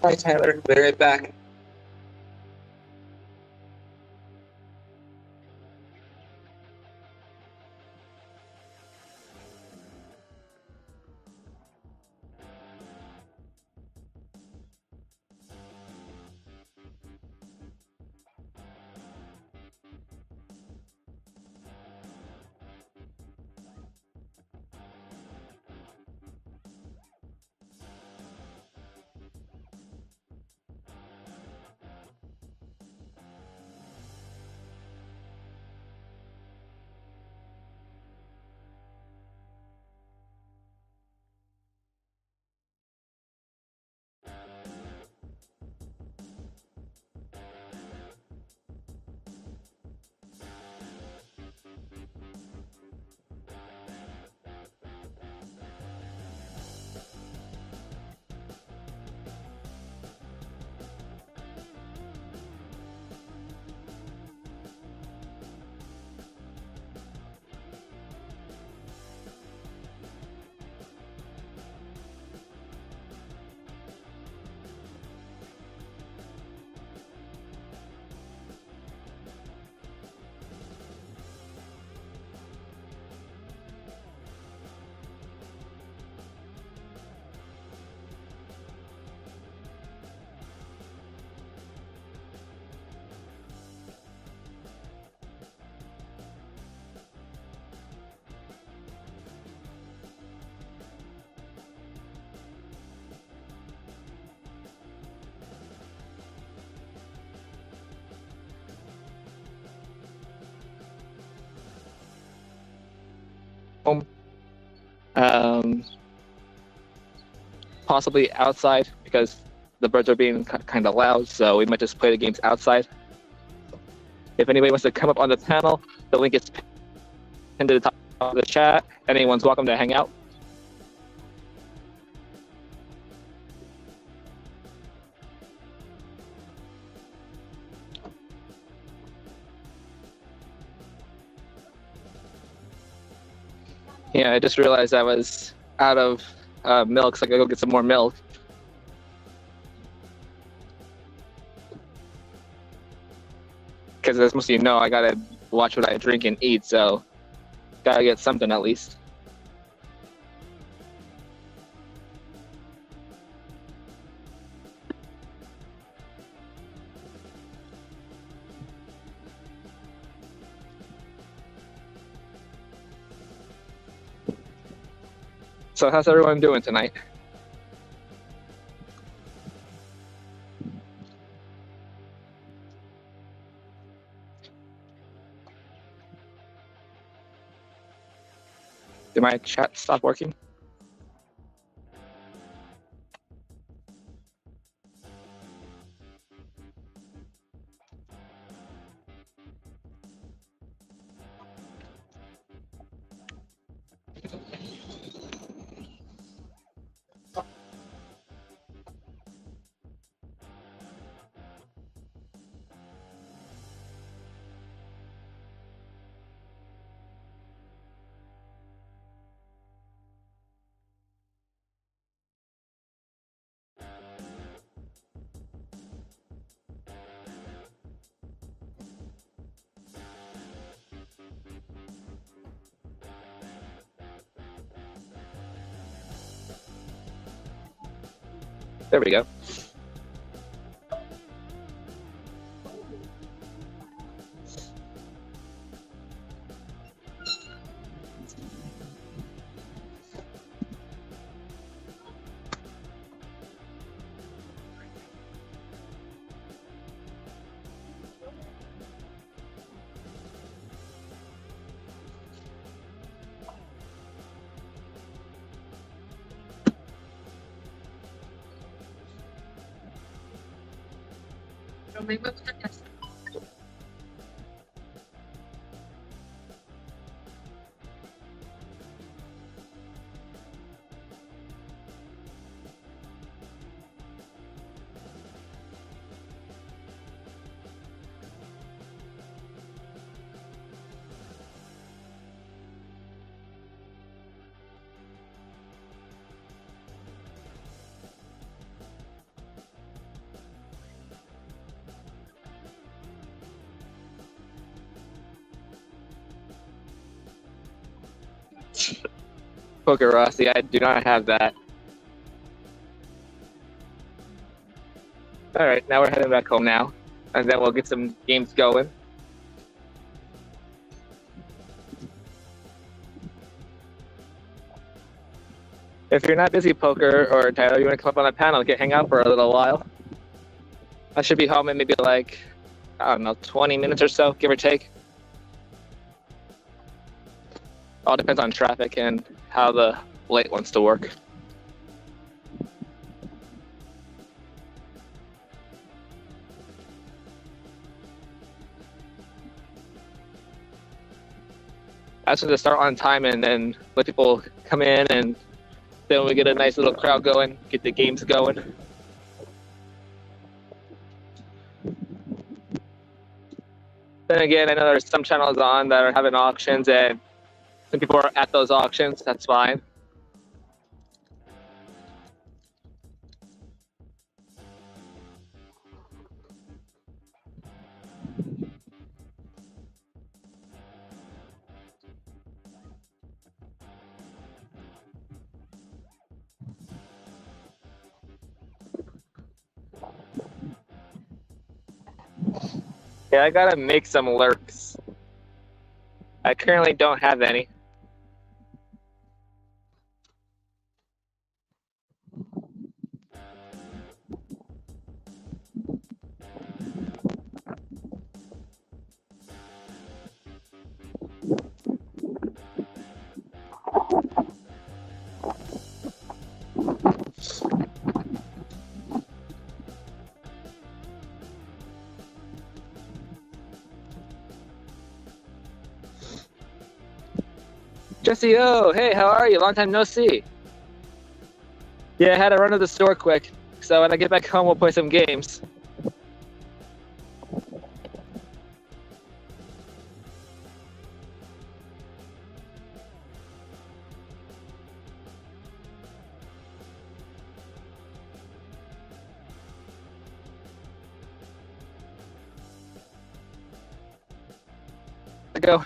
Hi, Tyler. Be right back. Home, um, possibly outside because the birds are being kind of loud, so we might just play the games outside. If anybody wants to come up on the panel, the link is pinned to the top of the chat. Anyone's welcome to hang out. Yeah, I just realized I was out of milk, so I gotta go get some more milk. Because as most of you know, I gotta watch what I drink and eat, so gotta get something at least. So how's everyone doing tonight? Did my chat stop working? There we go. Poker Rossi. I do not have that. All right, now we're heading back home now, and then we'll get some games going. If you're not busy, Poker or Tyler, you want to come up on the panel and hang out for a little while? I should be home in maybe like, I don't know, 20 minutes or so, give or take. All depends on traffic and how the late wants to work. Ask them to start on time and then let people come in, and then we get a nice little crowd going, get the games going. Then again, I know there's some channels on that are having auctions, and some people are at those auctions. That's fine. Yeah, I gotta make some lurks. I currently don't have any. Jesse O, hey, how are you? Long time no see. Yeah, I had to run to the store quick, so when I get back home, we'll play some games. Go.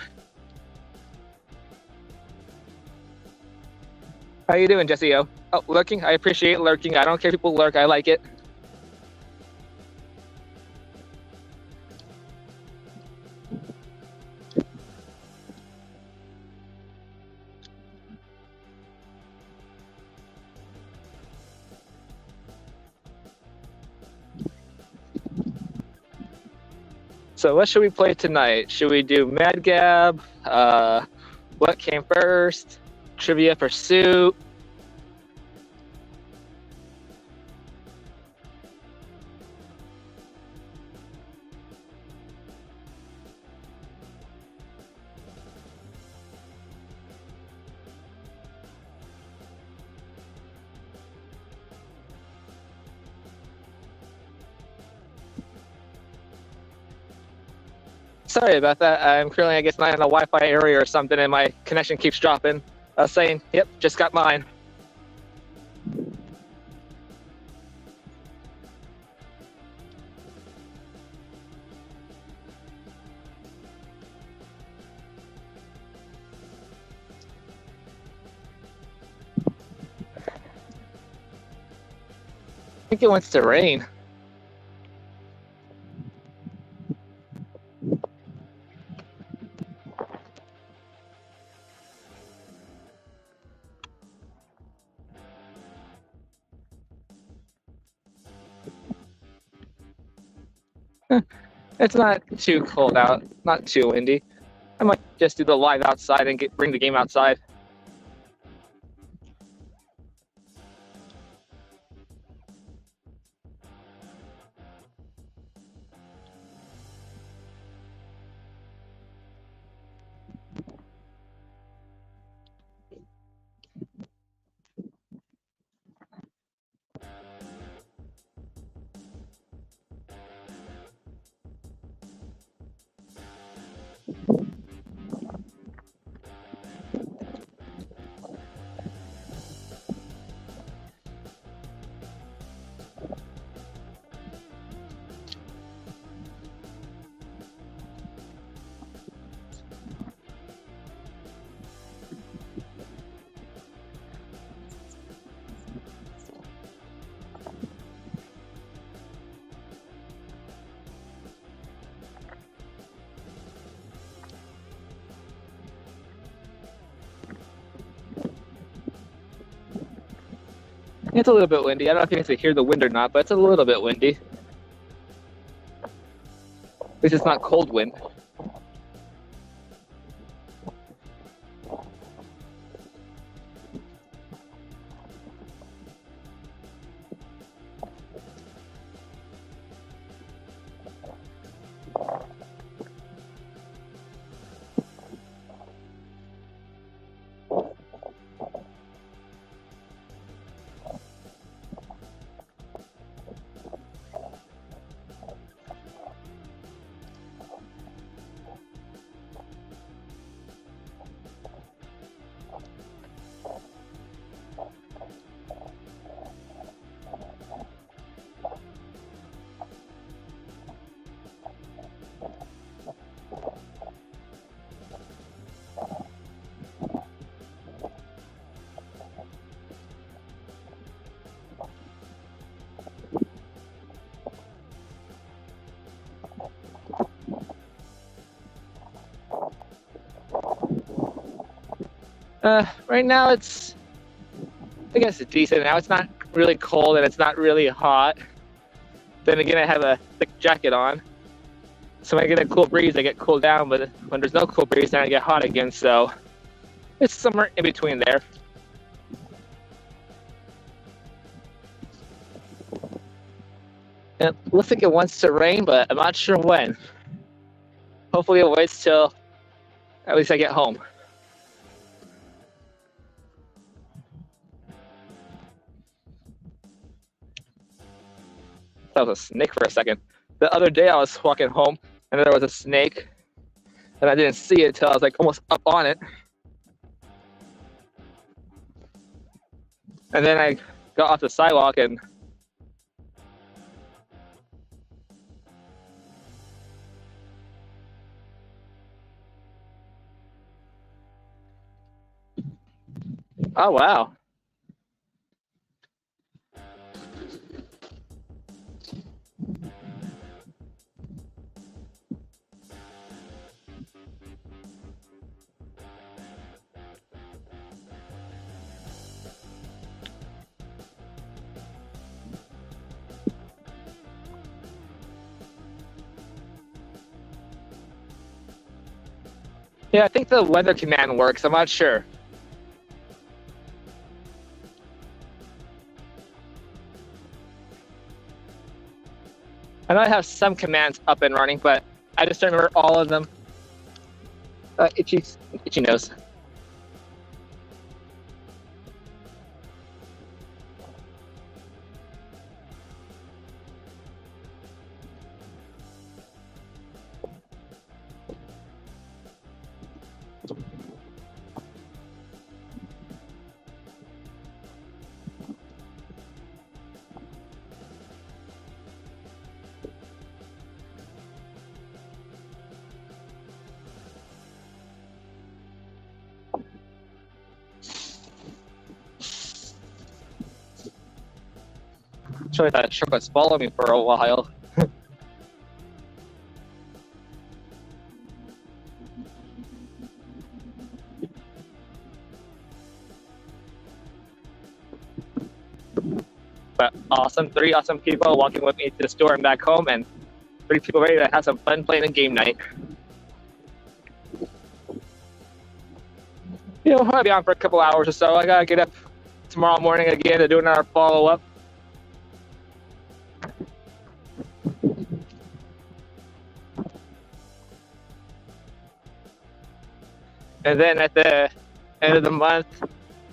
How you doing, Jesse O? Oh, lurking? I appreciate lurking. I don't care if people lurk. I like it. So what should we play tonight? Should we do Mad Gab? What came first? Trivia Pursuit? Sorry about that. I'm currently, I guess, not in a Wi-Fi area or something, and my connection keeps dropping. I was saying, yep, just got mine. I think it wants to rain. It's not too cold out, not too windy. I might just do the live outside and bring the game outside. It's a little bit windy. I don't know if you can hear the wind or not, but it's a little bit windy. At least it's not cold wind. Right now I guess it's decent now. It's not really cold and it's not really hot. Then again, I have a thick jacket on. So when I get a cool breeze, I get cooled down, but when there's no cool breeze, then I get hot again, so it's somewhere in between there. It looks like it wants to rain, but I'm not sure when. Hopefully it waits till at least I get home. That was a snake for a second. The other day I was walking home and there was a snake and I didn't see it till I was like almost up on it. And then I got off the sidewalk and oh wow. Yeah, I think the weather command works. I'm not sure. I know I have some commands up and running, but I just don't remember all of them. Itchy nose. Actually, that shark was following me for a while. But awesome, 3 awesome people walking with me to the store and back home, and 3 people ready to have some fun playing a game night. You know, I'll be on for a couple hours or so. I gotta get up tomorrow morning again to do another follow-up. And then at the end of the month,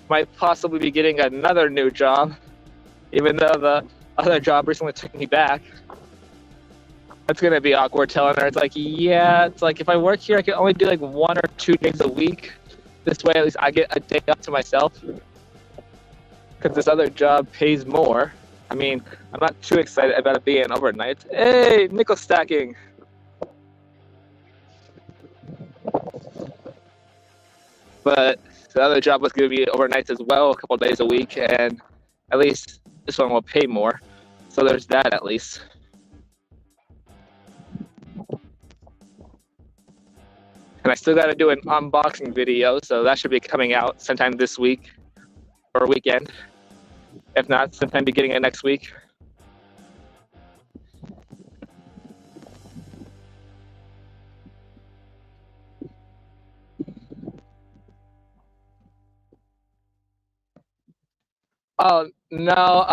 might possibly be getting another new job, even though the other job recently took me back. That's gonna be awkward telling her. It's like, yeah, it's like if I work here, I can only do like 1 or 2 days a week. This way, at least I get a day off to myself. Because this other job pays more. I mean, I'm not too excited about it being overnight. Hey, nickel stacking. But the other job was going to be overnights as well, a couple days a week, and at least this one will pay more. So there's that at least. And I still got to do an unboxing video, so that should be coming out sometime this week or weekend. If not, sometime beginning of next week. Oh no,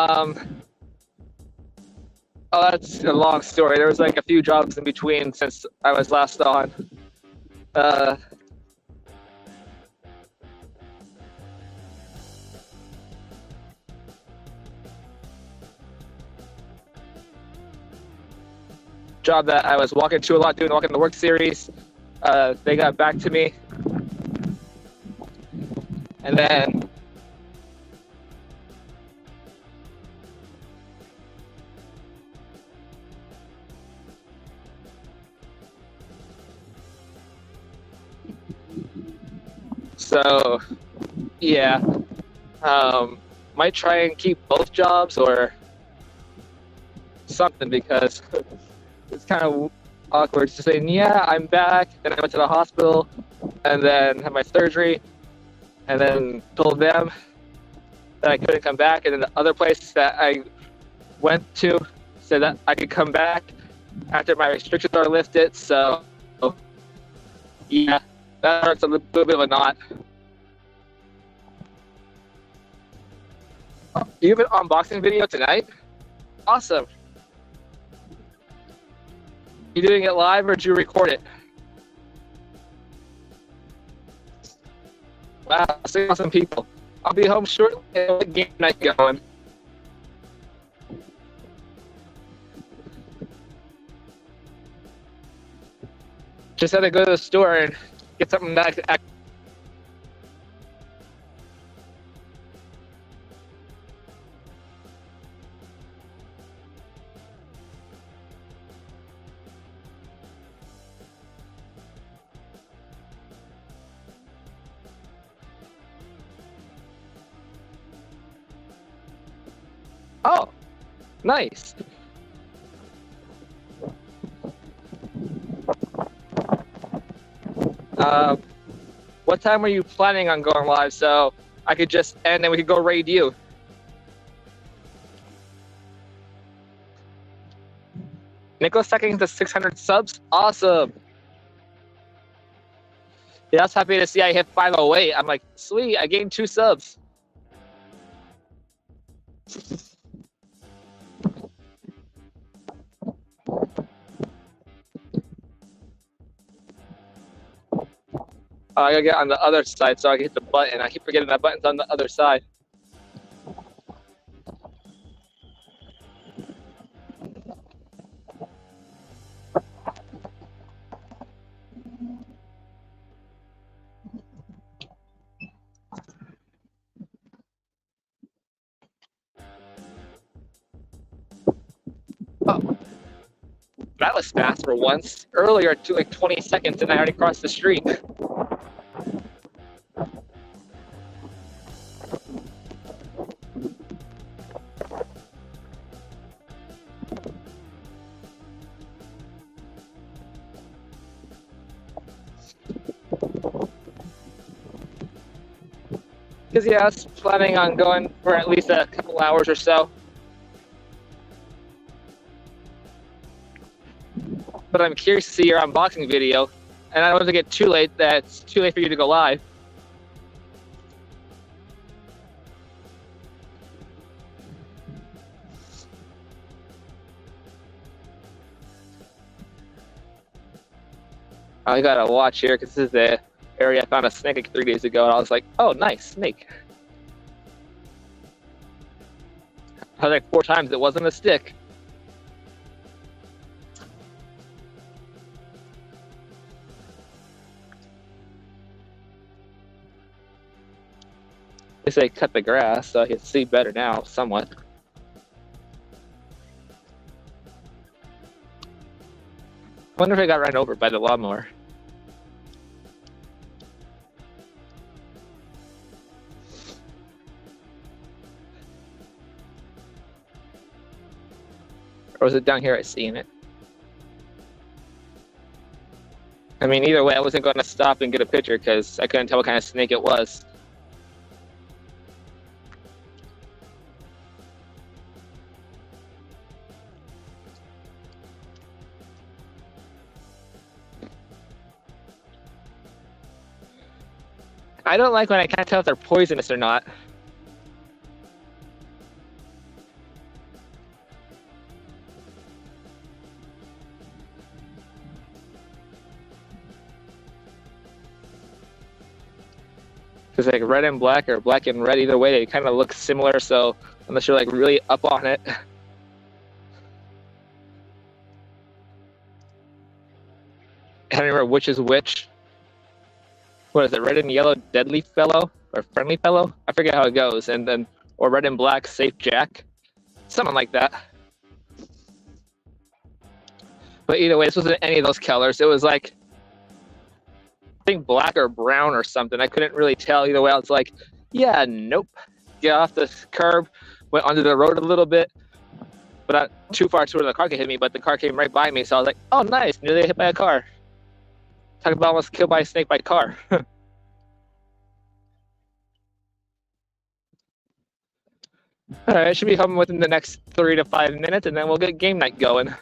oh, that's a long story. There was like a few jobs in between since I was last on. Uh, job that I was walking to a lot, doing Walking the Work series. They got back to me, and then so yeah, might try and keep both jobs or something because it's kind of awkward just saying, yeah, I'm back. Then I went to the hospital and then had my surgery and then told them that I couldn't come back. And then the other place that I went to said that I could come back after my restrictions are lifted. So, yeah, that hurts a little bit of a knot. You have an unboxing video tonight? Awesome. You doing it live or did you record it? Wow, so awesome people. I'll be home shortly. Game night going. Just had to go to the store and get something that I could. Oh, nice. What time are you planning on going live so I could just end and we could go raid you? Nicholas second to 600 subs? Awesome. Yeah, I was happy to see I hit 508. I'm like, sweet, I gained 2 subs. I gotta get on the other side so I can hit the button. I keep forgetting that button's on the other side. Oh, that was fast for once. Earlier, it took like 20 seconds and I already crossed the street. Because yeah, I was planning on going for at least a couple hours or so. But I'm curious to see your unboxing video. And I don't want to get too late that it's too late for you to go live. I gotta watch here because this is the area I found a snake like 3 days ago, and I was like, "Oh, nice snake." I was like 4 times. It wasn't a stick. They say cut the grass, so I can see better now, somewhat. I wonder if I got run over by the lawnmower. Or was it down here I seen it? I mean, either way, I wasn't going to stop and get a picture because I couldn't tell what kind of snake it was. I don't like when I can't tell if they're poisonous or not. Because like red and black or black and red, either way, they kind of look similar. So unless you're like really up on it. I don't remember which is which. What is it? Red and yellow, deadly fellow or friendly fellow? I forget how it goes. And then, or red and black, safe Jack, something like that. But either way, this wasn't any of those colors. It was like, I think black or brown or something. I couldn't really tell either way. I was like, yeah, nope. Get off the curb, went under the road a little bit, but not too far to where the car could hit me. But the car came right by me, so I was like, oh, nice, nearly hit by a car. Talk about almost killed by a snake by car. All right, should be home within the next 3 to 5 minutes, and then we'll get game night going.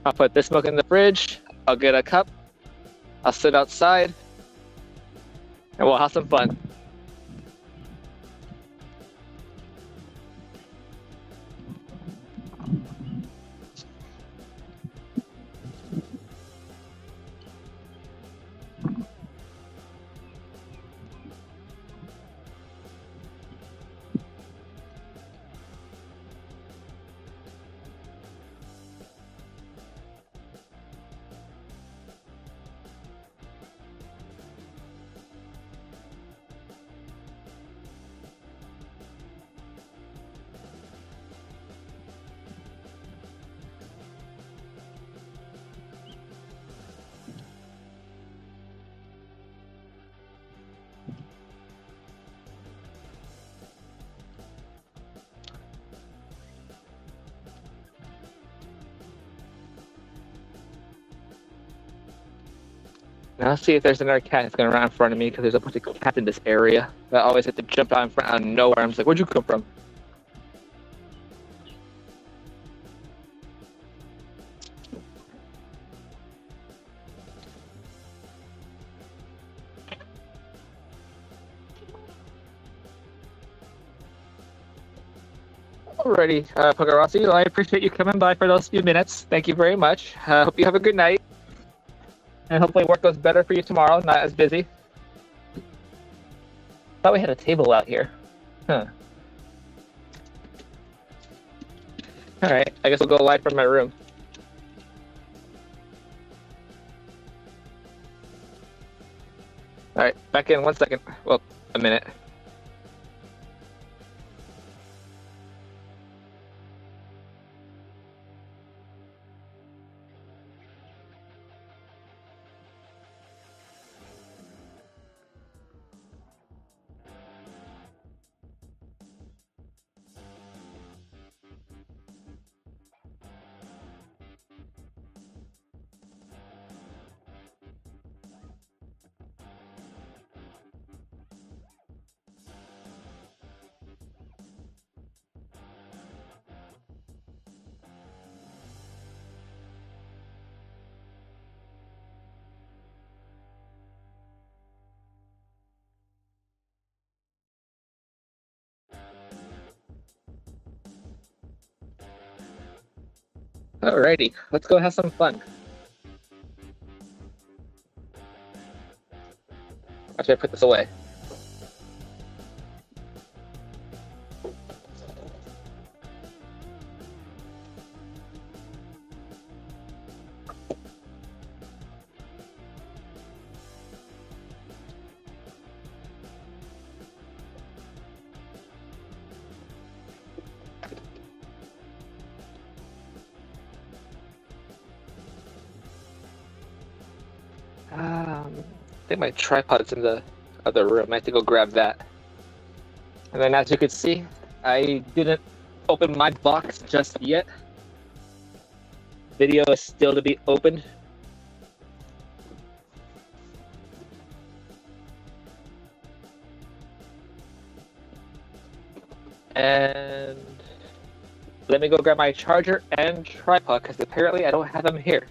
I'll put this milk in the fridge. I'll get a cup. I'll sit outside, and we'll have some fun. Now let's see if there's another cat that's going to run in front of me, because there's a bunch of cats in this area. I always have to jump out in front out of nowhere. I'm just like, where'd you come from? Alrighty, Pogarossi, well, I appreciate you coming by for those few minutes. Thank you very much. Hope you have a good night. And hopefully work goes better for you tomorrow, not as busy. Thought we had a table out here. Huh. Alright, I guess we'll go live from my room. Alright, back in 1 second. Well, a minute. Alrighty, let's go have some fun. Or should I put this away? I think my tripod's in the other room. I have to go grab that. And then as you can see, I didn't open my box just yet. Video is still to be opened. And let me go grab my charger and tripod, because apparently I don't have them here.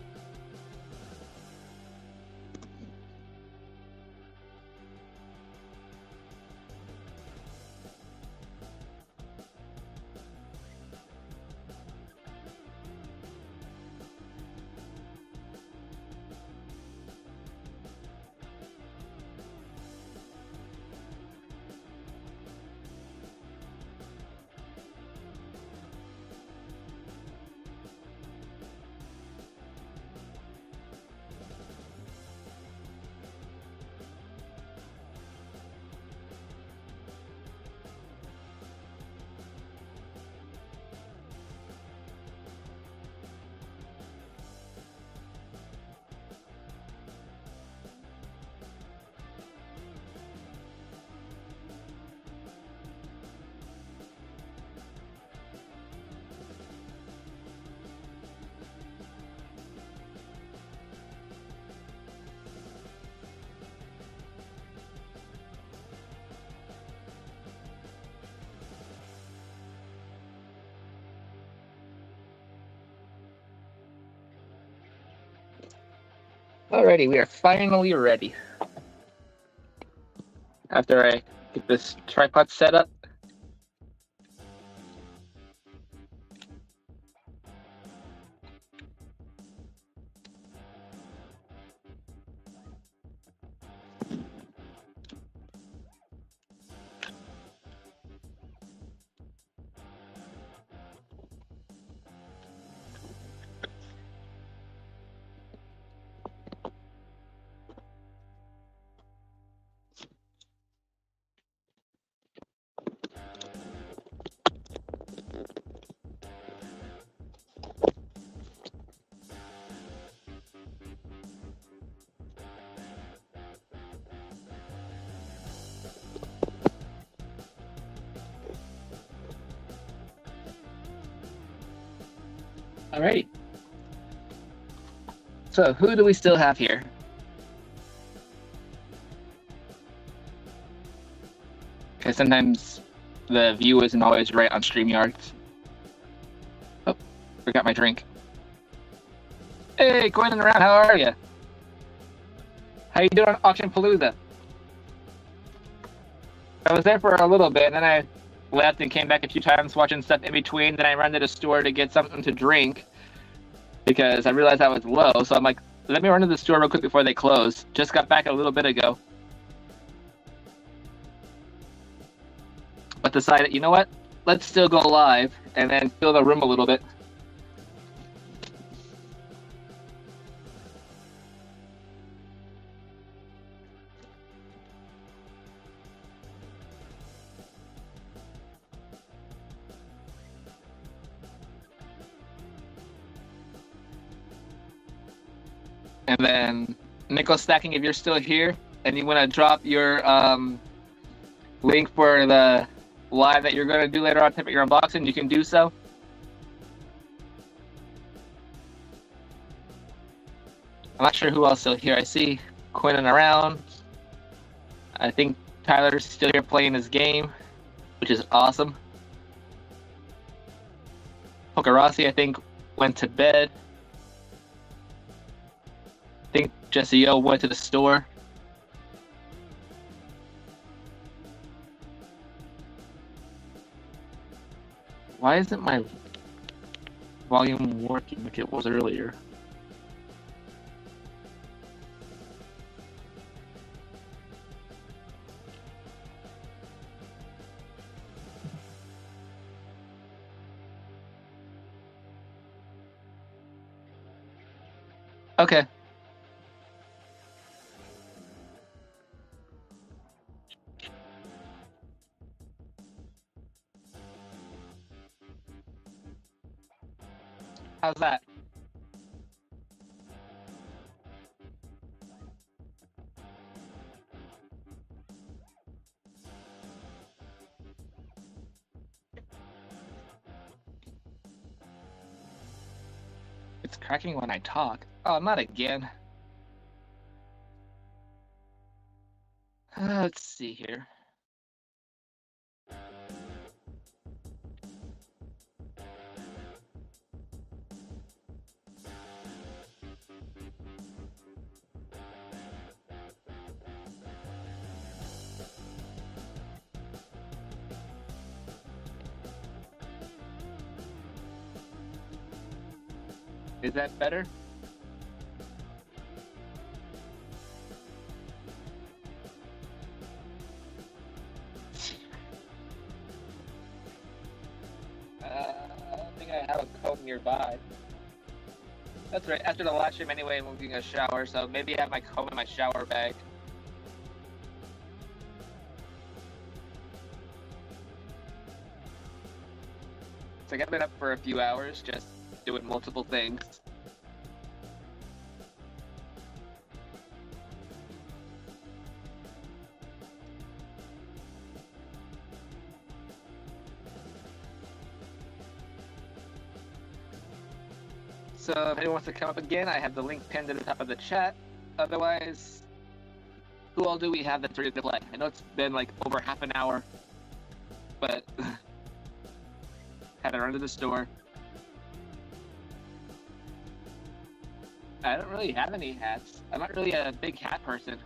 Alrighty, we are finally ready. After I get this tripod set up. Alrighty. So who do we still have here? Because sometimes the view isn't always right on StreamYard. Oh, forgot my drink. Hey, going around, how are you? How you doing on Auction Palooza? I was there for a little bit, and then I left and came back a few times watching stuff in between. Then I ran to the store to get something to drink because I realized I was low. So I'm like, let me run to the store real quick before they close. Just got back a little bit ago. But decided, you know what? Let's still go live and then fill the room a little bit. And then nickel stacking, if you're still here and you want to drop your link for the live that you're going to do later on, tip at your unboxing, you can do so. I'm not sure who else is still here. I see Quinn around. I think Tyler's still here playing his game, which is awesome. Pokerossi, I think, went to bed. I think Jesse O went to the store. Why isn't my volume working like it was earlier? Okay. How's that? It's cracking when I talk. Oh, not again. Let's see here. Is that better? I don't think I have a comb nearby. That's right. After the last stream, anyway, I'm getting a shower, so maybe I have my comb in my shower bag. It's like I've been up for a few hours, just doing multiple things. So if anyone wants to come up again, I have the link pinned at the top of the chat. Otherwise, who all do we have that's ready to play? I know it's been like over half an hour, but had to run to the store. I don't really have any hats. I'm not really a big hat person.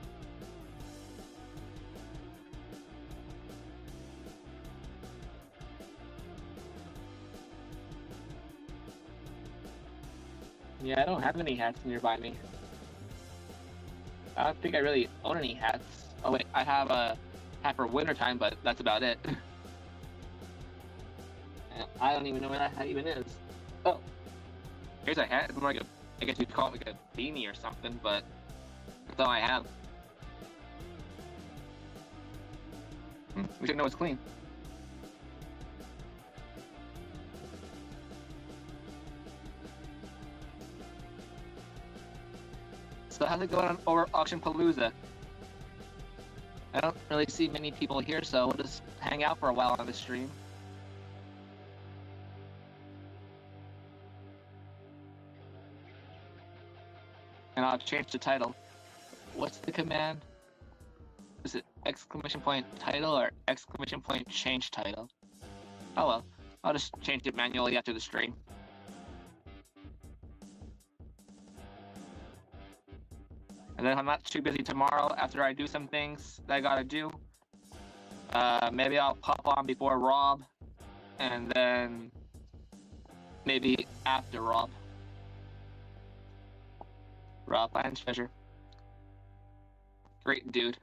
Yeah, I don't have any hats nearby me. I don't think I really own any hats. Oh wait, I have a hat for wintertime, but that's about it. I don't even know where that hat even is. Oh, here's a hat. It's more like a, I guess you'd call it like a beanie or something, but that's all I have. We should know it's clean. So how's it going on over Auction Palooza? I don't really see many people here, so we'll just hang out for a while on the stream. And I'll change the title. What's the command? Is it exclamation point title or exclamation point change title? Oh well, I'll just change it manually after the stream. And then if I'm not too busy tomorrow after I do some things that I gotta do, maybe I'll pop on before Rob, and then maybe after Rob. Rob Land's Treasure. Great dude.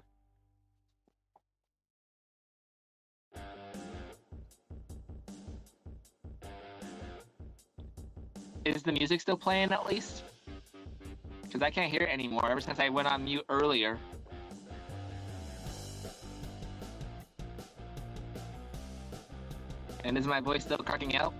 Is the music still playing at least? Because I can't hear it anymore ever since I went on mute earlier. And is my voice still cracking out?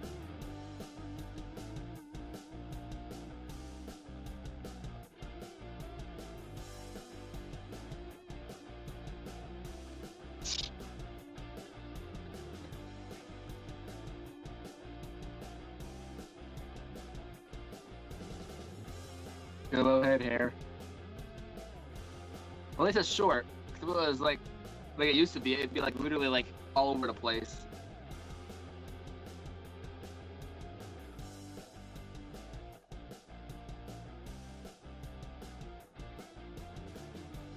Yellow head hair. At least it's short. If it was like it used to be, it'd be like literally like all over the place.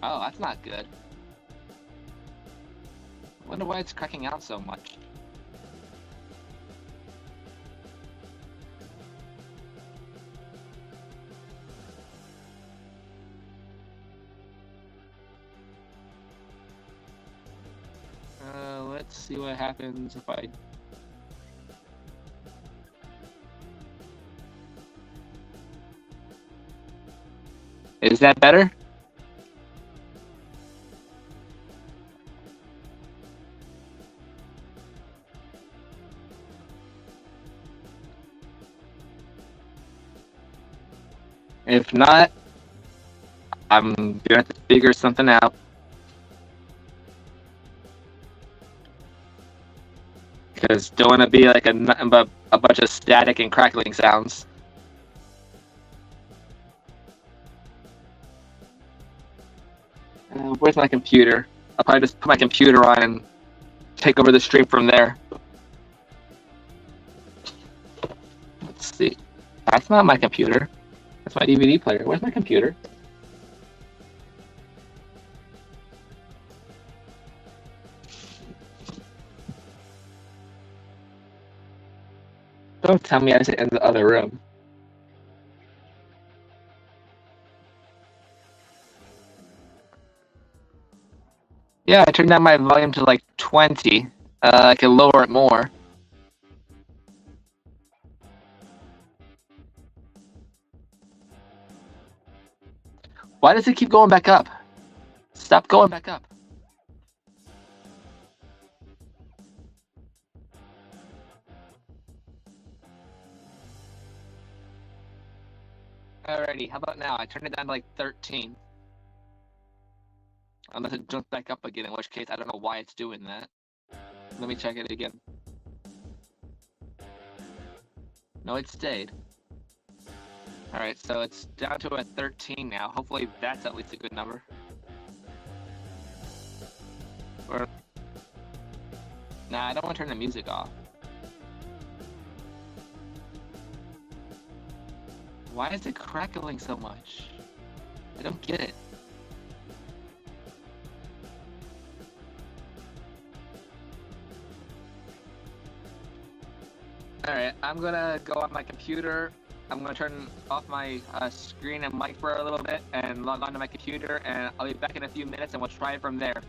Oh, that's not good. I wonder why it's cracking out so much. Let's see what happens if I... Is that better? If not, I'm gonna have to figure something out. Because don't want to be like nothing but a bunch of static and crackling sounds. Where's my computer? I'll probably just put my computer on and take over the stream from there. Let's see. That's not my computer. That's my DVD player. Where's my computer? Don't tell me I sit in the other room. Yeah, I turned down my volume to like 20. I can lower it more. Why does it keep going back up? Stop going back up. Alrighty, how about now? I turned it down to like 13. Unless it jumps back up again, in which case I don't know why it's doing that. Let me check it again. No, it stayed. Alright, so it's down to a 13 now. Hopefully that's at least a good number. Or... Nah, I don't want to turn the music off. Why is it crackling so much? I don't get it. Alright, I'm gonna go on my computer. I'm gonna turn off my screen and mic for a little bit and log on to my computer, and I'll be back in a few minutes and we'll try it from there.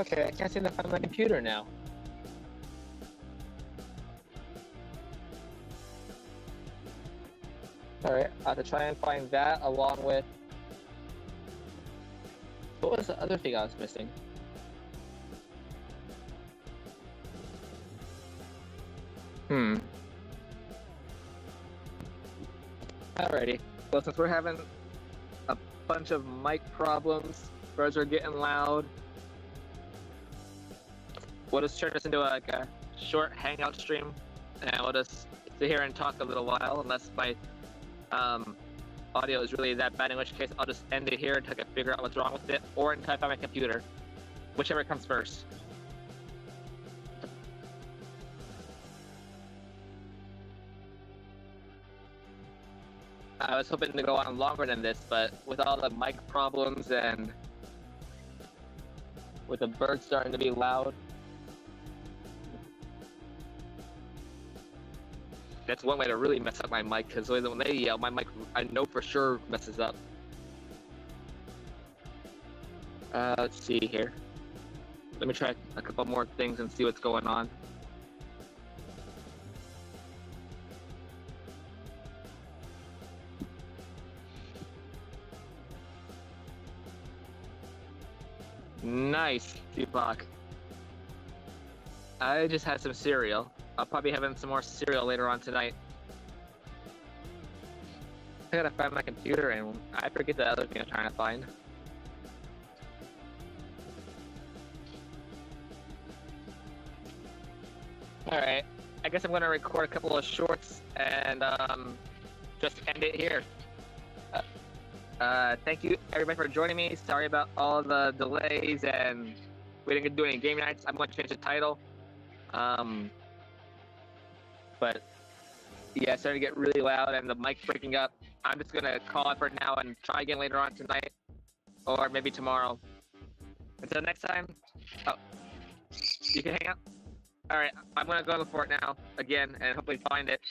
Okay, I can't seem to find my computer now. Alright, I have to try and find that along with... What was the other thing I was missing? Alrighty. Well, since we're having a bunch of mic problems, birds are getting loud, we'll just turn this into a short hangout stream, and we'll just sit here and talk a little while, unless my audio is really that bad, in which case I'll just end it here until I can figure out what's wrong with it, or until I find my computer. Whichever comes first. I was hoping to go on longer than this, but with all the mic problems and with the birds starting to be loud, that's one way to really mess up my mic, because when they yell, my mic, I know for sure, messes up. Let's see here. Let me try a couple more things and see what's going on. Nice, Tupac. I just had some cereal. I'll probably be having some more cereal later on tonight. I gotta find my computer, and I forget the other thing I'm trying to find. Alright, I guess I'm gonna record a couple of shorts and just end it here. Thank you everybody for joining me. Sorry about all the delays and we didn't do any game nights. I'm going to change the title. But yeah, it started to get really loud and the mic's breaking up. I'm just going to call it for now and try again later on tonight or maybe tomorrow. Until next time, oh, you can hang out. All right, I'm going to go look for it now again and hopefully find it.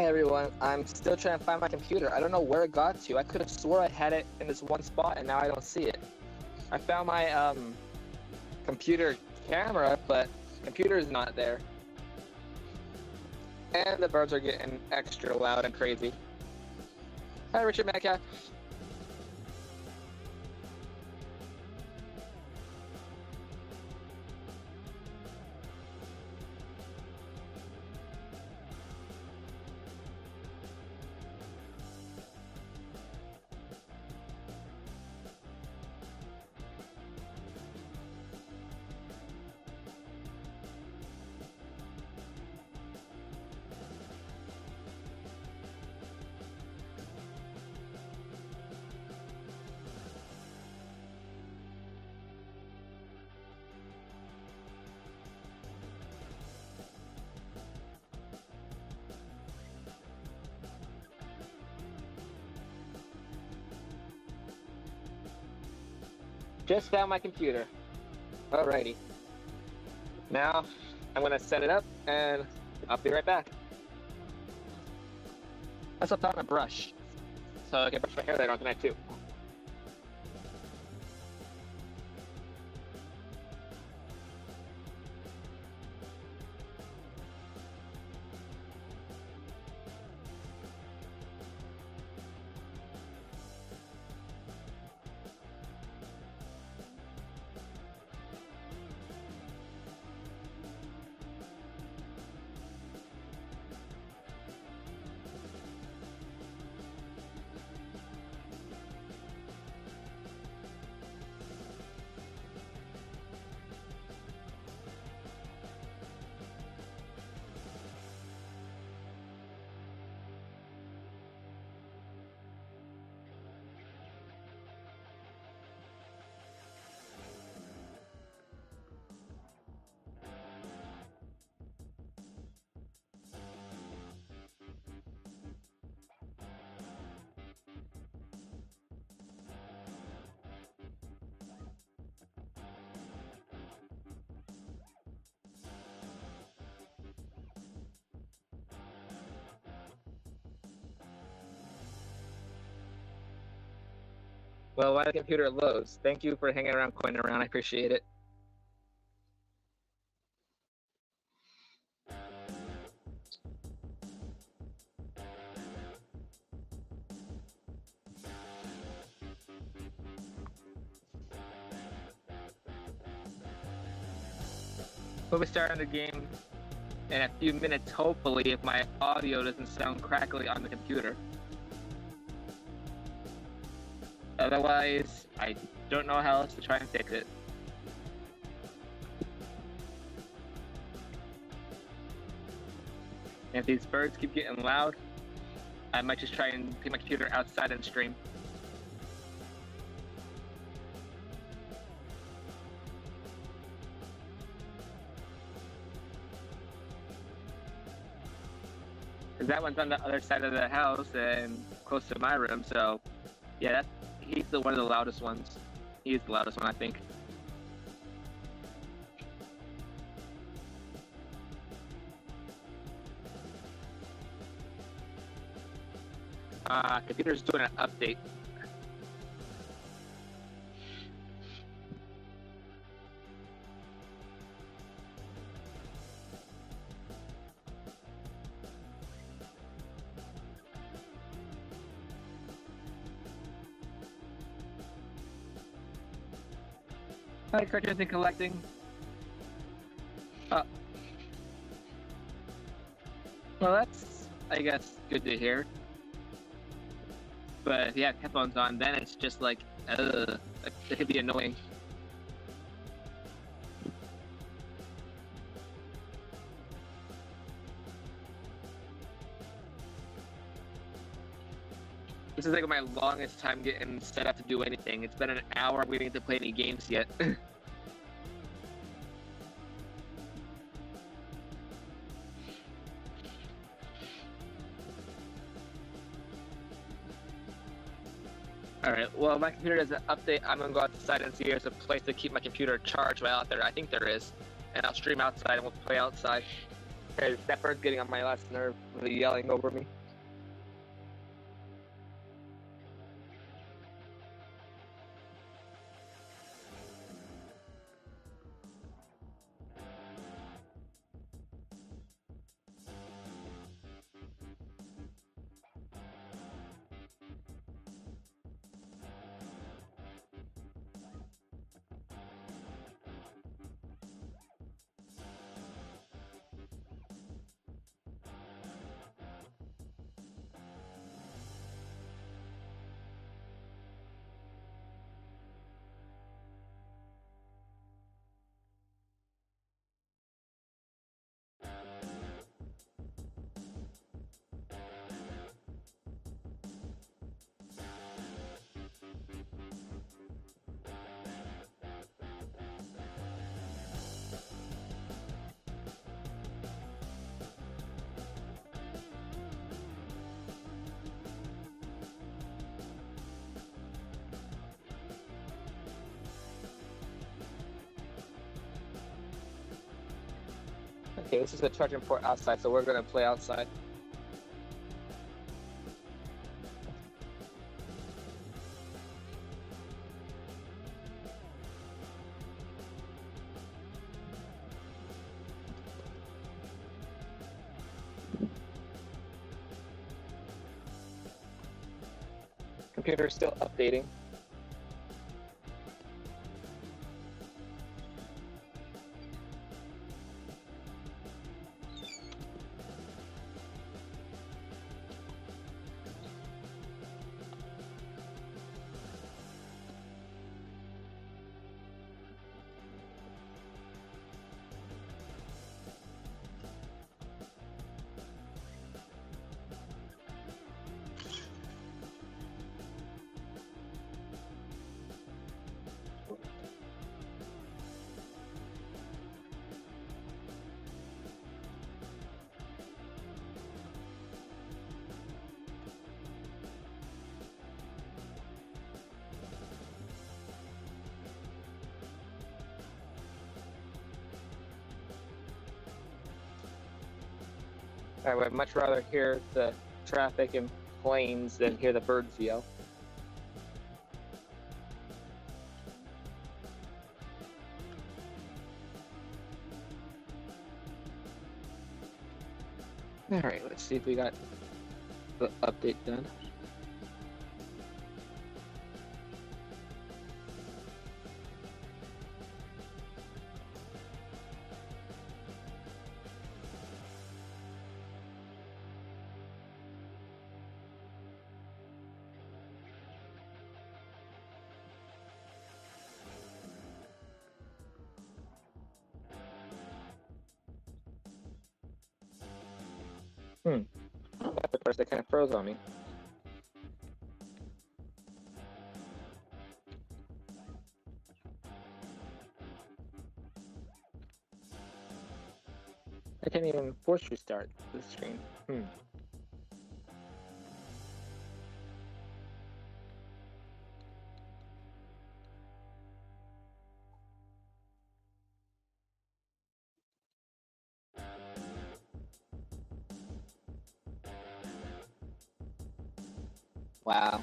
Hey everyone, I'm still trying to find my computer. I don't know where it got to. I could have swore I had it in this one spot and now I don't see it. I found my computer camera, but computer is not there. And the birds are getting extra loud and crazy. Hi Richard Metcalf. Just found my computer. Alrighty. Now I'm gonna set it up and I'll be right back. I also found a brush, so I can brush my hair later on tonight too. Well, while the computer loads, thank you for hanging around, coining around. I appreciate it. We'll be starting the game in a few minutes, hopefully, if my audio doesn't sound crackly on the computer. Otherwise, I don't know how else to try and fix it. And if these birds keep getting loud, I might just try and take my computer outside and stream. Because that one's on the other side of the house and close to my room, so yeah, he's one of the loudest ones. He's the loudest one, I think. Computer's doing an update. Hi, Cartoons and Collecting. Well, that's, I guess, good to hear. But if you have headphones on, then it's just like, it could be annoying. This is like my longest time getting set up to do anything. It's been an hour waiting to play any games yet. Alright, well, my computer does an update. I'm gonna go outside and see if there's a place to keep my computer charged while out there. I think there is. And I'll stream outside and we'll play outside. Because that bird's getting on my last nerve. yelling over me. Okay, this is the charging port outside, so we're gonna play outside. Computer is still updating. I would much rather hear the traffic and planes than hear the birds yell. Alright, let's see if we got the update done. At first, it kind of froze on me. I can't even force restart the screen. Wow.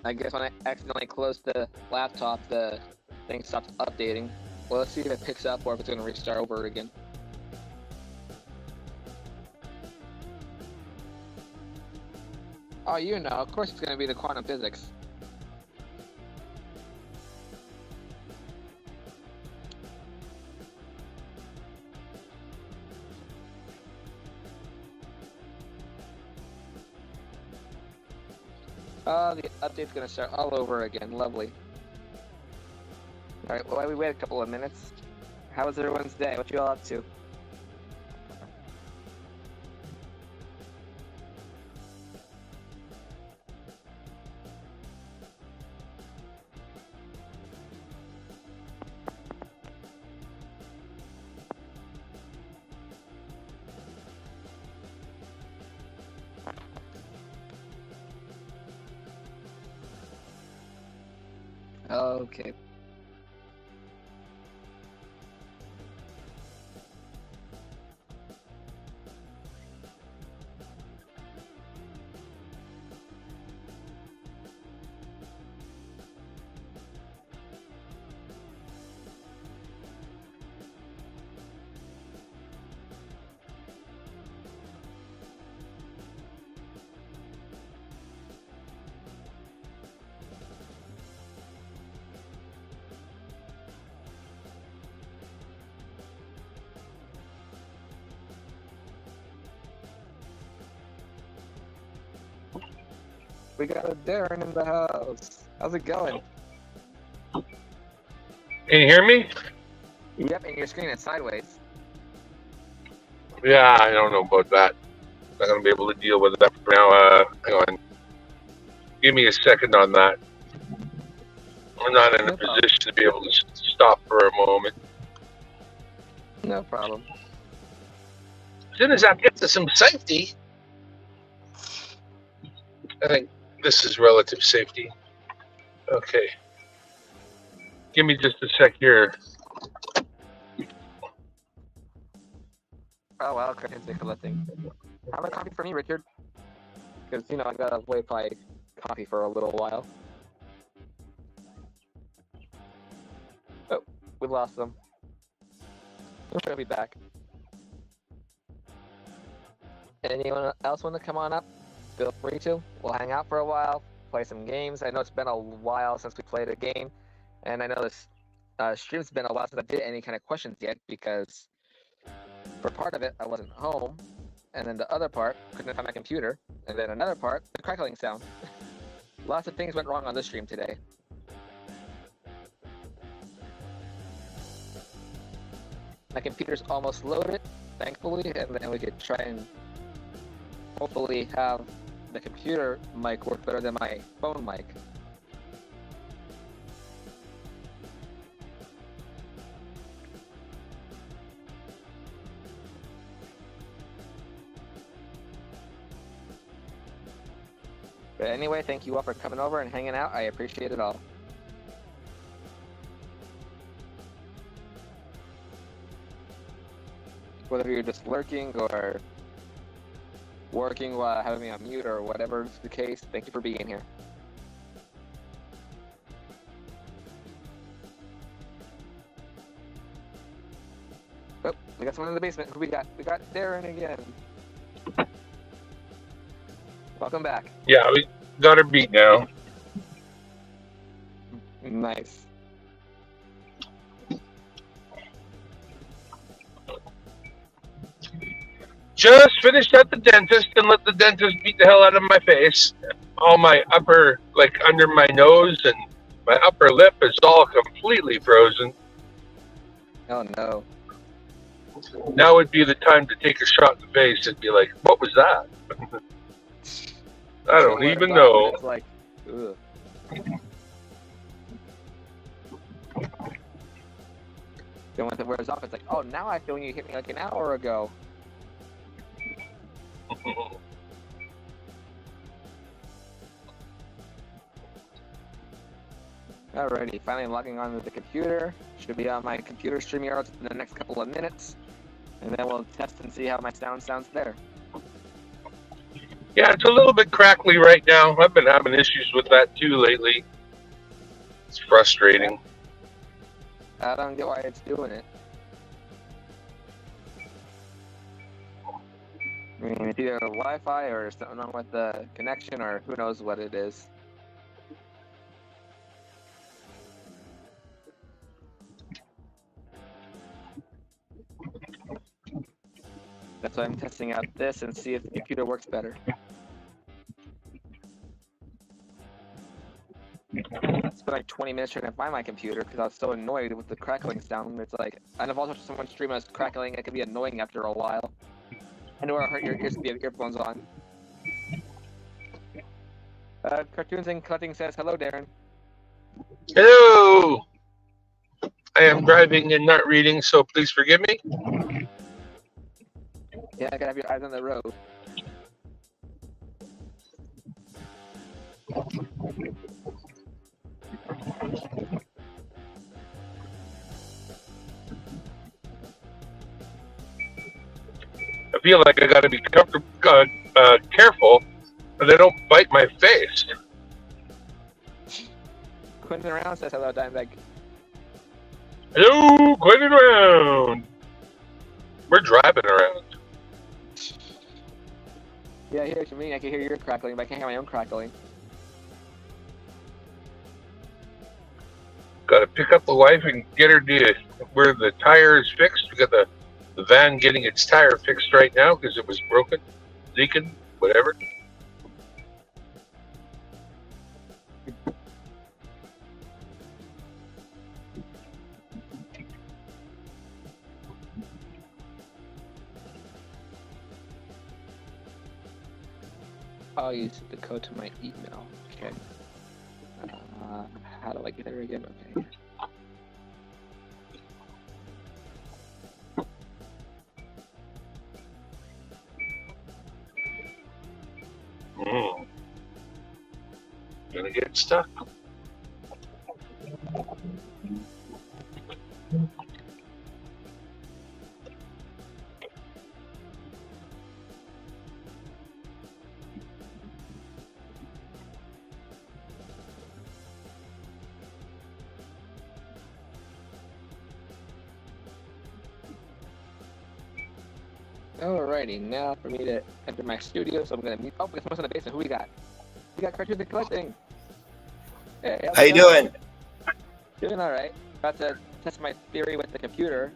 I guess when I accidentally closed the laptop, the thing stopped updating. Well, let's see if it picks up or if it's going to restart over again. Oh, you know, of course it's going to be the quantum physics. Oh, the update's going to start all over again. Lovely. Alright, well, we wait a couple of minutes. How was everyone's day? What you all up to? Okay. We got a Darren in the house. How's it going? Can you hear me? Yep, and your screen is sideways. Yeah, I don't know about that. I'm not gonna be able to deal with that for now. Hang on. Give me a second on that. I'm not in a position to be able to stop for a moment. No problem. As soon as I get to some safety, I think this is relative safety. Okay. Give me just a sec here. Oh, well, Cricket's collecting. Have a coffee for me, Richard. Because, you know, I gotta wait by coffee for a little while. Oh, we lost them. I'm sure he'll be back. Anyone else want to come on up? Feel free to. We'll hang out for a while, play some games. I know it's been a while since we played a game, and I know this stream's been a while since I did any kind of questions yet, because for part of it, I wasn't home, and then the other part, couldn't find my computer, and then another part, the crackling sound. Lots of things went wrong on this stream today. My computer's almost loaded, thankfully, and then we could try and hopefully have the computer mic work better than my phone mic. But anyway, thank you all for coming over and hanging out. I appreciate it all. Whether you're just lurking or working while having me on mute or whatever's the case, thank you for being here. Oh, we got someone in the basement. Who we got? We got Darren again. Welcome back. Yeah, we got her beat now. Nice. Just finished at the dentist and let the dentist beat the hell out of my face. All my upper, like under my nose and my upper lip is all completely frozen. Oh no. Now would be the time to take a shot in the face and be like, what was that? I don't even know. It's like, ugh. Then when it wears off, it's like, oh, now I feel when you hit me like an hour ago. Alrighty, finally logging onto the computer. Should be on my computer StreamYard in the next couple of minutes. And then we'll test and see how my sound sounds there. Yeah, it's a little bit crackly right now. I've been having issues with that too lately. It's frustrating. I don't get why it's doing it. I mean, it's either Wi-Fi or something wrong with the connection, or who knows what it is. That's why I'm testing out this and see if the computer works better. It's been like 20 minutes trying to find my computer because I was so annoyed with the crackling sound. It's like, and I've also watched someone stream us crackling. It can be annoying after a while. I know I hurt your ears if you have earphones on. Cartoons and Collecting says, hello, Darren. Hello! I am driving and not reading, so please forgive me. Yeah, I gotta have your eyes on the road. I feel like I gotta be careful that they don't bite my face. Quentin around says hello, Dimebag. Hello, Quentin around. We're driving around. Yeah, I hear what you mean. I can hear your crackling, but I can't hear my own crackling. Got to pick up the wife and get her to where the tire is fixed. We got the van getting its tire fixed right now because it was broken, leaking, whatever. I'll use the code to my email. Okay. How do I get there again? Okay. Gonna get stuck. Alrighty, now for me to enter my studio, so I'm gonna meet. Oh, we got someone in the basement. Who we got? We got Cartoon the Collecting. Hey, how's How it you going? doing? Doing all right. About to test my theory with the computer.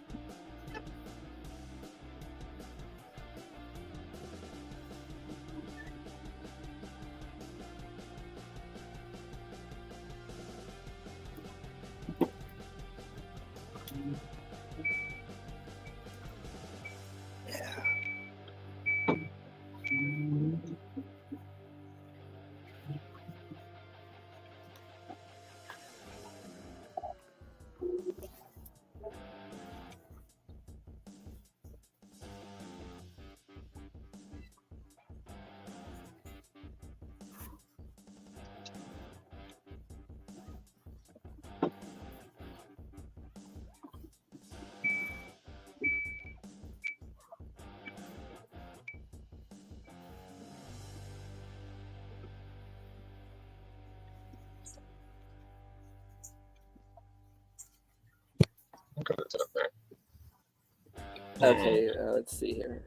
Okay, let's see here.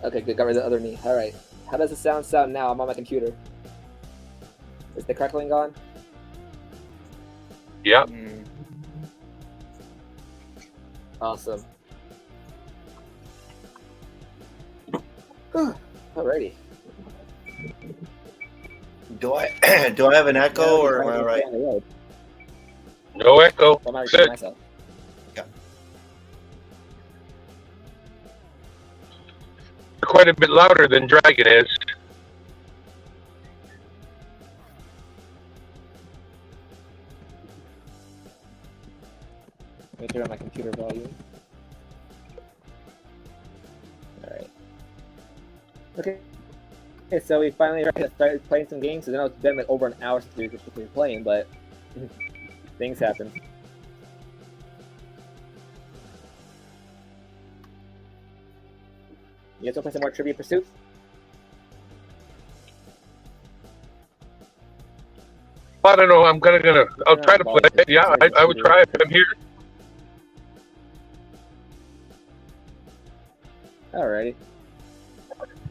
Okay, good. Got rid of the other knee. All right. How does the sound now? I'm on my computer. Is the crackling gone? Yeah. Awesome. Alrighty. Do I have an echo or am I right? No echo. I'm not Good. recording myself. Quite a bit louder than Dragon is. Let me turn on my computer volume. Alright. Okay, so we finally started playing some games. So then it's been like over an hour since we were playing, but things happen. You guys want to play some more Trivia Pursuit? I don't know. I'll try to play it. Yeah, I would try if I'm here. Alrighty.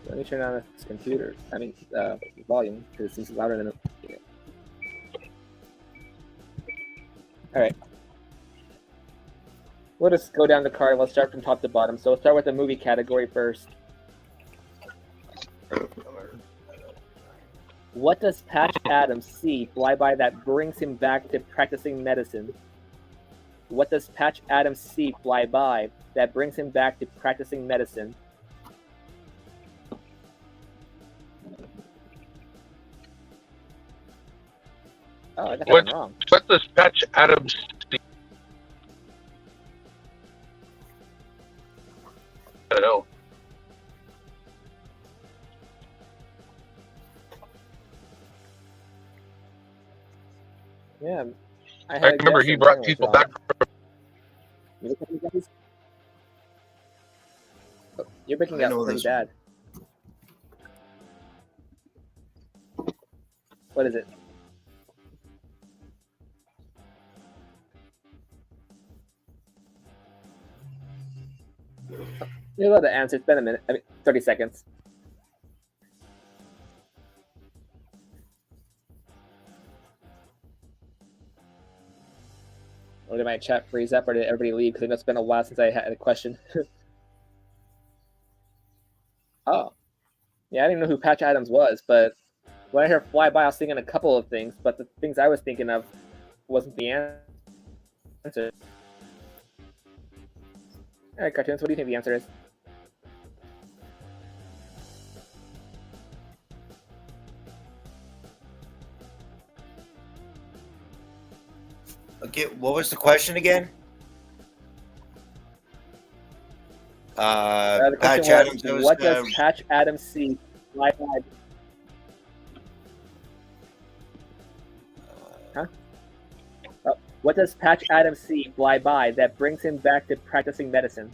Let me turn on this computer. Volume, because it seems louder than it. Alright. We'll just go down the card. We'll start from top to bottom. So we'll start with the movie category first. What does Patch Adams see fly by that brings him back to practicing medicine? What does Patch Adams see fly by that brings him back to practicing medicine? Oh, I got that one wrong. What does Patch Adams see? I don't know. Yeah, I remember he brought people back. You're breaking up pretty bad. What is it? You're allowed to answer. It's been a minute. 30 seconds. did my chat freeze up, or did everybody leave? Because I know it's been a while since I had a question. Oh. Yeah, I didn't know who Patch Adams was, but when I heard Fly By, I was thinking a couple of things, but the things I was thinking of wasn't the answer. All right, Cartoons, what do you think the answer is? Okay, what was the question again? The question Patch Adams. was, what does Patch Adams see Fly By? Huh? Oh, what does Patch Adams see fly by that brings him back to practicing medicine?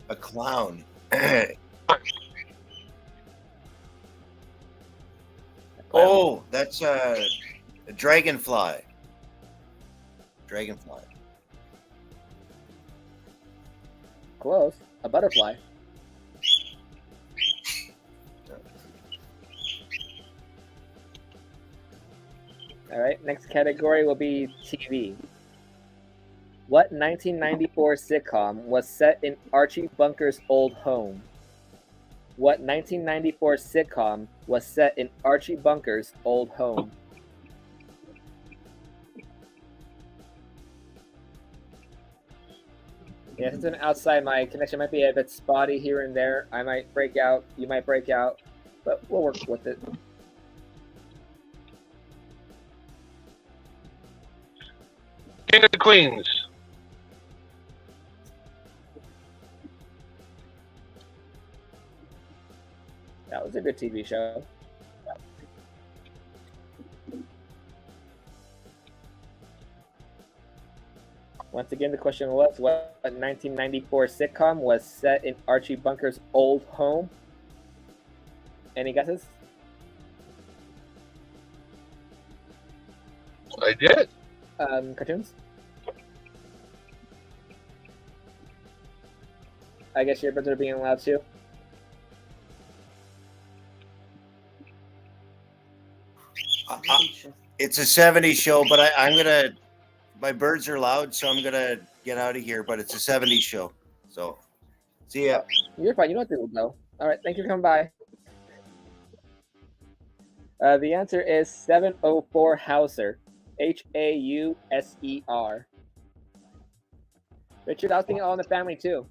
A clown. Oh, that's a dragonfly. Dragonfly. Close. A butterfly. All right, next category will be TV. What 1994 sitcom was set in Archie Bunker's old home? What 1994 sitcom was set in Archie Bunker's old home? Yeah, since I'm outside, my connection might be a bit spotty here and there. I might break out, you might break out, but we'll work with it. King of the Queens. That was a good TV show. Once again, the question was, what 1994 sitcom was set in Archie Bunker's old home? Any guesses? I did. Cartoons? I guess your birds are being allowed too. It's a 70s show, but I'm gonna. My birds are loud, so I'm gonna get out of here. But it's a 70s show, so see ya. You're fine. You know what to do. All right. Thank you for coming by. The answer is 704 Hauser. Hauser. Richard, I was thinking All in the Family too.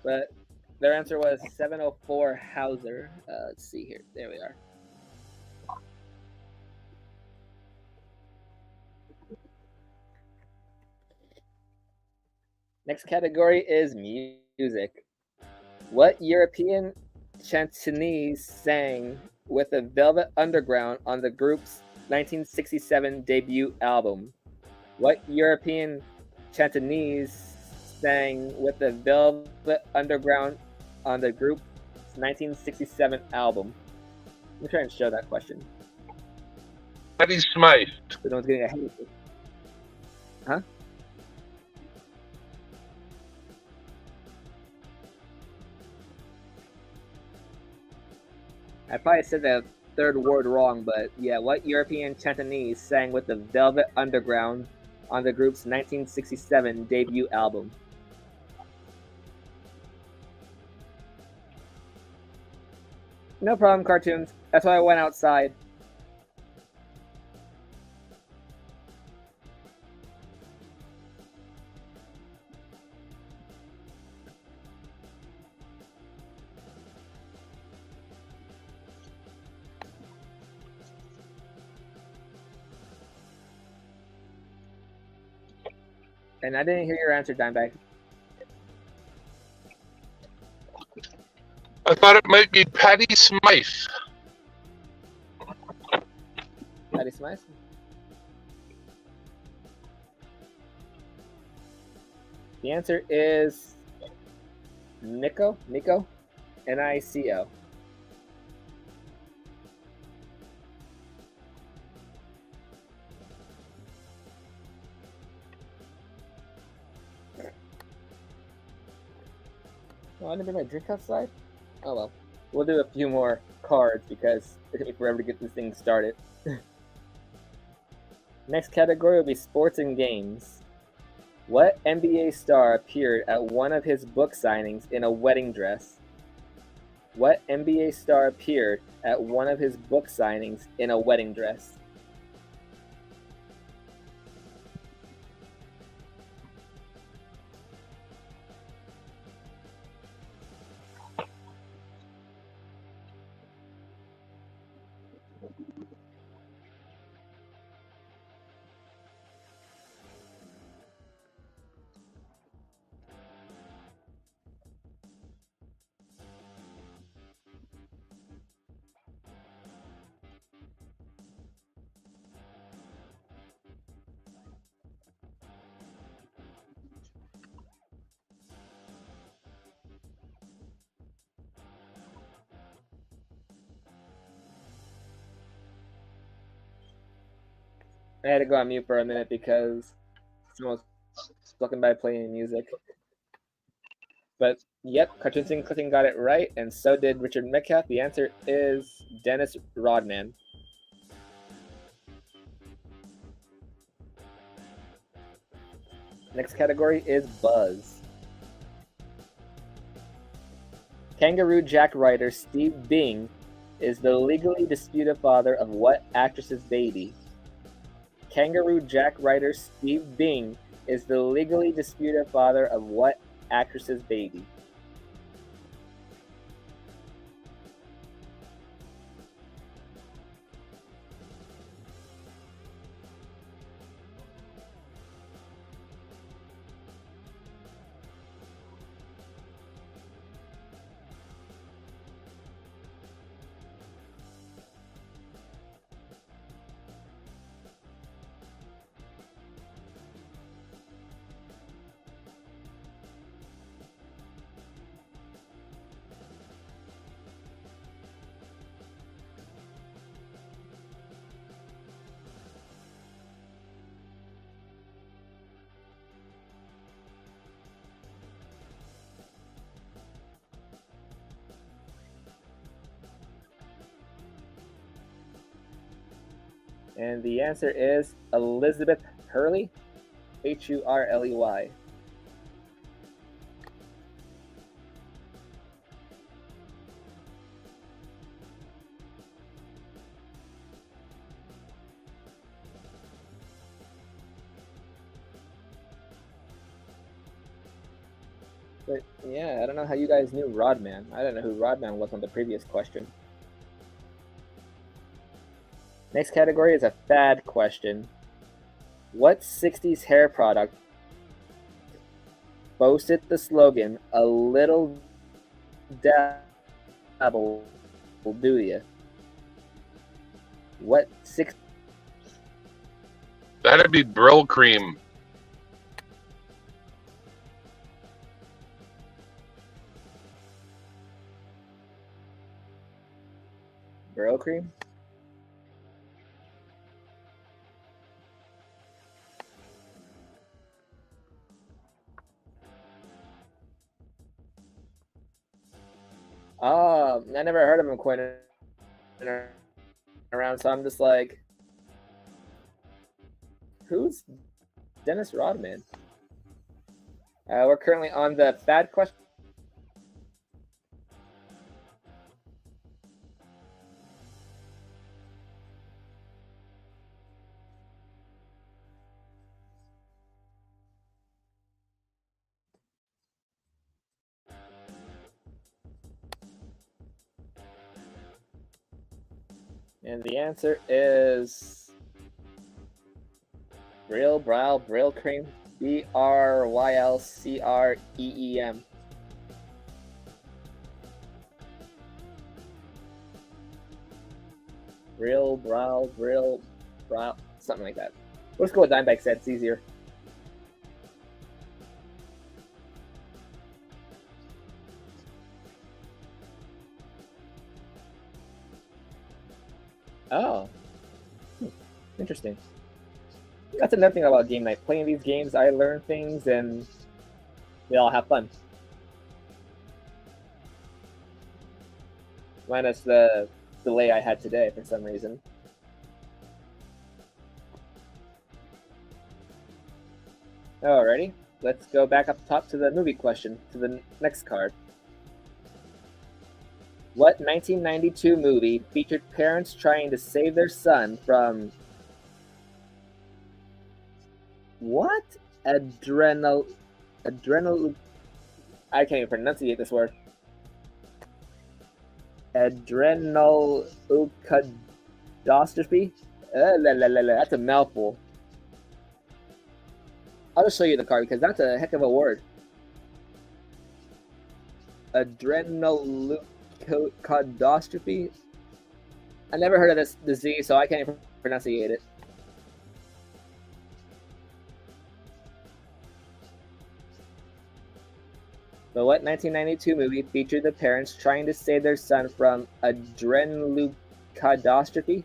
But their answer was 704 Hauser. Let's see here. There we are. Next category is music. What European chantonese sang with the Velvet Underground on the group's 1967 debut album? What European chantonese sang with the Velvet Underground on the group's 1967 album? Let me try and show that question. Patty Smythe. So no one's getting ahead of it. Huh? I probably said the third word wrong, but yeah, what European chantonese sang with the Velvet Underground on the group's 1967 debut album? No problem, Cartoons. That's why I went outside. And I didn't hear your answer, Dimebag. I thought it might be Patty Smythe. Patty Smythe? The answer is Nico? Nico? Oh, I didn't bring my drink outside? Oh well. We'll do a few more cards because it took me forever to get this thing started. Next category will be sports and games. What NBA star appeared at one of his book signings in a wedding dress? What NBA star appeared at one of his book signings in a wedding dress? I had to go on mute for a minute because someone was looking by playing music. But yep, Cartoon Clicking got it right, and so did Richard Metcalf. The answer is Dennis Rodman. Next category is Buzz. Kangaroo Jack writer Steve Bing is the legally disputed father of what actress's baby? Kangaroo Jack writer Steve Bing is the legally disputed father of what actress's baby? And the answer is Elizabeth Hurley, Hurley. But yeah, I don't know how you guys knew Rodman. I don't know who Rodman was on the previous question. Next category is a fad question. What 60s hair product boasted the slogan, "A little dabble will do ya"? What six? That'd be Brill Cream. Brill Cream? Oh, I never heard of him quite around, so I'm just like, who's Dennis Rodman? We're currently on the fad question. And the answer is Brill Cream, Brylcreem. Brill, something like that. Let's go with Dimebag said, it's easier. Oh, interesting. That's another thing about game night. Playing these games, I learn things and we all have fun. Minus the delay I had today for some reason. Alrighty, let's go back up top to the movie question, to the next card. What 1992 movie featured parents trying to save their son from what? Adrenal I can't even pronunciate this word. Adrenoleukodystrophy? That's a mouthful. I'll just show you the card because that's a heck of a word. Adrenoleukodystrophy? I never heard of this disease, so I can't even pronunciate it. But what 1992 movie featured the parents trying to save their son from adrenoleukodystrophy?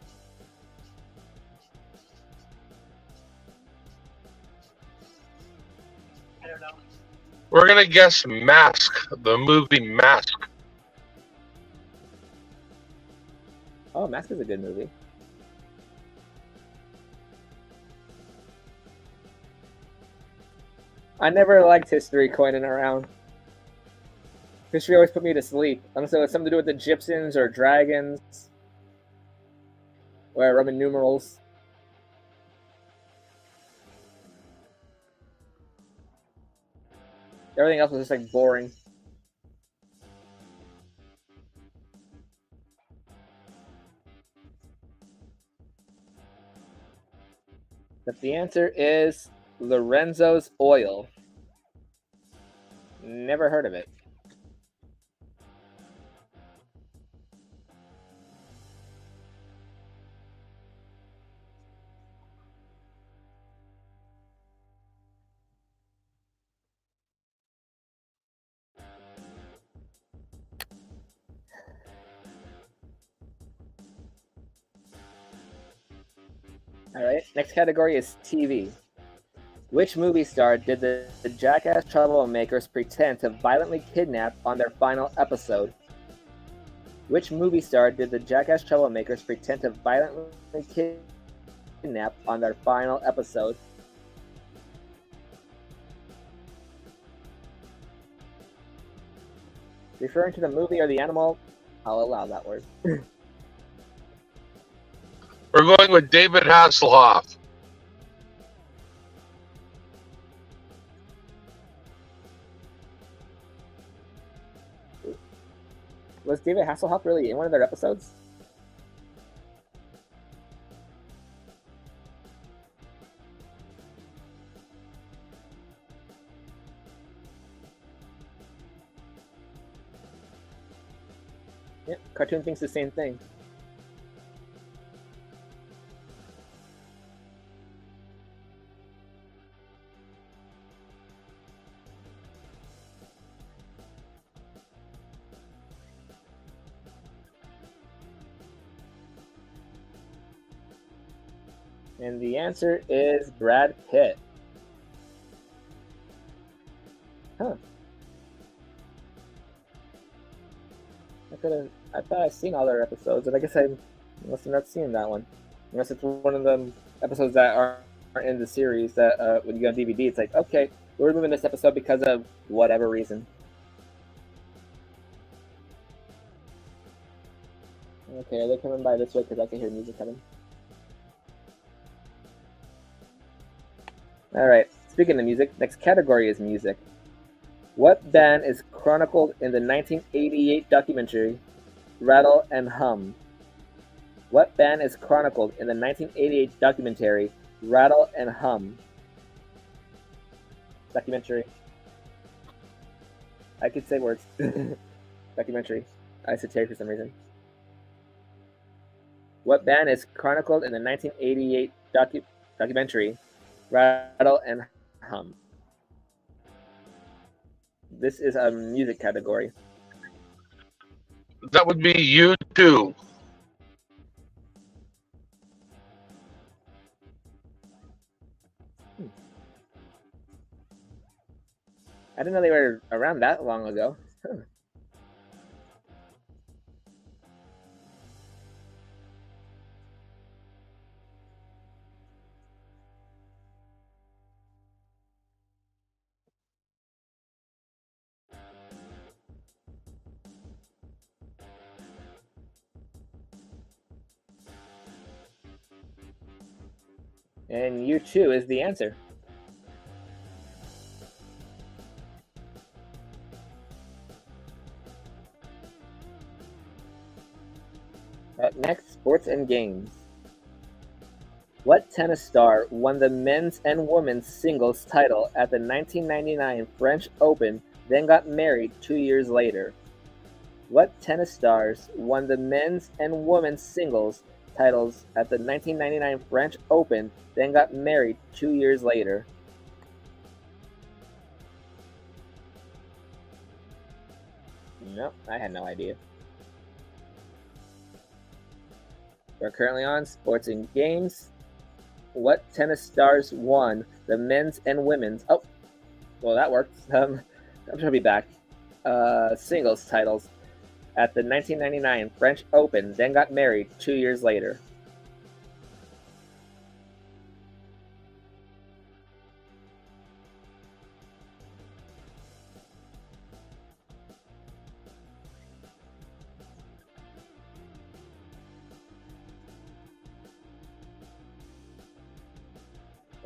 We're gonna guess Mask, the movie Mask. Oh, Mask is a good movie. I never liked history coining around. History always put me to sleep, unless it was something to do with the Egyptians or dragons, or Roman numerals. Everything else was just like boring. But the answer is Lorenzo's Oil. Never heard of it. Alright, next category is TV. Which movie star did the Jackass Troublemakers pretend to violently kidnap on their final episode? Which movie star did the Jackass Troublemakers pretend to violently kidnap on their final episode? Referring to the movie or the animal, I'll allow that word. We're going with David Hasselhoff. Was David Hasselhoff really in one of their episodes? Yep, cartoon thinks the same thing. And the answer is Brad Pitt. Huh. I thought I'd seen all their episodes, and I guess I must have not seen that one. Unless it's one of the episodes that aren't in the series that when you go on DVD, it's like, okay, we're removing this episode because of whatever reason. Okay, are they coming by this way because I can hear music coming? Alright, speaking of music, next category is music. What band is chronicled in the 1988 documentary Rattle and Hum? What band is chronicled in the 1988 documentary Rattle and Hum? Documentary. I could say words. Documentary. I said Terry for some reason. What band is chronicled in the 1988 documentary Rattle and Hum? This is a music category. That would be U2. I didn't know they were around that long ago. Huh. And U2 is the answer. Up next, sports and games. What tennis star won the men's and women's singles title at the 1999 French Open, then got married 2 years later? What tennis stars won the men's and women's singles titles at the 1999 French Open, then got married 2 years later? Nope, I had no idea. We're currently on sports and games. What tennis stars won the men's and women's? Oh, well, that worked. I'm trying to be back. Singles titles at the 1999 French Open, then got married 2 years later.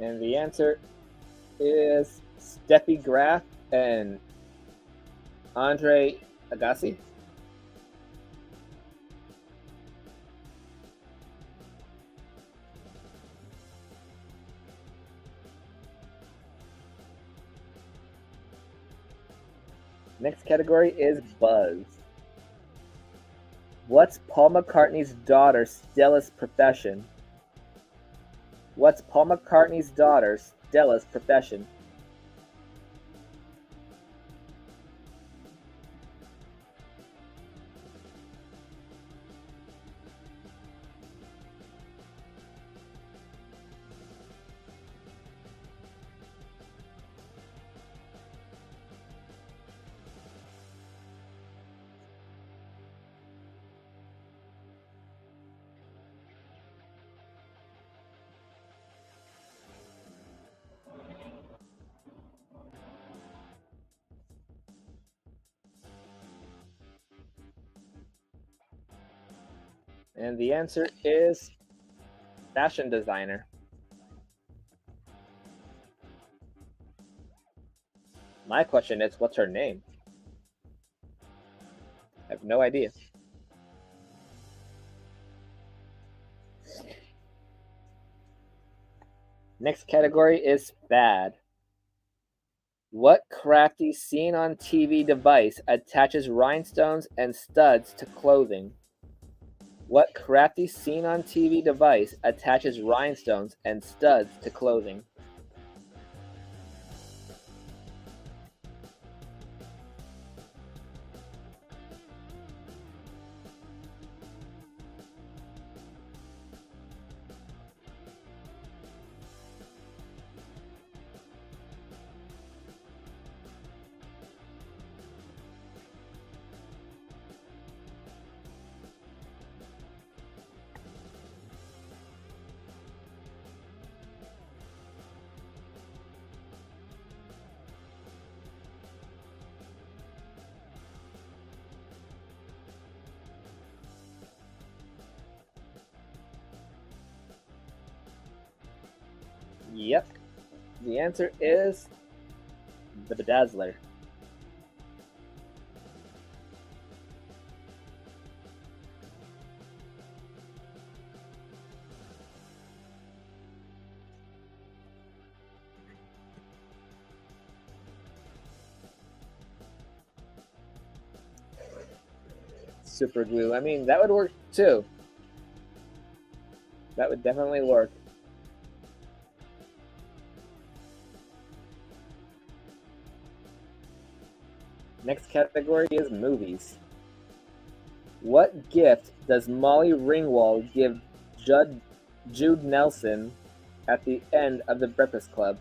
And the answer is Steffi Graf and Andre Agassi. Next category is Buzz. What's Paul McCartney's daughter Stella's profession? What's Paul McCartney's daughter Stella's profession? And the answer is fashion designer. My question is, what's her name? I have no idea. Next category is fad. What crafty seen on TV device attaches rhinestones and studs to clothing? What crafty seen on TV device attaches rhinestones and studs to clothing? Yep. The answer is the Bedazzler. Super glue. I mean, that would work too. That would definitely work. Next category is movies. What gift does Molly Ringwald give Jude Nelson at the end of The Breakfast Club?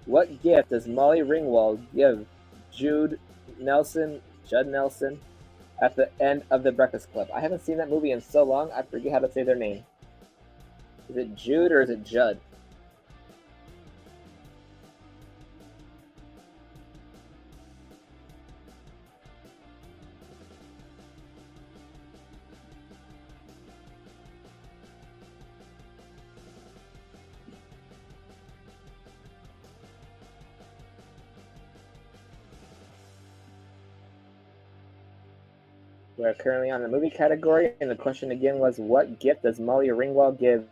What gift does Molly Ringwald give Judd Nelson at the end of The Breakfast Club? I haven't seen that movie in so long, I forget how to say their name. Is it Jude or is it Judd? We're currently on the movie category, and the question again was, what gift does Molly Ringwald give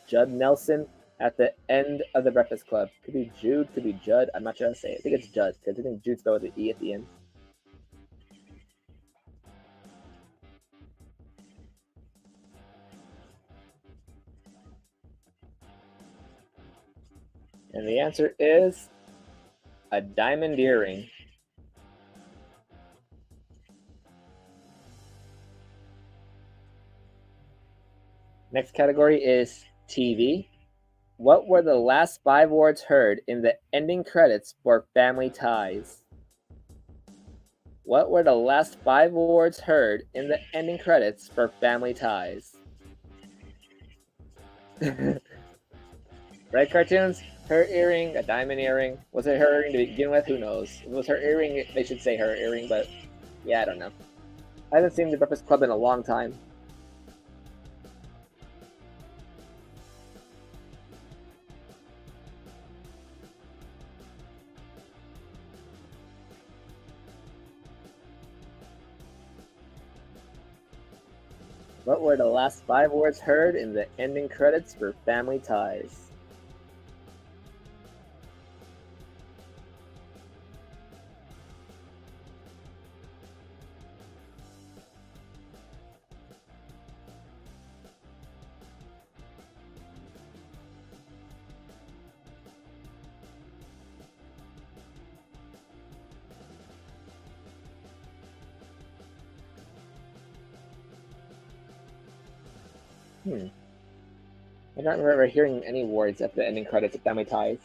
Judd Nelson at the end of The Breakfast Club? Could be Jude, could be Judd. I'm not sure how to say it. I think it's Judd, because I think Jude spelled with an E at the end. And the answer is a diamond earring. Next category is TV. What were the last 5 words heard in the ending credits for Family Ties? What were the last 5 words heard in the ending credits for Family Ties? Right, cartoons? Her earring, a diamond earring. Was it her earring to begin with? Who knows? If it was her earring, they should say her earring, but yeah, I don't know. I haven't seen The Breakfast Club in a long time. What were the last 5 words heard in the ending credits for Family Ties? I don't remember hearing any words at the ending credits of Family Ties.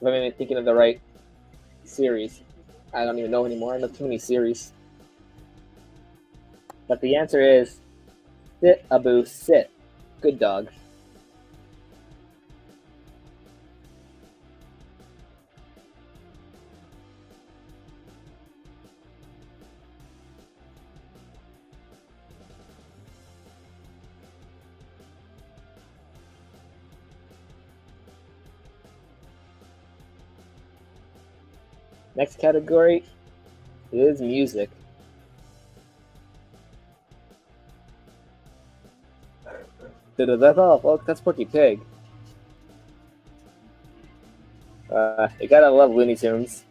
If I'm even thinking of the right series, I don't even know anymore. I know too many series. But the answer is sit, Abu, sit. Good dog. Next category is music. That's all, folks. That's Porky Pig. You gotta love Looney Tunes.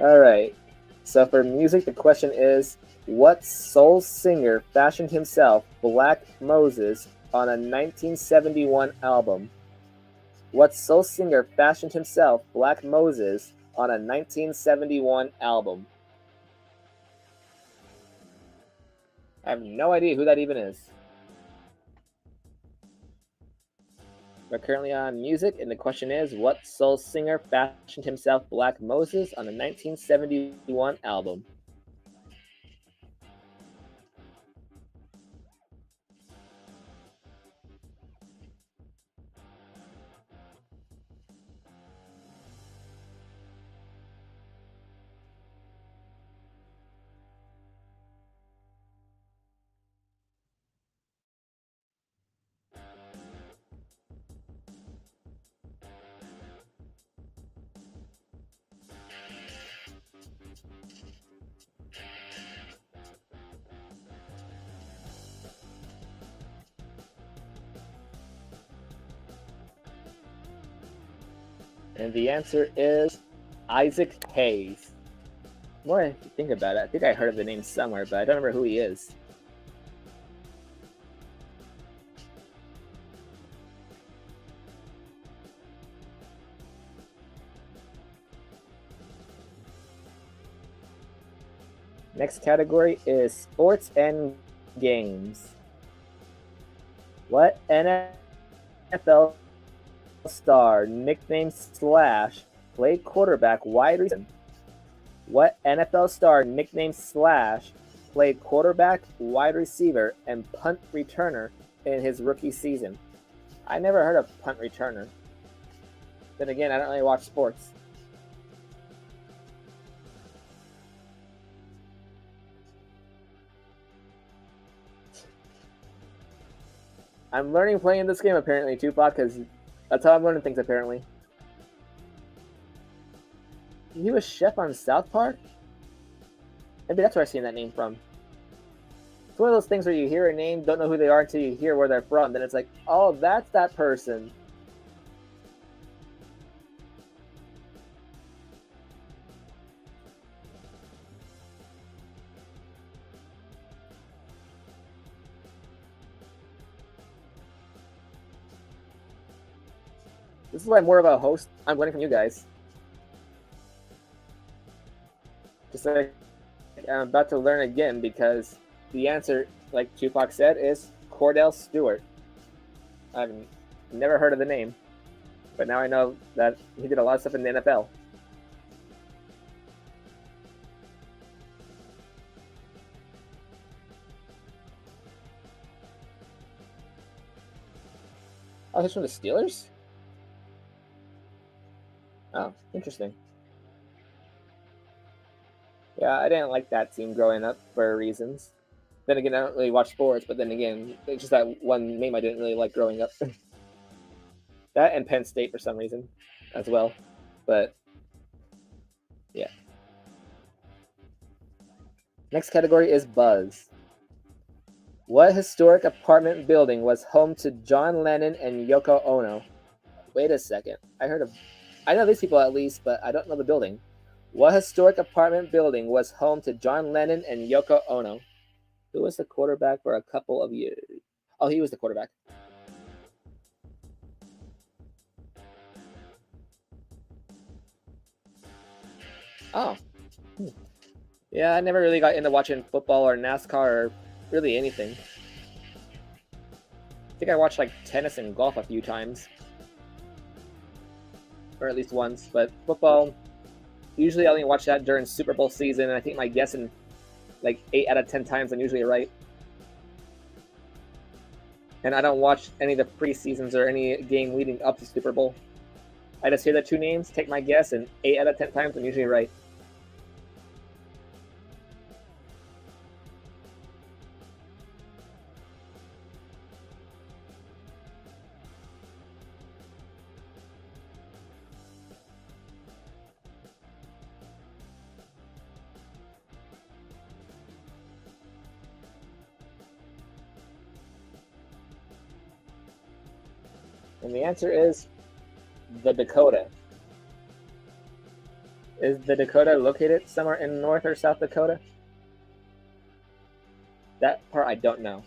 Alright. So for music, the question is, what soul singer fashioned himself Black Moses on a 1971 album? What soul singer fashioned himself Black Moses on a 1971 album? I have no idea who that even is. We're currently on music, and the question is, what soul singer fashioned himself Black Moses on a 1971 album? And the answer is Isaac Hayes. The more I think about it, I think I heard of the name somewhere, but I don't remember who he is. Next category is sports and games. What NFL star, nickname Slash, played quarterback, wide receiver? What NFL star, nickname Slash, played quarterback, wide receiver, and punt returner in his rookie season? I never heard of punt returner. Then again, I don't really watch sports. I'm learning playing this game apparently, Tupac, because that's how I'm learning things apparently. He was Chef on South Park? Maybe that's where I've seen that name from. It's one of those things where you hear a name, don't know who they are until you hear where they're from. Then it's like, oh, that's that person. This is why I'm more of a host. I'm learning from you guys. Just like I'm about to learn again because the answer, like Tupac said, is Cordell Stewart. I've never heard of the name, but now I know that he did a lot of stuff in the NFL. Oh, he's from the Steelers? Oh, interesting. Yeah, I didn't like that team growing up for reasons. Then again, I don't really watch sports, but then again, it's just that one name I didn't really like growing up. That and Penn State for some reason as well. But yeah. Next category is Buzz. What historic apartment building was home to John Lennon and Yoko Ono? Wait a second. I know these people at least, but I don't know the building. What historic apartment building was home to John Lennon and Yoko Ono? Who was the quarterback for a couple of years? Oh, he was the quarterback. Oh. Yeah, I never really got into watching football or NASCAR or really anything. I think I watched like tennis and golf a few times. Or at least once, but football, usually I only watch that during Super Bowl season, and I think my guessing like 8 out of 10 times I'm usually right. And I don't watch any of the preseasons or any game leading up to Super Bowl. I just hear the two names, take my guess, and 8 out of 10 times I'm usually right. And the answer is the Dakota. Is the Dakota located somewhere in North or South Dakota? That part I don't know.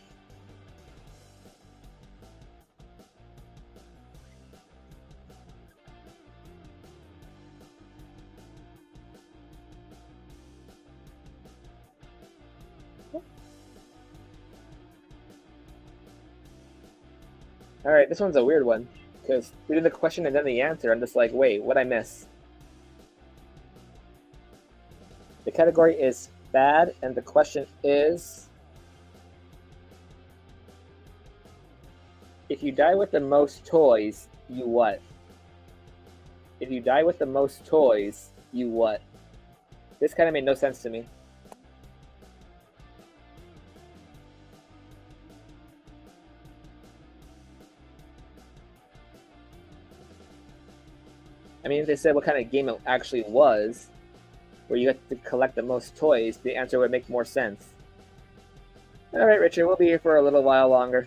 All right, this one's a weird one because we did the question and then the answer. I'm just like, wait, what'd I miss? The category is bad, and the question is: if you die with the most toys, you what? If you die with the most toys, you what? This kind of made no sense to me. I mean, if they said what kind of game it actually was, where you had to collect the most toys, the answer would make more sense. All right, Richard, we'll be here for a little while longer.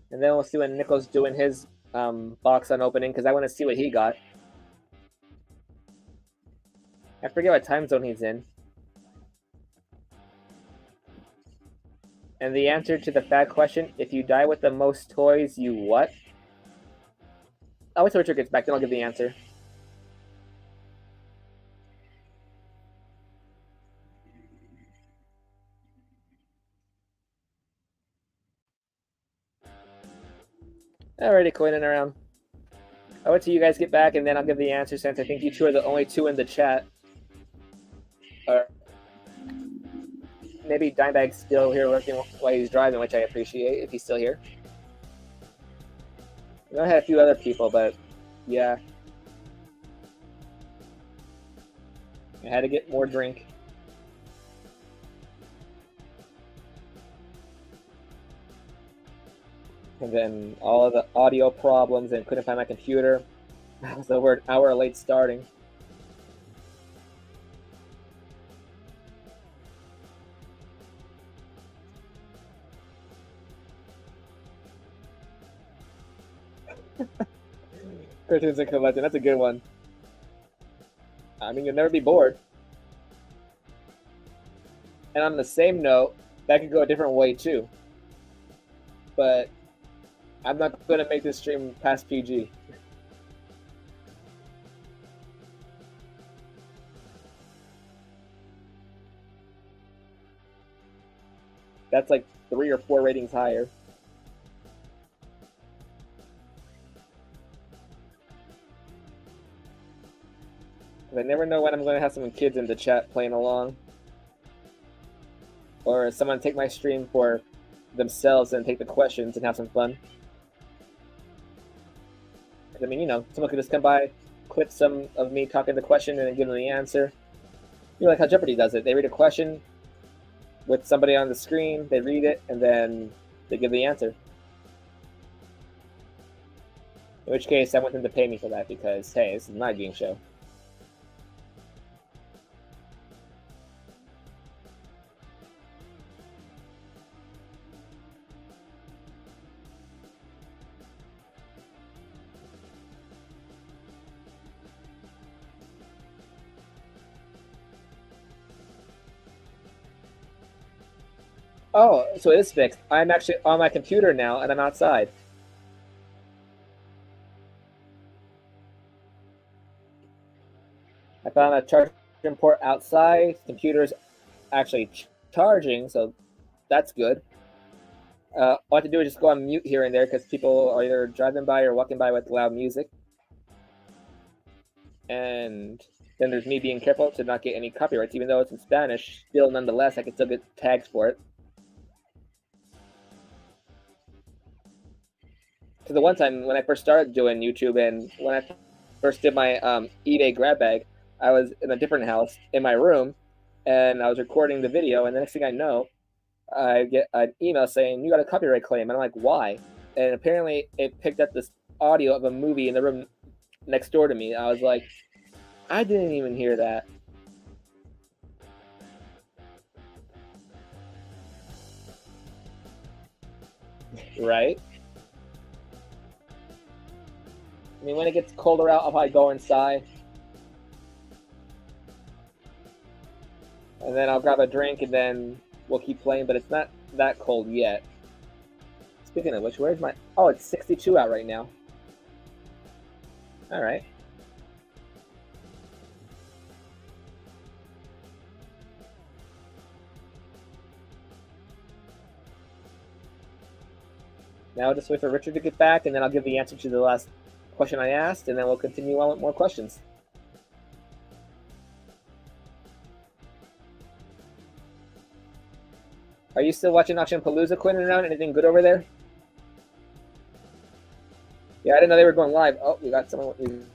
And then we'll see when Nicho's doing his box unopening, because I want to see what he got. I forget what time zone he's in. And the answer to the bad question, if you die with the most toys, you what? I'll wait till Richard gets back, then I'll give the answer. Alrighty, coining around. I'll wait till you guys get back, and then I'll give the answer, since I think you two are the only two in the chat. Or maybe Dimebag's still here working while he's driving, which I appreciate if he's still here. I had a few other people, but yeah. I had to get more drink. And then all of the audio problems and couldn't find my computer. I was over an hour late starting. Cartoons and collecting, that's a good one. I mean, you'll never be bored. And on the same note, that could go a different way too. But I'm not going to make this stream past PG. That's like 3 or 4 ratings higher. I never know when I'm going to have some kids in the chat playing along. Or someone take my stream for themselves and take the questions and have some fun. I mean, you know, someone could just come by, clip some of me talking the question and then give them the answer. You know, like how Jeopardy does it. They read a question with somebody on the screen, they read it, and then they give the answer. In which case, I want them to pay me for that because, hey, this is my game show. Oh, so it is fixed. I'm actually on my computer now, and I'm outside. I found a charging port outside. Computer's actually charging, so that's good. All I have to do is just go on mute here and there because people are either driving by or walking by with loud music. And then there's me being careful to not get any copyrights, even though it's in Spanish. Still, nonetheless, I can still get tags for it. Because the one time when I first started doing YouTube and when I first did my eBay grab bag, I was in a different house in my room and I was recording the video, and the next thing I know, I get an email saying, you got a copyright claim. And I'm like, why? And apparently it picked up this audio of a movie in the room next door to me. I was like, I didn't even hear that. Right? I mean, when it gets colder out, I'll probably go inside. And then I'll grab a drink and then we'll keep playing, but it's not that cold yet. Speaking of which, where's my... Oh, it's 62 out right now. All right. Now I'll just wait for Richard to get back, and then I'll give the answer to the last question I asked, and then we'll continue on with more questions. Are you still watching Auction Palooza, Quinn and around? Anything good over there? Yeah, I didn't know they were going live. Oh, we got someone.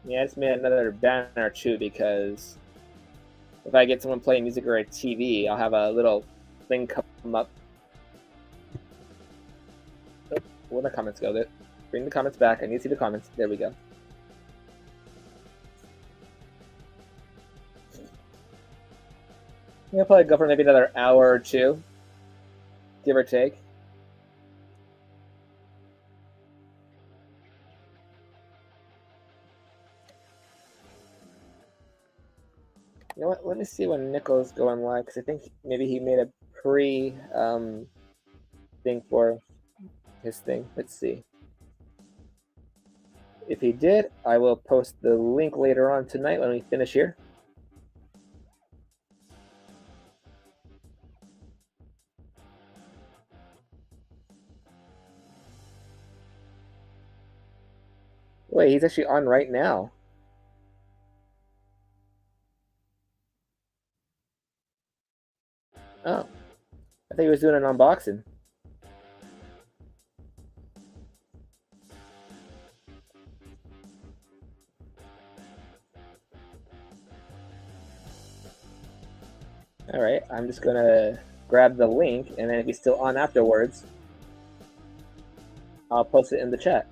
Yeah, I just made another banner too because if I get someone playing music or a TV, I'll have a little thing come up. Oh, where'd the comments go? Bring the comments back. I need to see the comments. There we go. I'll probably go for maybe another hour or two, give or take. Let me see when Nichols going live, because I think maybe he made a pre thing for his thing. Let's see. If he did, I will post the link later on tonight when we finish here. Wait, he's actually on right now. Oh, I think he was doing an unboxing. All right, I'm just gonna grab the link, and then if he's still on afterwards, I'll post it in the chat.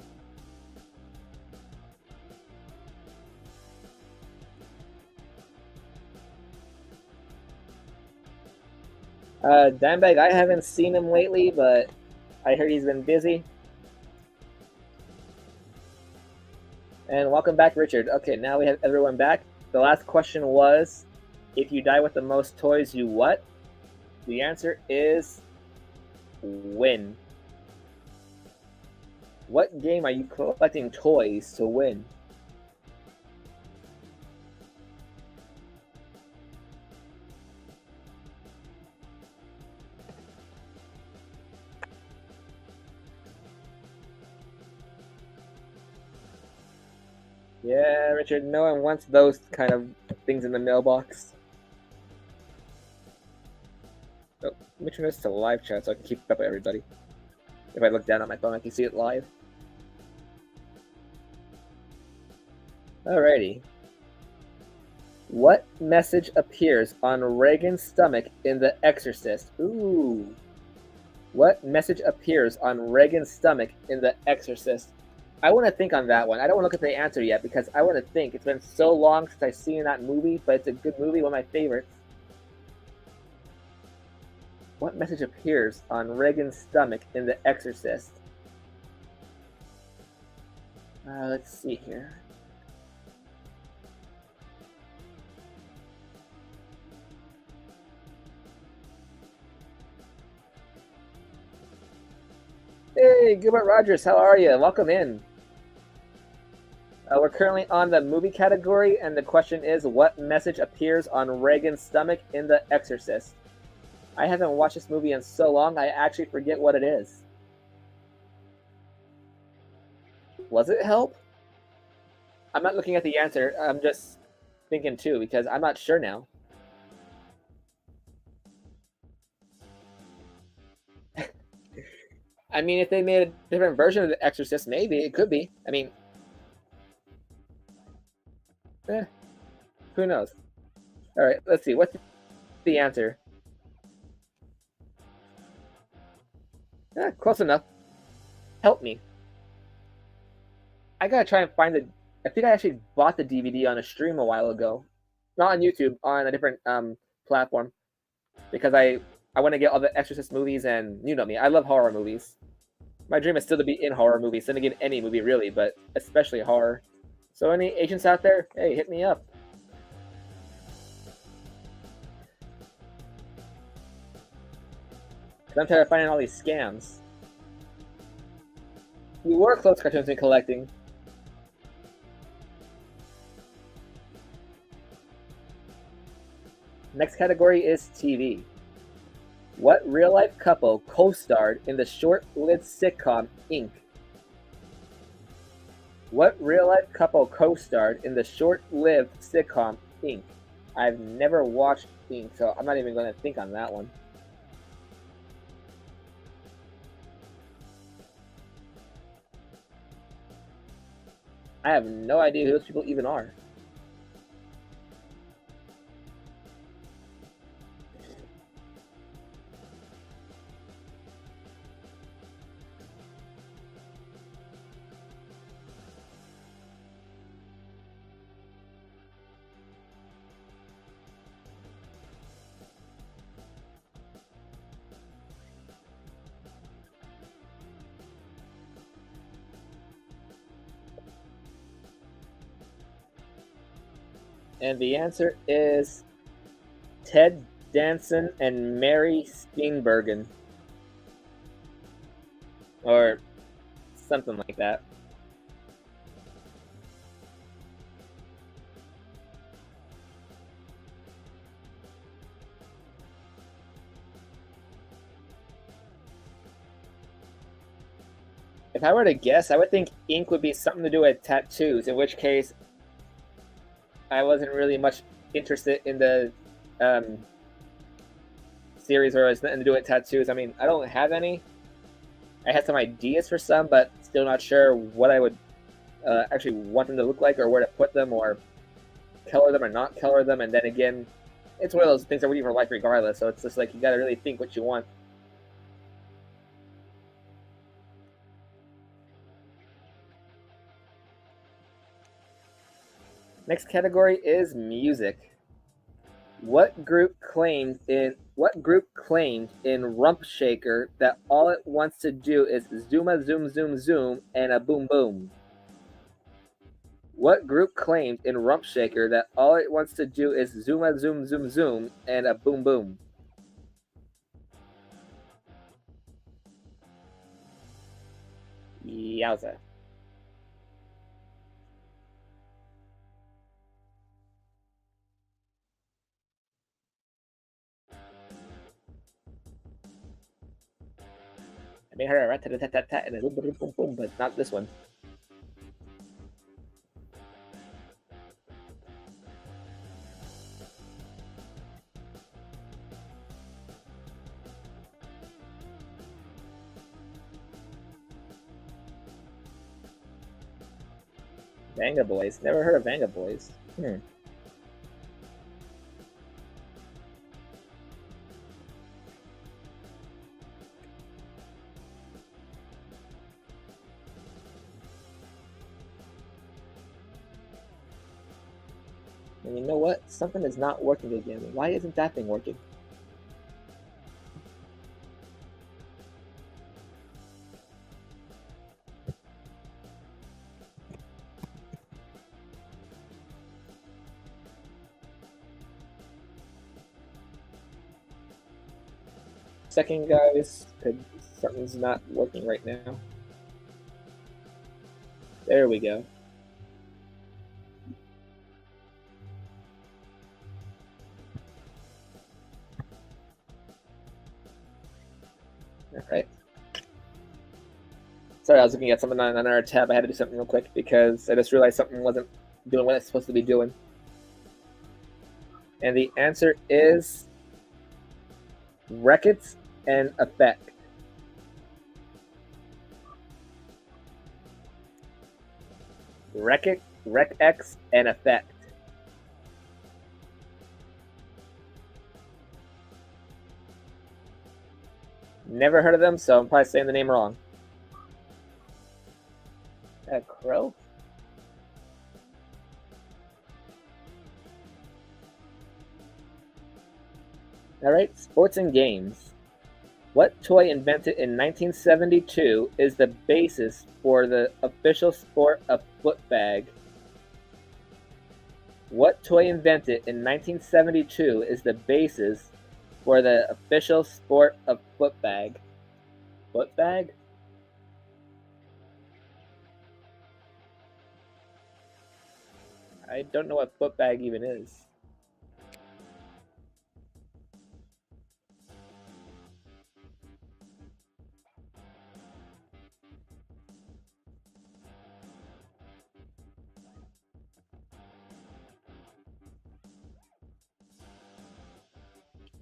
Dimebag, I haven't seen him lately, but I heard he's been busy. And welcome back, Richard. Okay, now we have everyone back. The last question was, if you die with the most toys, you what? The answer is win. What game are you collecting toys to win? Yeah, Richard, no one wants those kind of things in the mailbox. Oh, let me turn this to live chat so I can keep up with everybody. If I look down at my phone, I can see it live. Alrighty. What message appears on Regan's stomach in The Exorcist? Ooh. What message appears on Regan's stomach in The Exorcist? I want to think on that one. I don't want to look at the answer yet because I want to think. It's been so long since I've seen that movie, but it's a good movie, one of my favorites. What message appears on Regan's stomach in The Exorcist? Let's see here. Hey, Gilbert Rogers, how are you? Welcome in. We're currently on the movie category, and the question is, what message appears on Regan's stomach in The Exorcist? I haven't watched this movie in so long, I actually forget what it is. Was it help? I'm not looking at the answer, I'm just thinking too, because I'm not sure now. I mean, if they made a different version of The Exorcist, maybe it could be. I mean, who knows? All right, let's see. What's the answer? Close enough. Help me. I gotta try and find the. I think I actually bought the DVD on a stream a while ago, not on YouTube, on a different platform, because I want to get all the Exorcist movies, and you know me, I love horror movies. My dream is still to be in horror movies, then again, any movie really, but especially horror. So any agents out there, hey, hit me up. I'm tired of finding all these scams. You were close, Cartoons and Collecting. Next category is TV. What real-life couple co-starred in the short-lived sitcom Ink? What real-life couple co-starred in the short-lived sitcom Ink? I've never watched Ink, so I'm not even going to think on that one. I have no idea who those people even are. And the answer is Ted Danson and Mary Steenburgen. Or something like that. If I were to guess, I would think ink would be something to do with tattoos, in which case I wasn't really much interested in the series where it was nothing to do with tattoos. I mean, I don't have any. I had some ideas for some, but still not sure what I would actually want them to look like, or where to put them, or color them or not color them. And then again, it's one of those things that we for life regardless. So it's just like you got to really think what you want. Next category is music. What group claimed in Rump Shaker that all it wants to do is zooma zoom zoom zoom and a boom boom? What group claimed in Rump Shaker that all it wants to do is zooma zoom zoom zoom and a boom boom? Yowza. I made her a rat tat tat tat tat and a boom boom boom boom, but not this one. Vanga Boys. Never heard of Vanga Boys. And you know what? Something is not working again. Why isn't that thing working? Second, guys, something's not working right now. There we go. Alright. Sorry, I was looking at something on our tab. I had to do something real quick because I just realized something wasn't doing what it's supposed to be doing. And the answer is Reckitt and Effect. Reckitt, Rec-X, and Effect. Never heard of them, so I'm probably saying the name wrong. A crow? Alright, sports and games. What toy invented in 1972 is the basis for the official sport of footbag? What toy invented in 1972 is the basis for the official sport of footbag? Footbag? I don't know what footbag even is.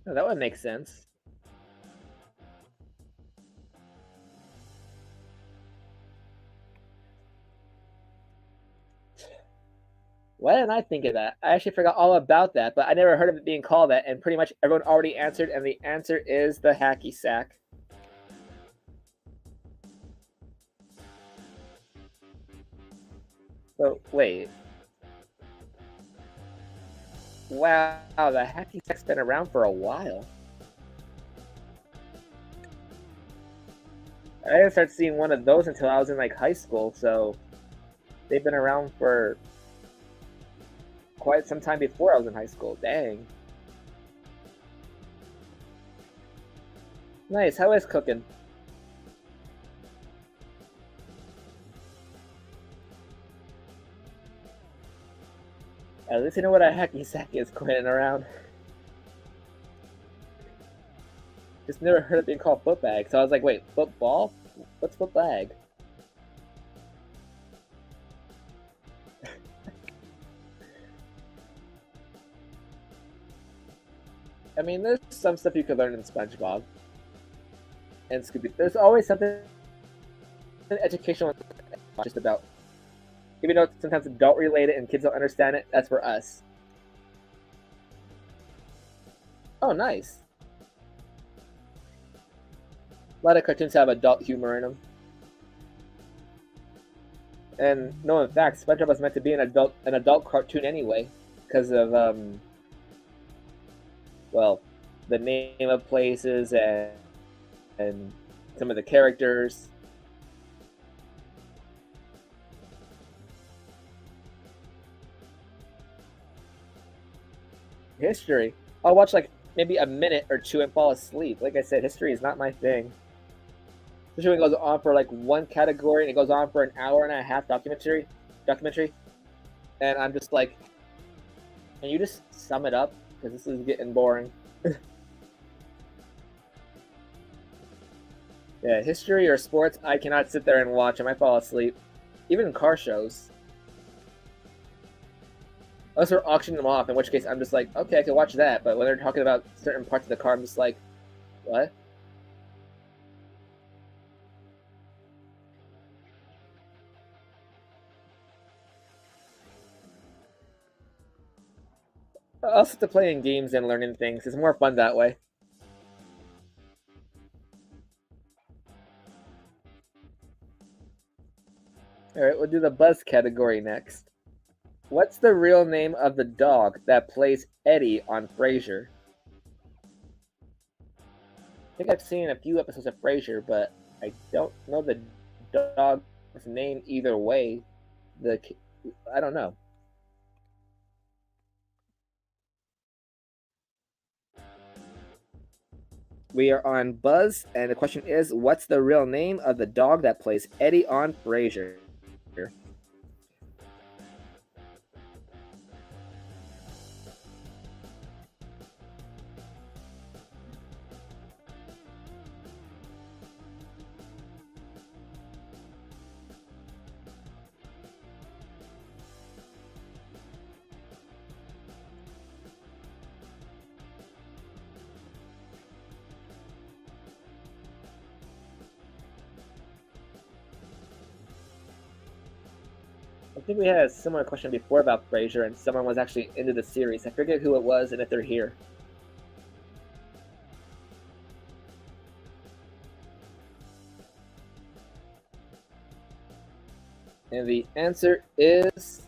Oh, that would make sense. Why didn't I think of that? I actually forgot all about that, but I never heard of it being called that, and pretty much everyone already answered, and the answer is the hacky sack. So, wait. Wow, the hacky sack's been around for a while. I didn't start seeing one of those until I was in like high school, so they've been around for quite some time before I was in high school. Dang. Nice. How is cooking? At least you know what a hacky sacky is going around. Just never heard it being called foot bag. So I was like, wait, football? What's foot bag? I mean, there's some stuff you could learn in SpongeBob and Scooby. There's always something educational, just about. Even though it's sometimes adult related and kids don't understand it, that's for us. Oh, nice. A lot of cartoons have adult humor in them. And no, in fact, SpongeBob was meant to be an adult cartoon anyway, because of well, the name of places and some of the characters. History. I'll watch like maybe a minute or two and fall asleep. Like I said, history is not my thing. Especially when it goes on for like one category and it goes on for an hour and a half documentary. And I'm just like, can you just sum it up? Because this is getting boring. Yeah, history or sports, I cannot sit there and watch. I might fall asleep. Even car shows. Unless we're auctioning them off, in which case I'm just like, okay, I can watch that. But when they're talking about certain parts of the car, I'm just like, what? I'll sit to playing games and learning things. It's more fun that way. Alright, we'll do the buzz category next. What's the real name of the dog that plays Eddie on Frasier? I think I've seen a few episodes of Frasier, but I don't know the dog's name either way. I don't know. We are on Buzz, and the question is, what's the real name of the dog that plays Eddie on Frasier? I think we had a similar question before about Frasier, and someone was actually into the series. I forget who it was and if they're here. And the answer is...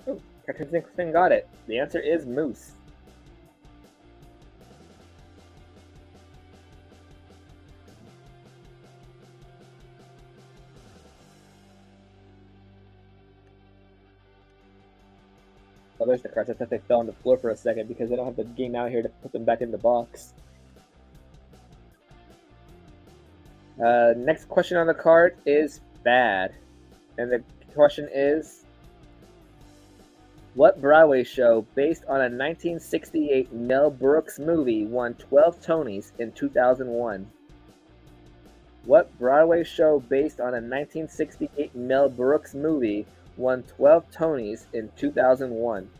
Oh, Cartoon Thing got it. The answer is Moose. Oh, there's the cards. I thought they fell on the floor for a second because I don't have the game out here to put them back in the box. Next question on the card is bad. And the question is, what Broadway show based on a 1968 Mel Brooks movie won 12 Tonys in 2001? What Broadway show based on a 1968 Mel Brooks movie won 12 Tonys in 2001?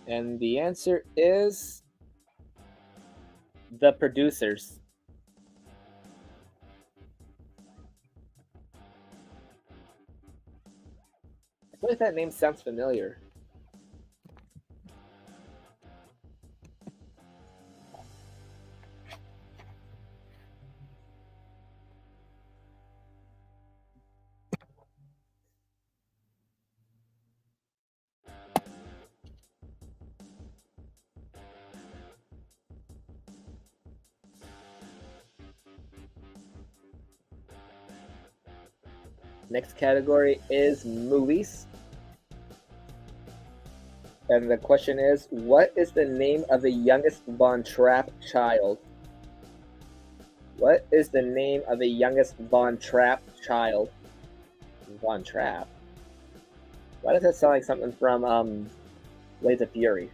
And the answer is The Producers. I feel like that name sounds familiar. Next category is movies. And the question is, what is the name of the youngest Von Trapp child? What is the name of the youngest Von Trapp child? Von Trapp? Why does that sound like something from Blades of Fury?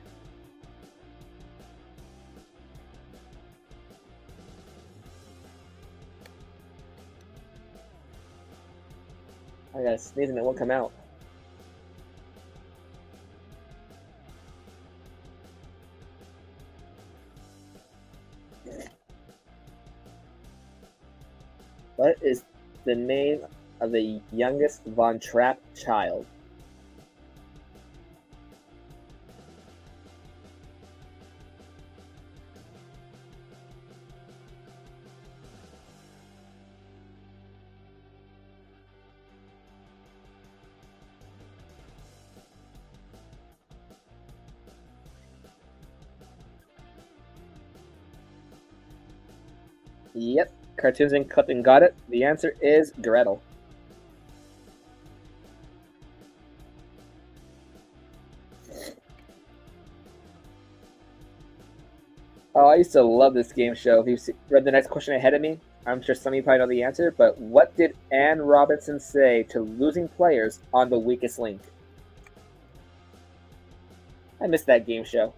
I gotta sneeze and it won't come out. What is the name of the youngest Von Trapp child? Yep, Cartoons and Clipping got it. The answer is Gretel. Oh, I used to love this game show. If you read the next question ahead of me, I'm sure some of you probably know the answer, but what did Anne Robinson say to losing players on The Weakest Link? I missed that game show.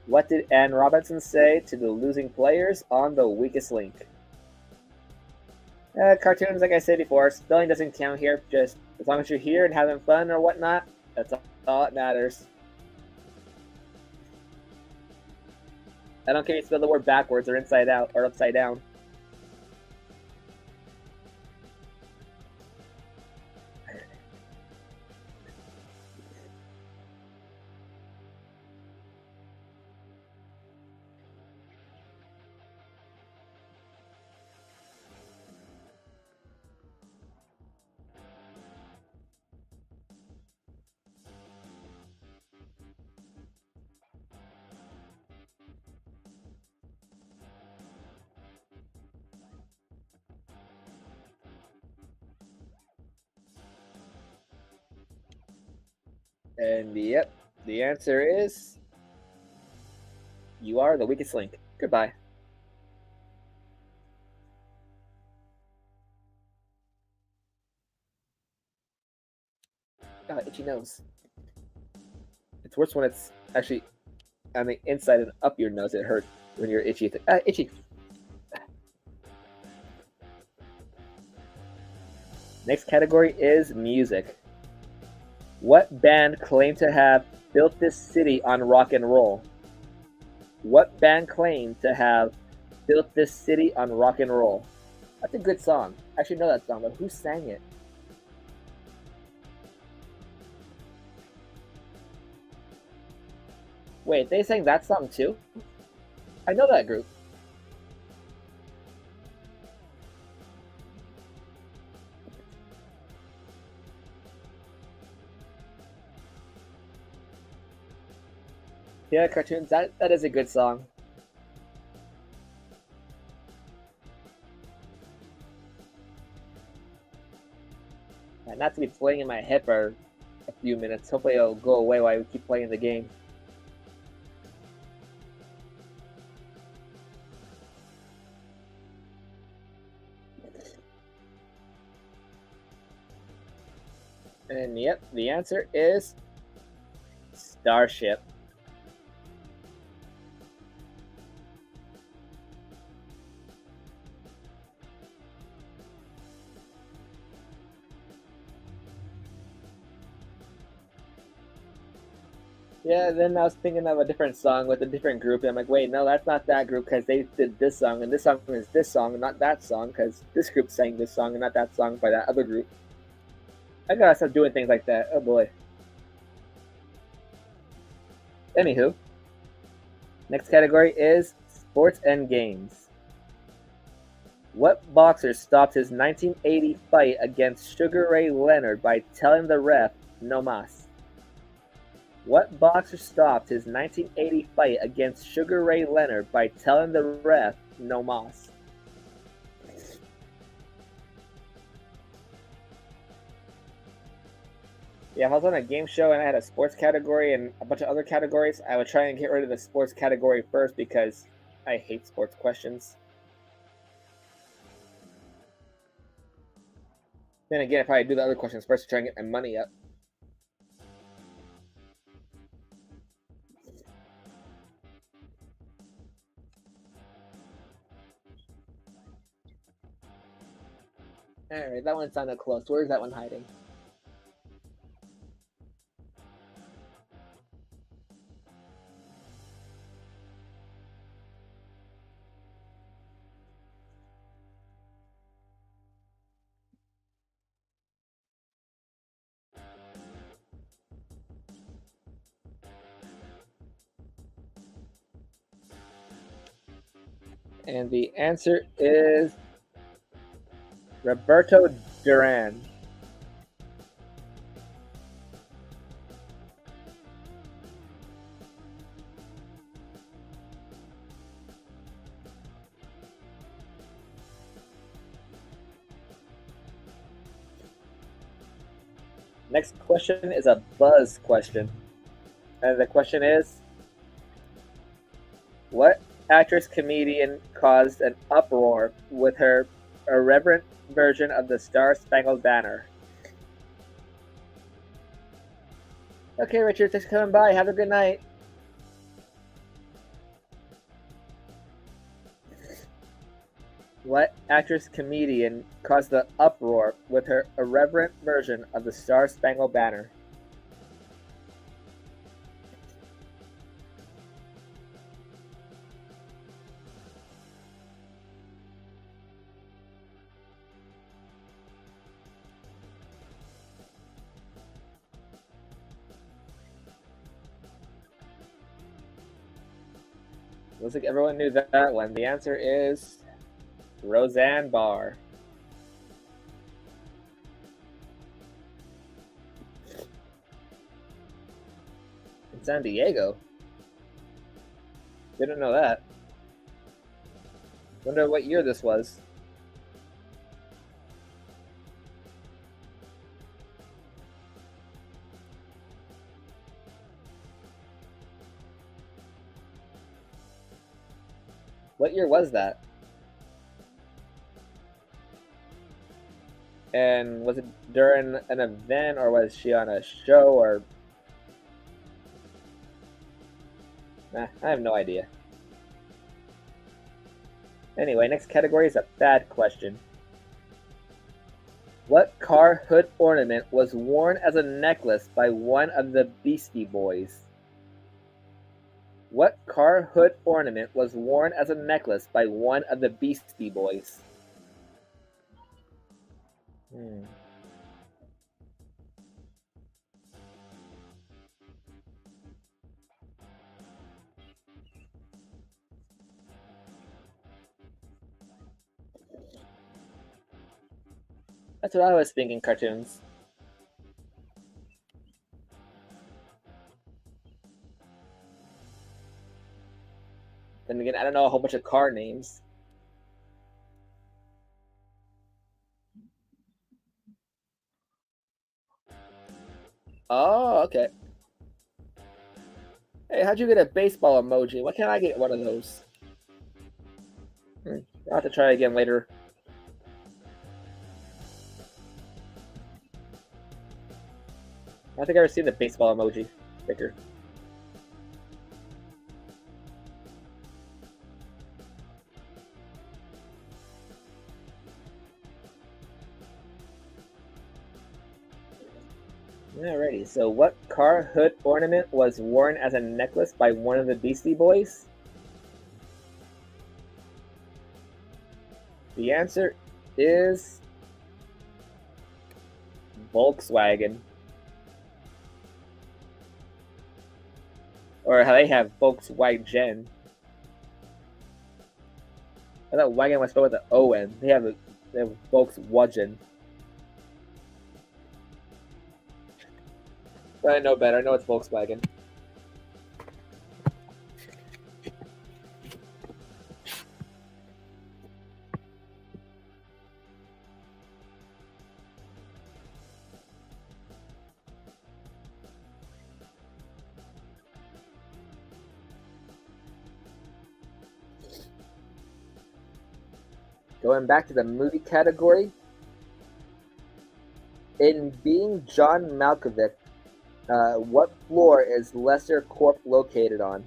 What did Anne Robinson say to the losing players on The Weakest Link? Cartoons, like I said before, spelling doesn't count here. Just as long as you're here and having fun or whatnot, that's all that matters. I don't care if you spell the word backwards or inside out or upside down. And yep, the answer is you are the weakest link. Goodbye. Oh, itchy nose. It's worse when it's actually on the inside and up your nose. It hurts when you're itchy. Itchy. Next category is music. What band claimed to have built this city on rock and roll? What band claimed to have built this city on rock and roll? That's a good song. I actually know that song, but who sang it? Wait, they sang that song too? I know that group. Yeah, Cartoons, that is a good song. Yeah, not to be playing in my head for a few minutes. Hopefully it'll go away while we keep playing the game. And yep, the answer is Starship. Yeah, then I was thinking of a different song with a different group, and I'm like, wait, no, that's not that group because they did this song, and this song is this song, and not that song because this group sang this song and not that song by that other group. I gotta stop doing things like that. Oh boy. Anywho, next category is sports and games. What boxer stopped his 1980 fight against Sugar Ray Leonard by telling the ref no mas? What boxer stopped his 1980 fight against Sugar Ray Leonard by telling the ref no mas? Yeah, if I was on a game show and I had a sports category and a bunch of other categories, I would try and get rid of the sports category first because I hate sports questions. Then again, if I do the other questions first to try and get my money up. Alright, that one sounded close. Where's that one hiding? And the answer is Roberto Duran. Next question is a buzz question. And the question is, what actress comedian caused an uproar with her irreverent version of the Star Spangled Banner? Okay, Richard, thanks for coming by. Have a good night. What actress comedian caused the uproar with her irreverent version of the Star Spangled Banner? Looks like everyone knew that one. The answer is Roseanne Barr. In San Diego? Didn't know that. Wonder what year this was. What year was that? And was it during an event or was she on a show or... Nah, I have no idea. Anyway, next category is a bad question. What car hood ornament was worn as a necklace by one of the Beastie Boys? What car hood ornament was worn as a necklace by one of the Beastie Boys? That's what I was thinking, cartoons. Then again, I don't know a whole bunch of car names. Oh, okay. Hey, how'd you get a baseball emoji? Why can't I get one of those? I'll have to try again later. I don't think I've ever seen the baseball emoji sticker. Alrighty, so what car hood ornament was worn as a necklace by one of the Beastie Boys? The answer is Volkswagen. Or how they have Volkswagen. I thought wagon was spelled with an O-N. They have Volkswagen. But I know better. I know it's Volkswagen. Going back to the movie category, in Being John Malkovich, what floor is Lester Corp located on?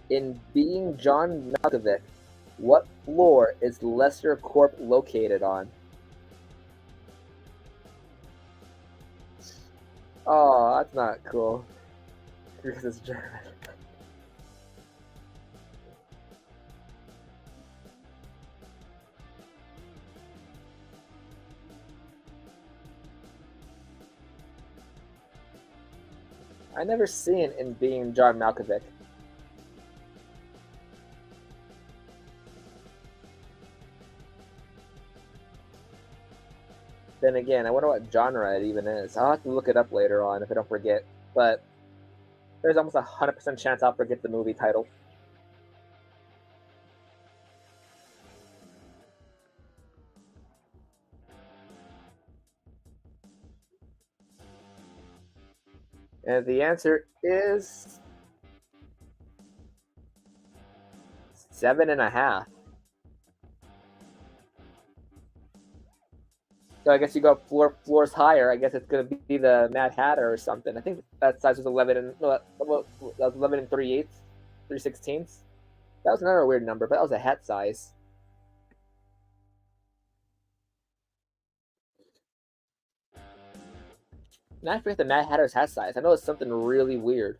In Being John Malkovich, what floor is Lester Corp located on? Oh, that's not cool. Because it's German. I never seen In Being John Malkovich. Then again, I wonder what genre it even is. I'll have to look it up later on if I don't forget. But there's almost 100% chance I'll forget the movie title. And the answer is 7.5. So I guess you go floors higher. I guess it's gonna be the Mad Hatter or something. I think that size was 11 and no, that was 11 and 3/8, 3/16. That was another weird number, but that was a hat size. And I forget the Mad Hatter's hat size. I know it's something really weird.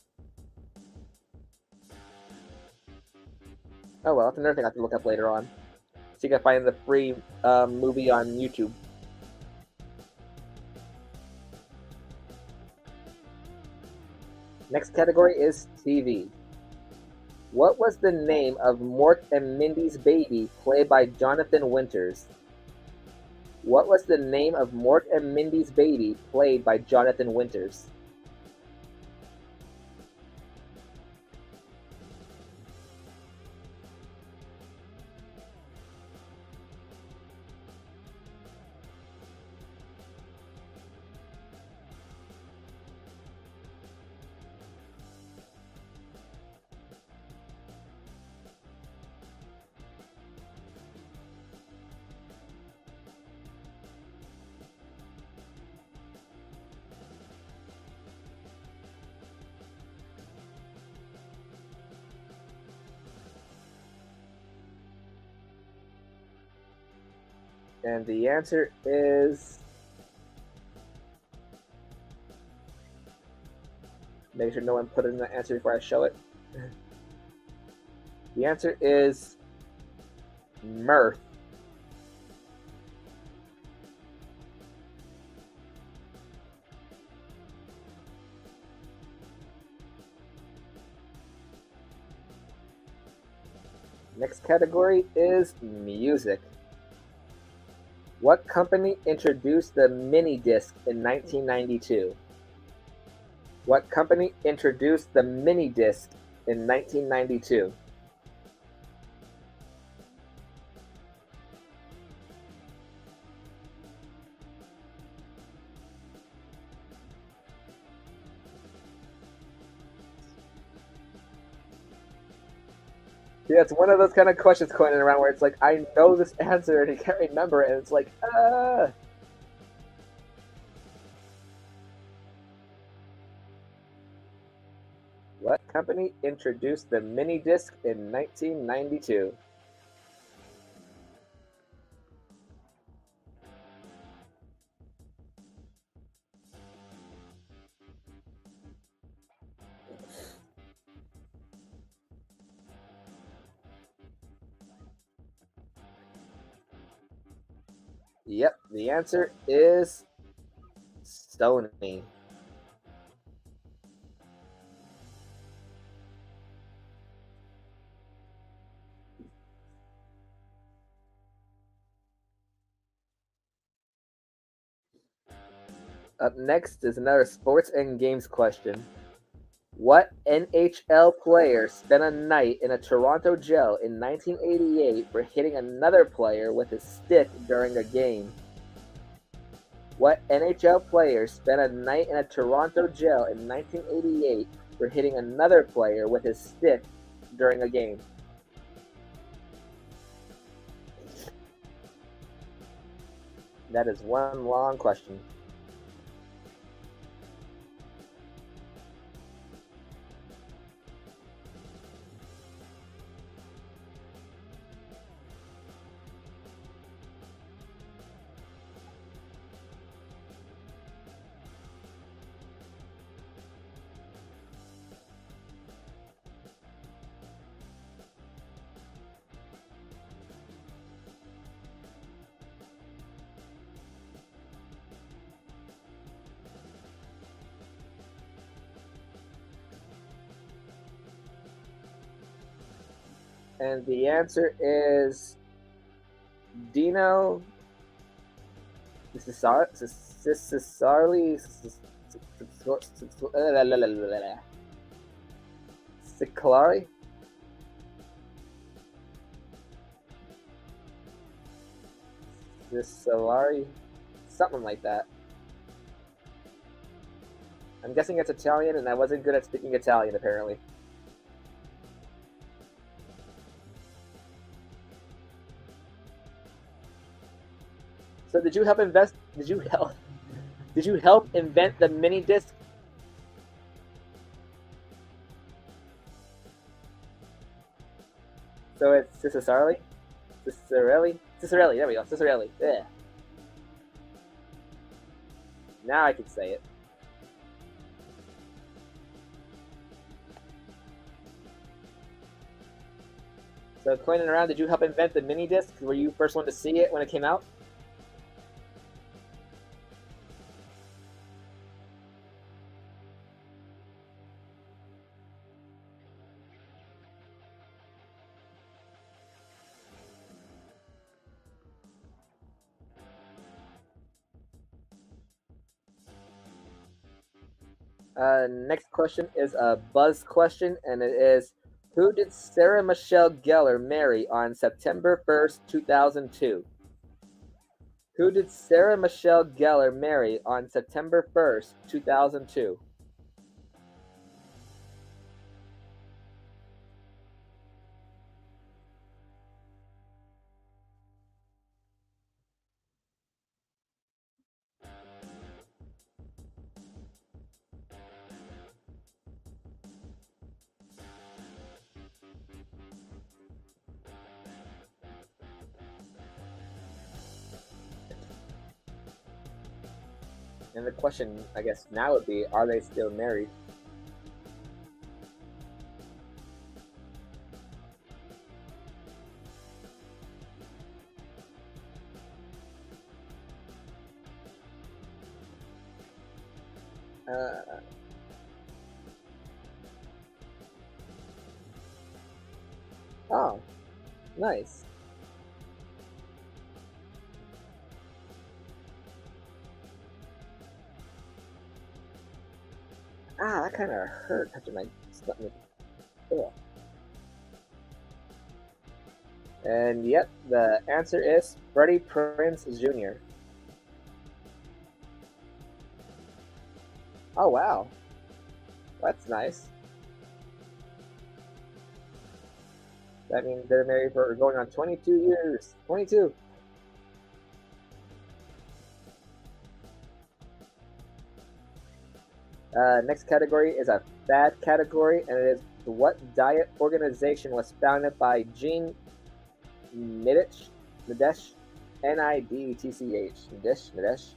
Oh well, that's another thing I have to look up later on. So you can find the free movie on YouTube. Next category is TV. What was the name of Mork and Mindy's baby played by Jonathan Winters? What was the name of Mork and Mindy's baby played by Jonathan Winters? And the answer is... Make sure no one put in the answer before I show it. The answer is Mirth. Next category is music. What company introduced the mini disc in 1992? What company introduced the mini disc in 1992? Yeah, it's one of those kind of questions going around where it's like, I know this answer and I can't remember it, and it's like, ah. What company introduced the mini disc in 1992? Yep, the answer is Stoney. Up next is another sports and games question. What NHL player spent a night in a Toronto jail in 1988 for hitting another player with his stick during a game? What NHL player spent a night in a Toronto jail in 1988 for hitting another player with his stick during a game? That is one long question. And the answer is Dino Ciccarelli. Ciccarelli? Ciccarelli? Something like that. I'm guessing it's Italian, and I wasn't good at speaking Italian, apparently. So did you help invent the mini disc? So it's Ciccarelli? Ciccarelli? Ciccarelli, there we go. Ciccarelli. Yeah. Now I can say it. So coining around, did you help invent the mini disc? Were you the first one to see it when it came out? Next question is a buzz question, and it is, who did Sarah Michelle Gellar marry on September 1st, 2002? Who did Sarah Michelle Gellar marry on September 1st, 2002? And the question, I guess, now would be, are they still married? Oh, nice. Ah, that kind of hurt touching my stomach. Ugh. And yep, the answer is Freddie Prinze Jr. Oh wow, that's nice. That means they're married for going on 22 years. 22. Next category is a fad category, and it is what diet organization was founded by Gene Nidetch? Nidetch? Nidtch. Nidetch?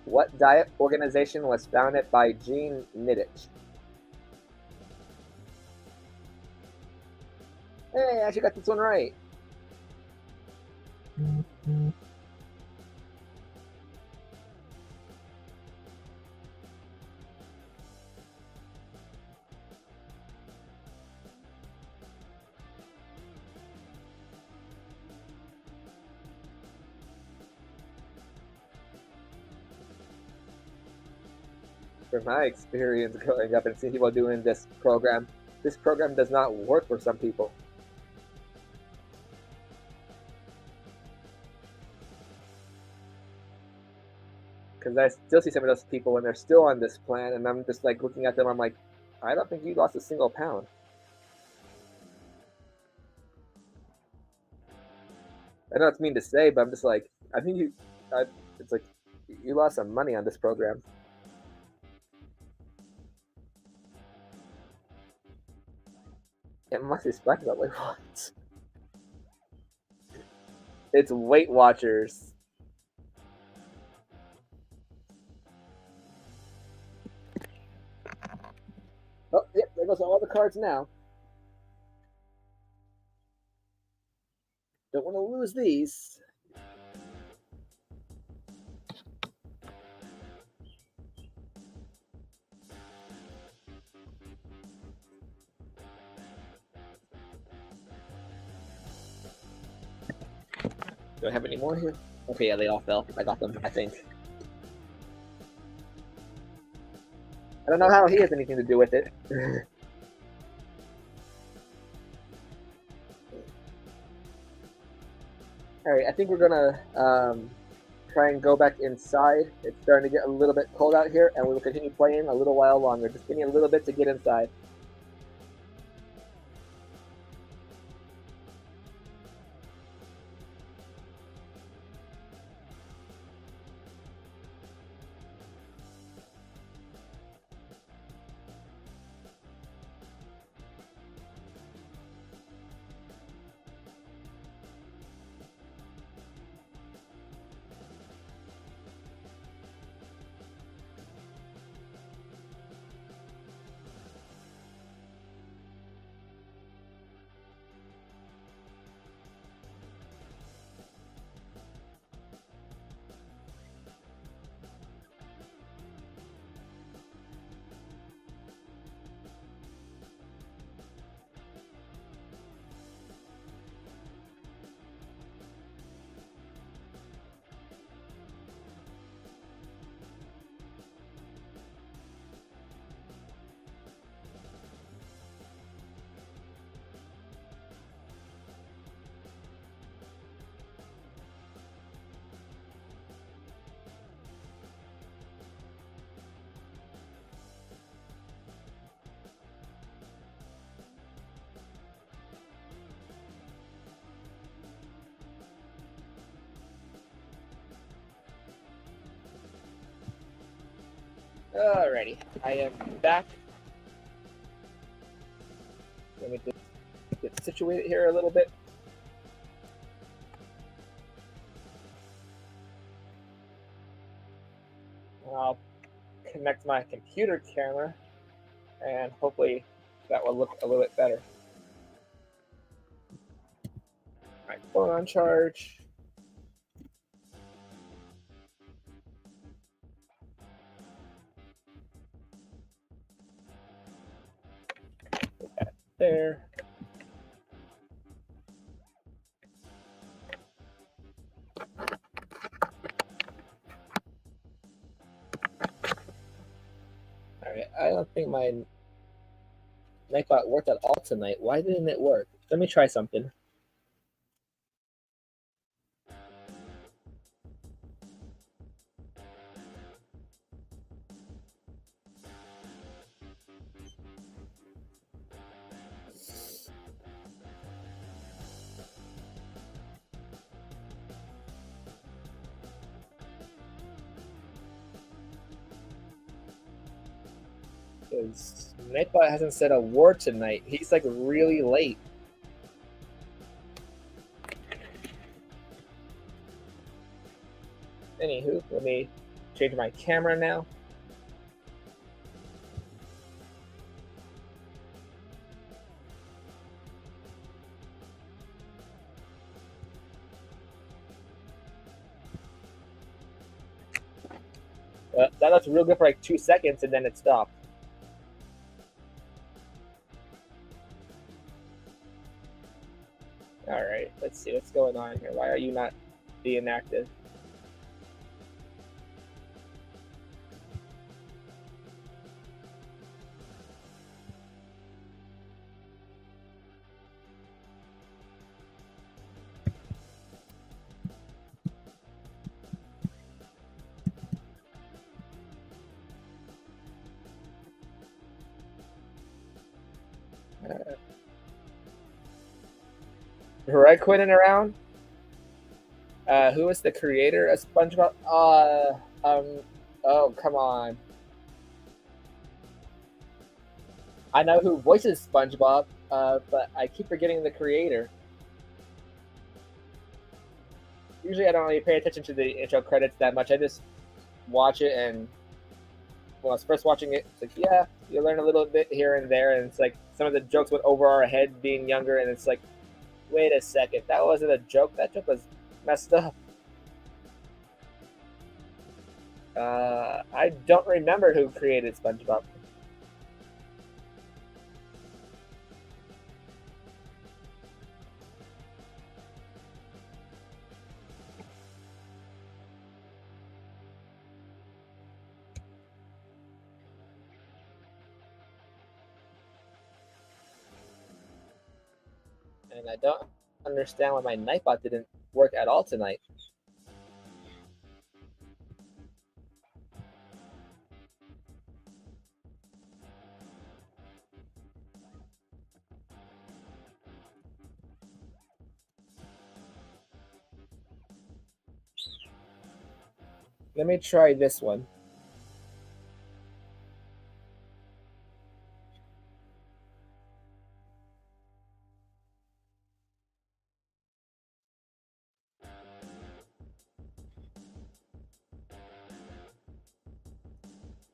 What diet organization was founded by Gene Nidetch? Hey, I actually got this one right. From my experience growing up and seeing people doing this program does not work for some people. Because I still see some of those people when they're still on this plan, and I'm just like looking at them. I'm like, I don't think you lost a single pound. I know it's mean to say, but I'm just like, I think you. It's like you lost some money on this program. It must be specked about like what? It's Weight Watchers. Oh, yep, there goes all the cards now. Don't want to lose these. Do I have any more here? Okay, yeah, they all fell. I got them, I think. I don't know how he has anything to do with it. Alright, I think we're gonna try and go back inside. It's starting to get a little bit cold out here, and we will continue playing a little while longer. Just give me a little bit to get inside. Alrighty, I am back. Let me just get situated here a little bit. I'll connect my computer camera, and hopefully that will look a little bit better. My phone on charge. Put that there. Alright, I don't think my Nightbot worked at all tonight. Why didn't it work? Let me try something. Because Nightbot hasn't said a word tonight. He's like really late. Anywho, let me change my camera now. That looks real good for like 2 seconds, and then it stopped. All right, let's see what's going on here. Why are you not being active? Right, quitting around. Who is the creator of SpongeBob? Oh, come on. I know who voices SpongeBob, but I keep forgetting the creator. Usually, I don't really pay attention to the intro credits that much. I just watch it, and when I was first watching it, it's like, yeah, you learn a little bit here and there, and it's like some of the jokes went over our head being younger, and it's like, wait a second, that wasn't a joke. That joke was messed up. I don't remember who created SpongeBob. And I don't understand why my Nightbot didn't work at all tonight. Let me try this one.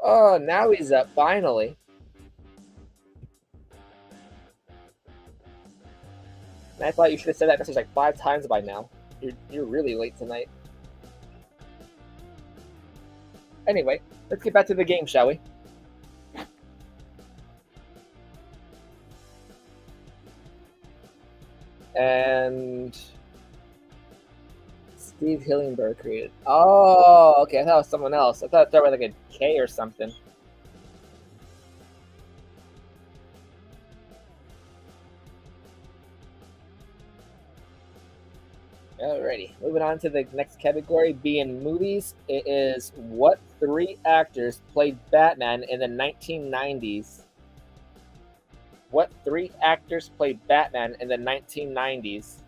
Oh, now he's up, finally. And I thought you should have said that message like 5 times by now. You're really late tonight. Anyway, let's get back to the game, shall we? And Steve Hillenberg created. Oh, okay. I thought it was someone else. I thought there was like a K or something. Alrighty, moving on to the next category, being movies. It is what 3 actors played Batman in the 1990s? What 3 actors played Batman in the 1990s?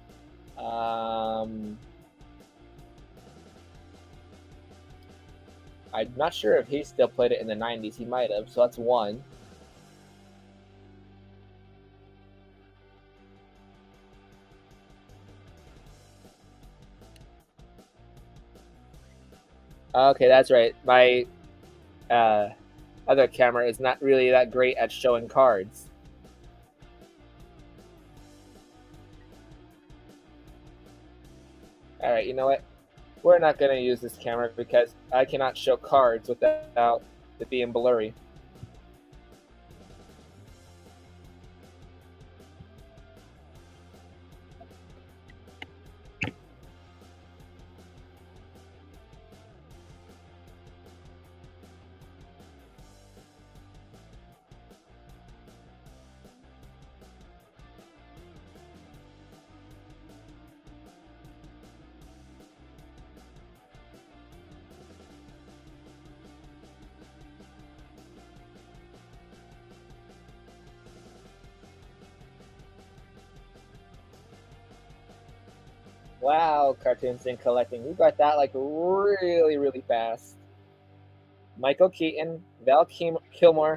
I'm not sure if he still played it in the 90s. He might have, so that's 1. Okay, that's right. My other camera is not really that great at showing cards. Alright, you know what? We're not going to use this camera because I cannot show cards without it being blurry. Wow, Cartoons and Collecting. We got that like really, really fast. Michael Keaton, Val Kilmer,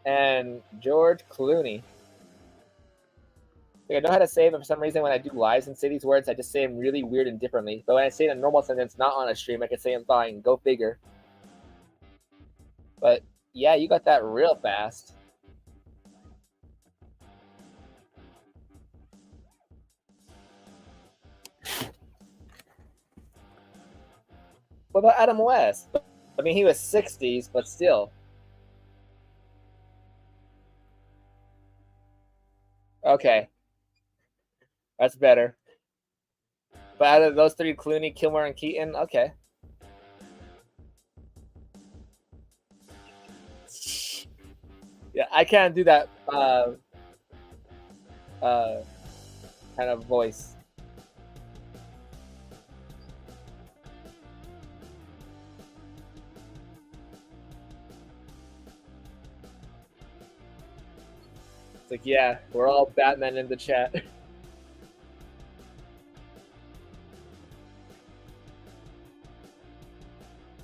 and George Clooney. Like, I know how to say them for some reason when I do lives and say these words, I just say them really weird and differently. But when I say it in a normal sentence, not on a stream, I can say them fine. Go figure. But yeah, you got that real fast. What about Adam West? I mean, he was 60s, but still. Okay. That's better. But out of those three, Clooney, Kilmer, and Keaton, okay. Yeah, I can't do that kind of voice. It's like, yeah, we're all Batman in the chat.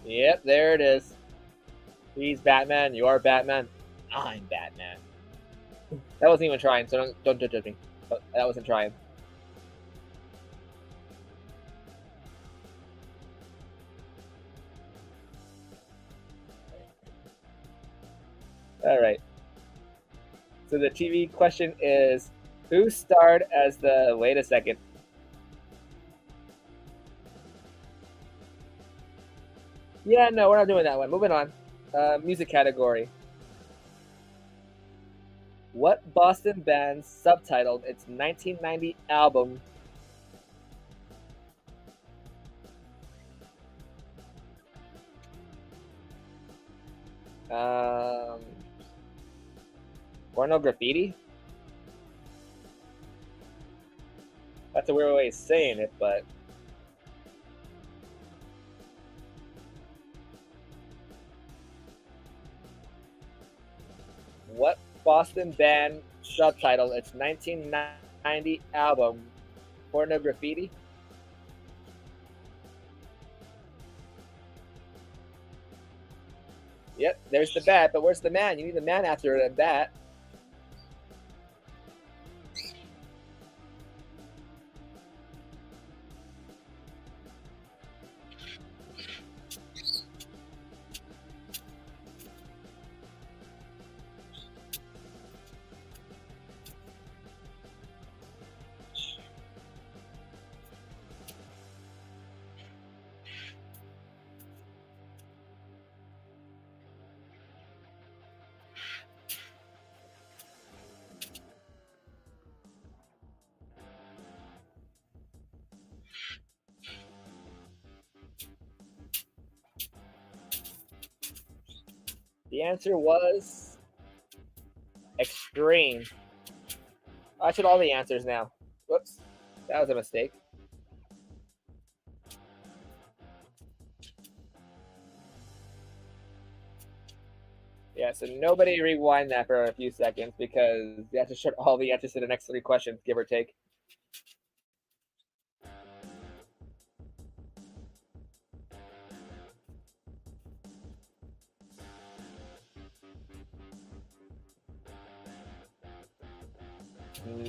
Yep, there it is. He's Batman. You are Batman. I'm Batman. That wasn't even trying, so don't judge me. But that wasn't trying. All right. So the TV question is, who starred as the? Wait a second. Yeah, no, we're not doing that one. Moving on. Music category. What Boston band subtitled its 1990 album Porno Graffiti? That's a weird way of saying it, but what Boston band subtitled its 1990 album Porno Graffiti? Yep, there's the bat, but where's the man? You need the man after the bat. The answer was Extreme. I should all the answers now. Whoops, that was a mistake. Yeah, so nobody rewind that for a few seconds because you have to show all the answers to the next three questions, give or take.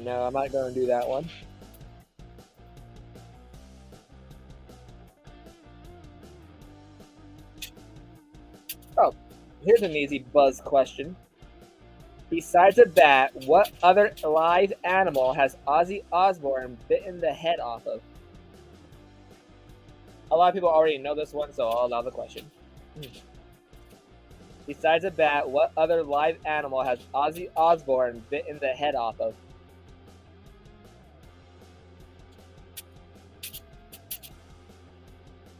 No, I'm not going to do that one. Oh, here's an easy buzz question. Besides a bat, what other live animal has Ozzy Osbourne bitten the head off of? A lot of people already know this one, so I'll allow the question. Besides a bat, what other live animal has Ozzy Osbourne bitten the head off of?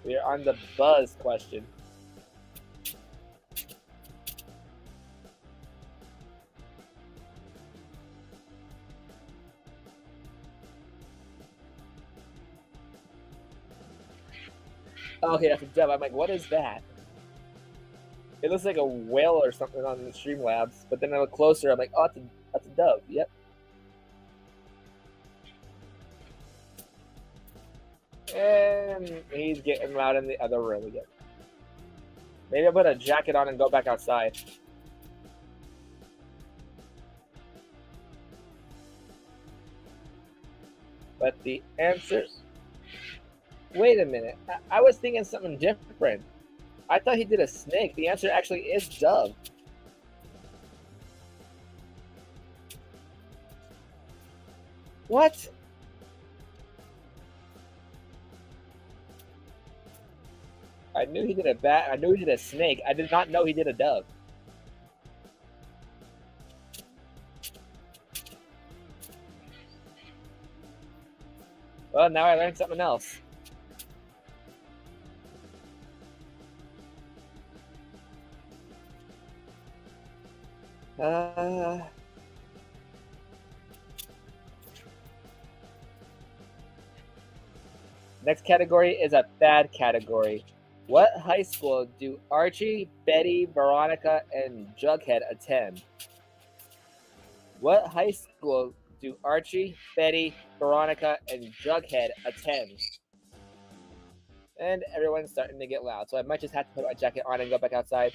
We are on the buzz question. Okay, that's a dove. I'm like, what is that? It looks like a whale or something on the Streamlabs, but then I look closer, I'm like, oh, that's a dove. Yep. And he's getting loud in the other room again. Maybe I'll put a jacket on and go back outside. But the answer... Wait a minute. I was thinking something different. I thought he did a snake. The answer actually is dove. What? I knew he did a bat. I knew he did a snake. I did not know he did a dove. Well, now I learned something else. Next category is a bad category. What high school do Archie, Betty, Veronica, and Jughead attend? What high school do Archie, Betty, Veronica, and Jughead attend? And everyone's starting to get loud, so I might just have to put my jacket on and go back outside.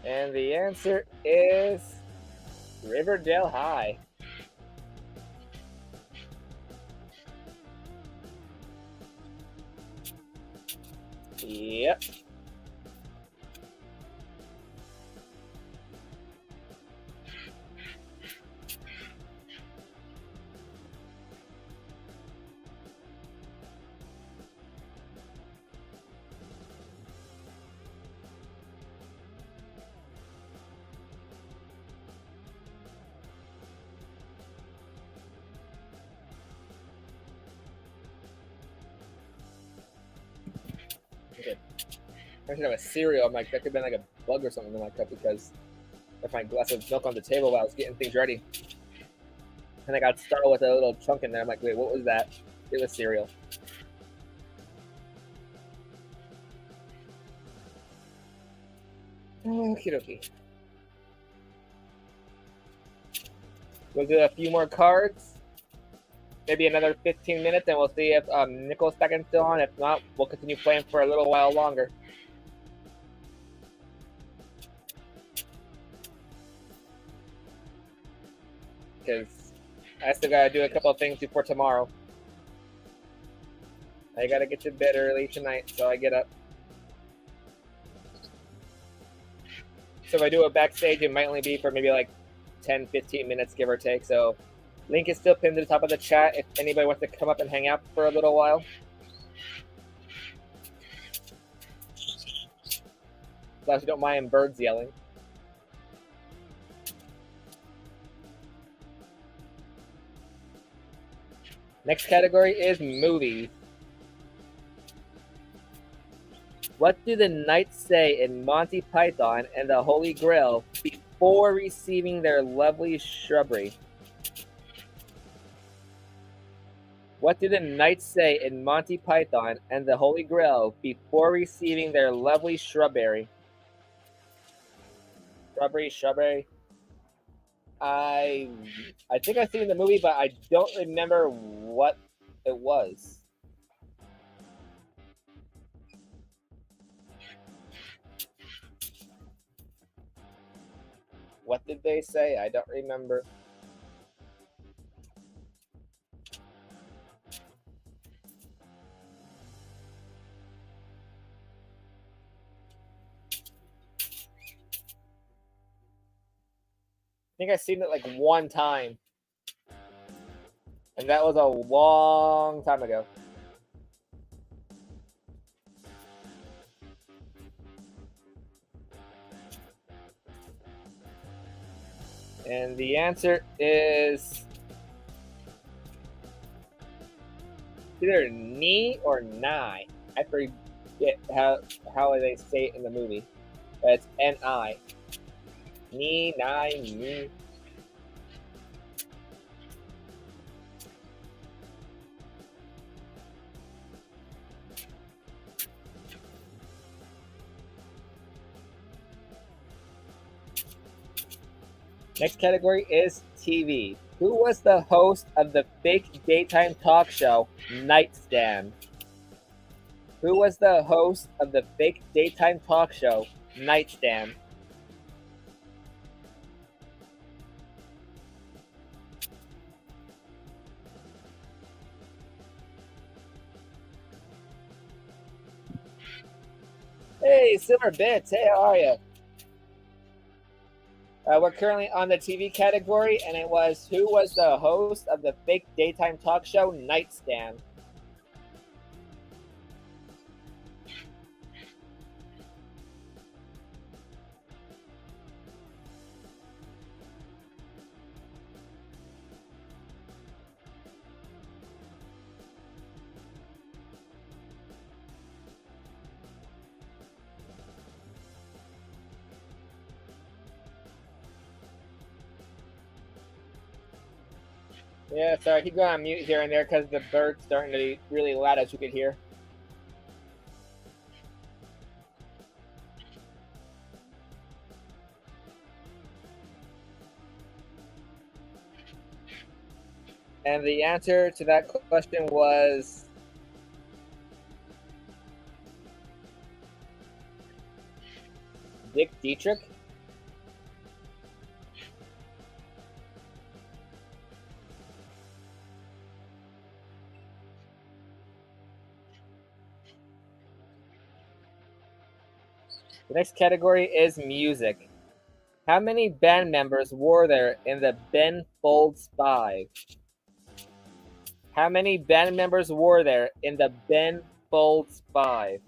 And the answer is Riverdale High. Yep. I should have a cereal. I'm like, that could have been like a bug or something in my cup because I left my glass of milk on the table while I was getting things ready. And I got startled with a little chunk in there. I'm like, wait, what was that? It was cereal. Okie dokie. We'll do a few more cards. Maybe another 15 minutes, and we'll see if Nickel's second still on. If not, we'll continue playing for a little while longer. Because I still gotta do a couple of things before tomorrow. I gotta get to bed early tonight, so I get up. So if I do a backstage, it might only be for maybe like 10-15 minutes, give or take. So link is still pinned to the top of the chat if anybody wants to come up and hang out for a little while. As long as you don't mind birds yelling. Next category is movies. What do the knights say in Monty Python and the Holy Grail before receiving their lovely shrubbery? What do the knights say in Monty Python and the Holy Grail before receiving their lovely shrubbery? Shrubbery. I think I've seen the movie, but I don't remember what it was. What did they say? I don't remember. I think I've seen it like one time. And that was a long time ago. And the answer is either ni or nigh. I forget how they say it in the movie. But it's N-I. Ni, nigh, ni. Next category is TV. Who was the host of the fake daytime talk show Nightstand? Who was the host of the fake daytime talk show Nightstand? Hey, Silver Bits. Hey, how are you? We're currently on the TV category, and it was who was the host of the fake daytime talk show Nightstand? Yeah, sorry, keep going on mute here and there because the bird's starting to be really loud, as you could hear. And the answer to that question was Dick Dietrich. The next category is music. How many band members were there in the Ben Folds 5? How many band members were there in the Ben Folds 5?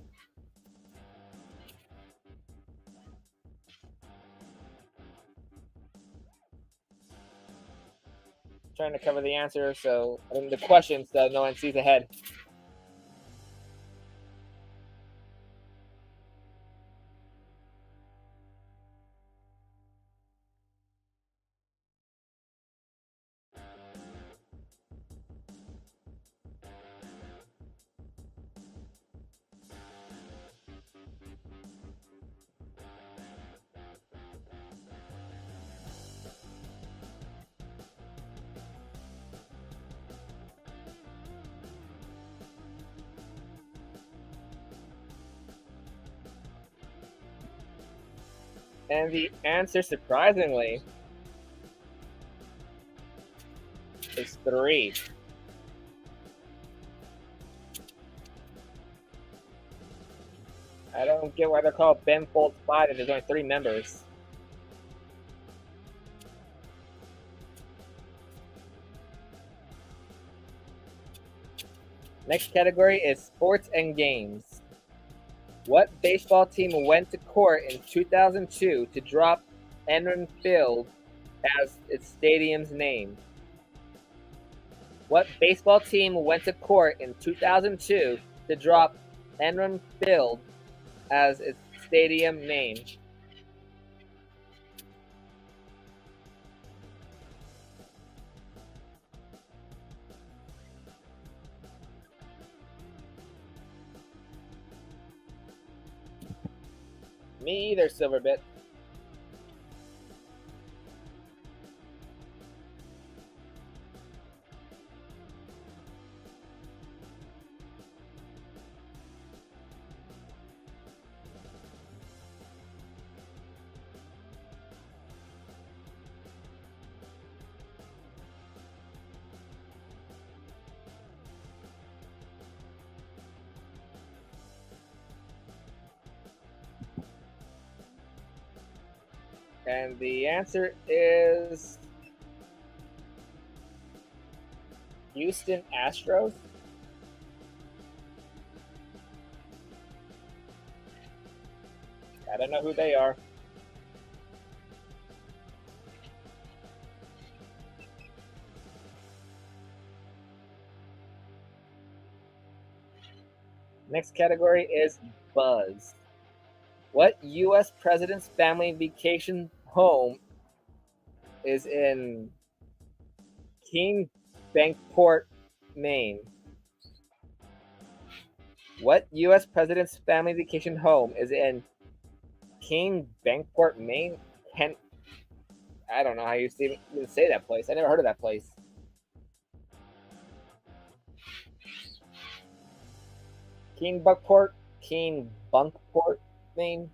Trying to cover the answer, the question, so no one sees ahead. And the answer, surprisingly, is 3. I don't get why they're called Ben Folds 5 if there's only 3 members. Next category is sports and games. What baseball team went to court in 2002 to drop Enron Field as its stadium's name? What baseball team went to court in 2002 to drop Enron Field as its stadium name? Me either, Silverbit. And the answer is Houston Astros. I don't know who they are. Next category is buzz. What U.S. president's family vacation home is in Kingsport, Maine? What U.S. president's family vacation home is in Kingsport, Maine? I don't know how you even say that place. I never heard of that place. Keen Buckport, Keen Bunkport name.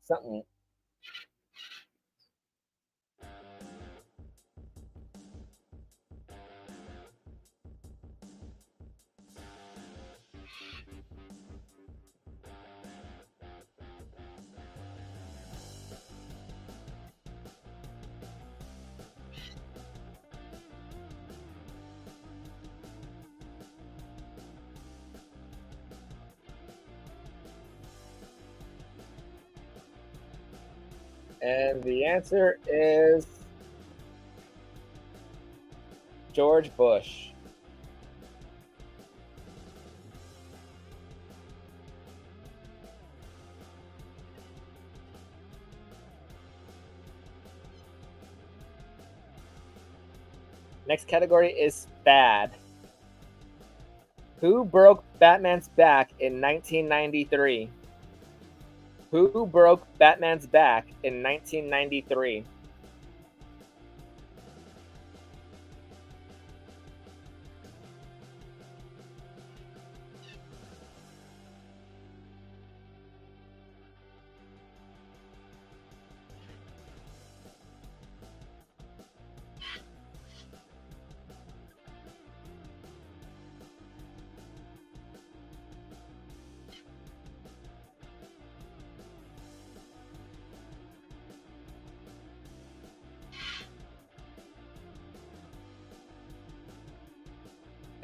Something. And the answer is George Bush. Next category is bad. Who broke Batman's back in 1993? Who broke Batman's back in 1993?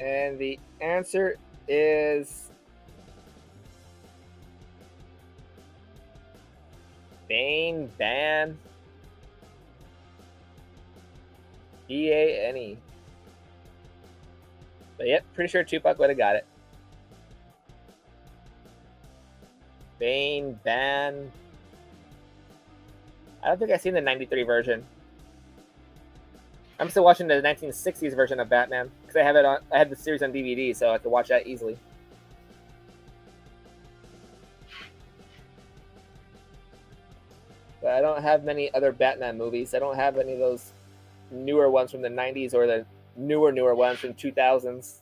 And the answer is Bane Ban. Bane. But yep, pretty sure Tupac would have got it. Bane Ban. I don't think I've seen the 93 version. I'm still watching the 1960s version of Batman because I have it on. I have the series on DVD, so I could watch that easily. But I don't have many other Batman movies. I don't have any of those newer ones from the 90s or the newer ones from 2000s.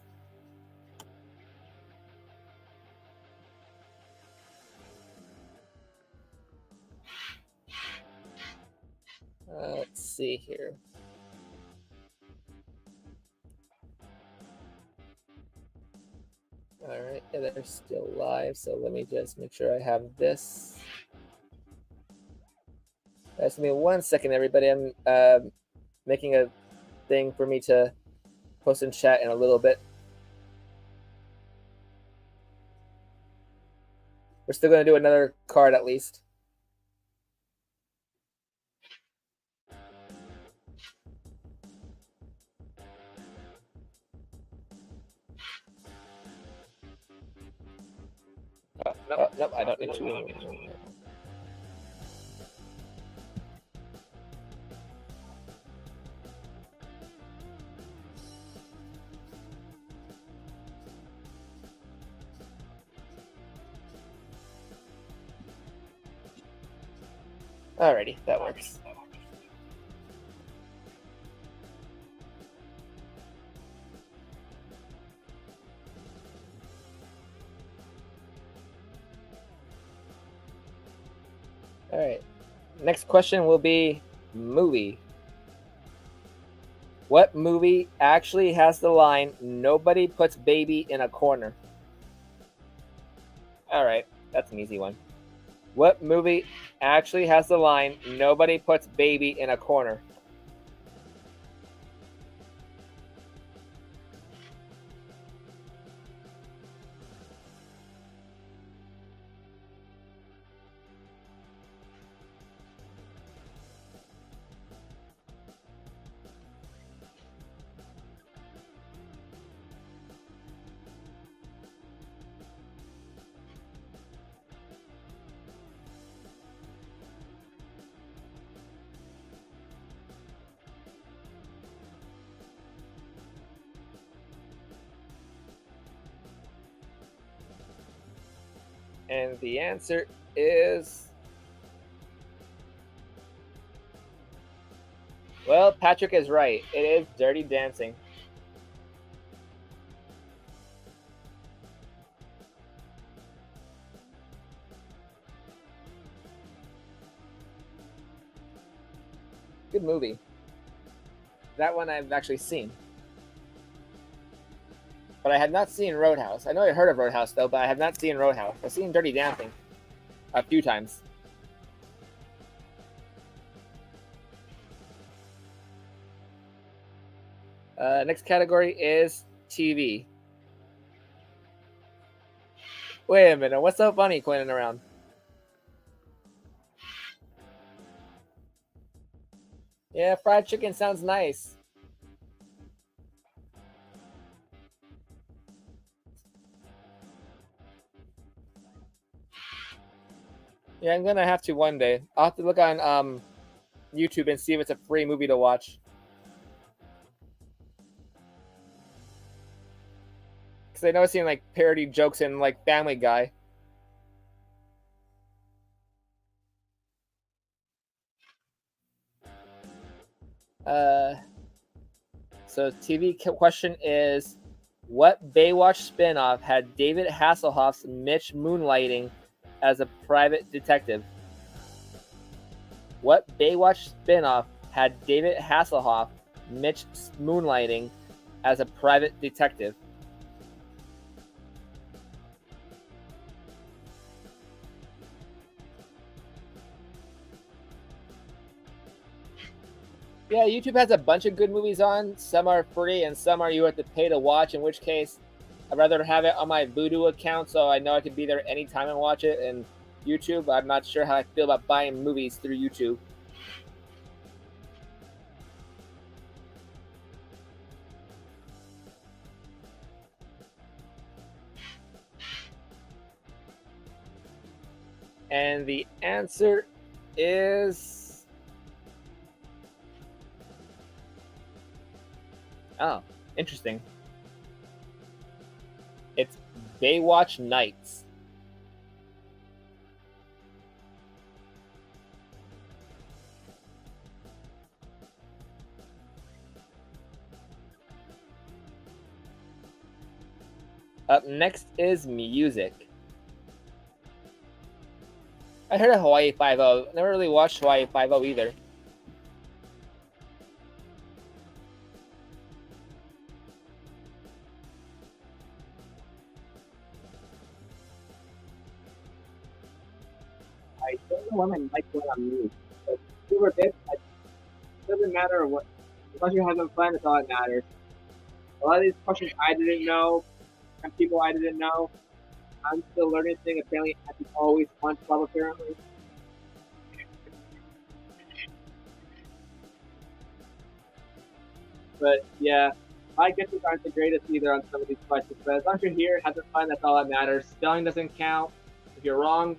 Let's see here. All right, yeah, they're still live, so let me just make sure I have this. Just give me 1 second, everybody. I'm making a thing for me to post in chat in a little bit. We're still going to do another card at least. Nope, I don't need to. Alrighty, that works. Alright. Next question will be movie. What movie actually has the line, "Nobody puts baby in a corner"? Alright, that's an easy one. What movie actually has the line, "Nobody puts baby in a corner"? And the answer is... Well, Patrick is right. It is Dirty Dancing. Good movie. That one I've actually seen. But I have not seen Roadhouse. I know I heard of Roadhouse, though, but I have not seen Roadhouse. I've seen Dirty Dancing a few times. Next category is TV. Wait a minute. What's so funny, Quinn around? Yeah, fried chicken sounds nice. Yeah, I'm gonna have to one day. I'll have to look on YouTube and see if it's a free movie to watch. Because I know I've seen like parody jokes in like Family Guy. So TV question is, what Baywatch spinoff had David Hasselhoff's Mitch moonlighting as a private detective? What Baywatch spinoff had David Hasselhoff Mitch moonlighting as a private detective? Yeah, YouTube has a bunch of good movies on. Some are free and some are you have to pay to watch, in which case I'd rather have it on my Vudu account so I know I could be there anytime and watch it. And YouTube, I'm not sure how I feel about buying movies through YouTube. And the answer is... Oh, interesting. It's Baywatch Nights. Up next is music. I heard of Hawaii Five-O. Never really watched Hawaii Five-O either. I don't know when my mic went on mute, but we were good. It doesn't matter what, as long as you're having fun, that's all that matters. A lot of these questions I didn't know, and people I didn't know. I'm still learning things. Apparently, I can always SpongeBob apparently. But yeah, my guesses aren't the greatest either on some of these questions. But as long as you're here, having fun, that's all that matters. Spelling doesn't count. If you're wrong,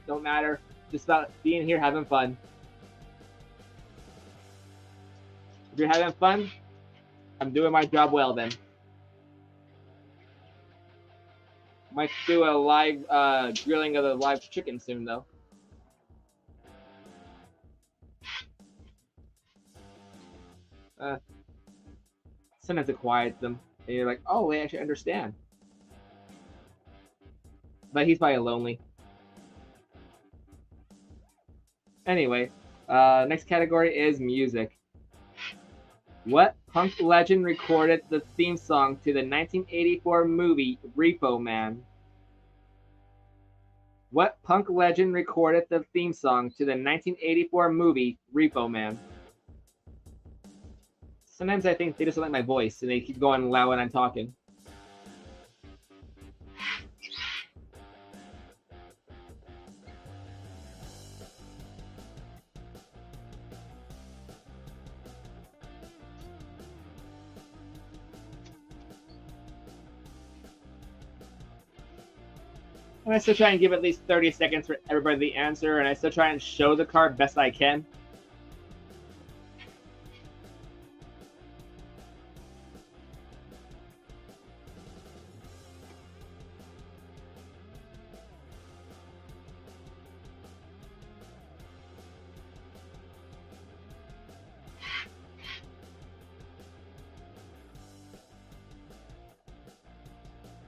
don't matter. Just about being here, having fun. If you're having fun, I'm doing my job well then. Might do a live grilling of the live chicken soon though. Sometimes it quiets them and you're like, oh, they actually understand. But he's probably lonely. Anyway, next category is music. What punk legend recorded the theme song to the 1984 movie Repo Man? What punk legend recorded the theme song to the 1984 movie Repo Man? Sometimes I think they just don't like my voice and they keep going loud when I'm talking. And I still try and give at least 30 seconds for everybody the answer, and I still try and show the card best I can.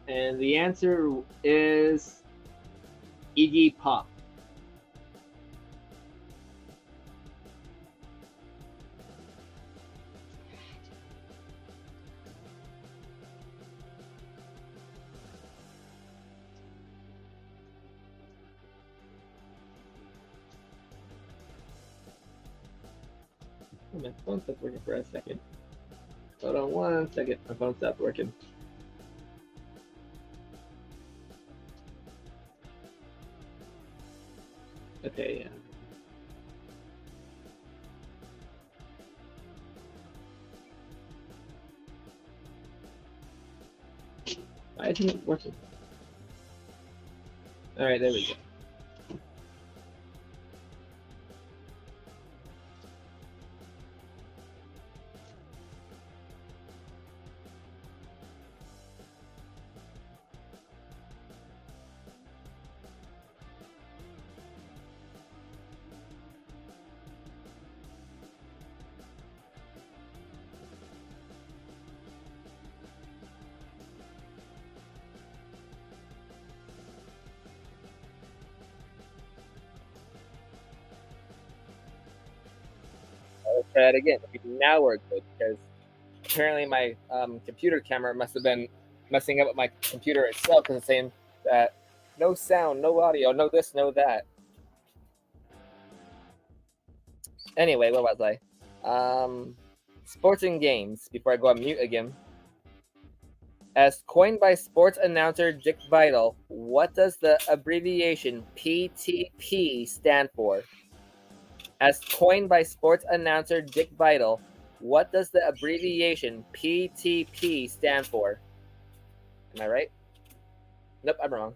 And the answer is Iggy Pop. Oh, my phone stopped working for a second. Hold on 1 second. My phone stopped working. Okay, yeah. Why isn't it working? Alright, there we go. Let's try it again. Now we're good because apparently my computer camera must have been messing up with my computer itself because it's saying that no sound, no audio, no this, no that. Anyway, what was I? Sports and games. Before I go on mute again. As coined by sports announcer Dick Vitale, what does the abbreviation PTP stand for? As coined by sports announcer Dick Vitale, what does the abbreviation PTP stand for? Am I right? Nope, I'm wrong.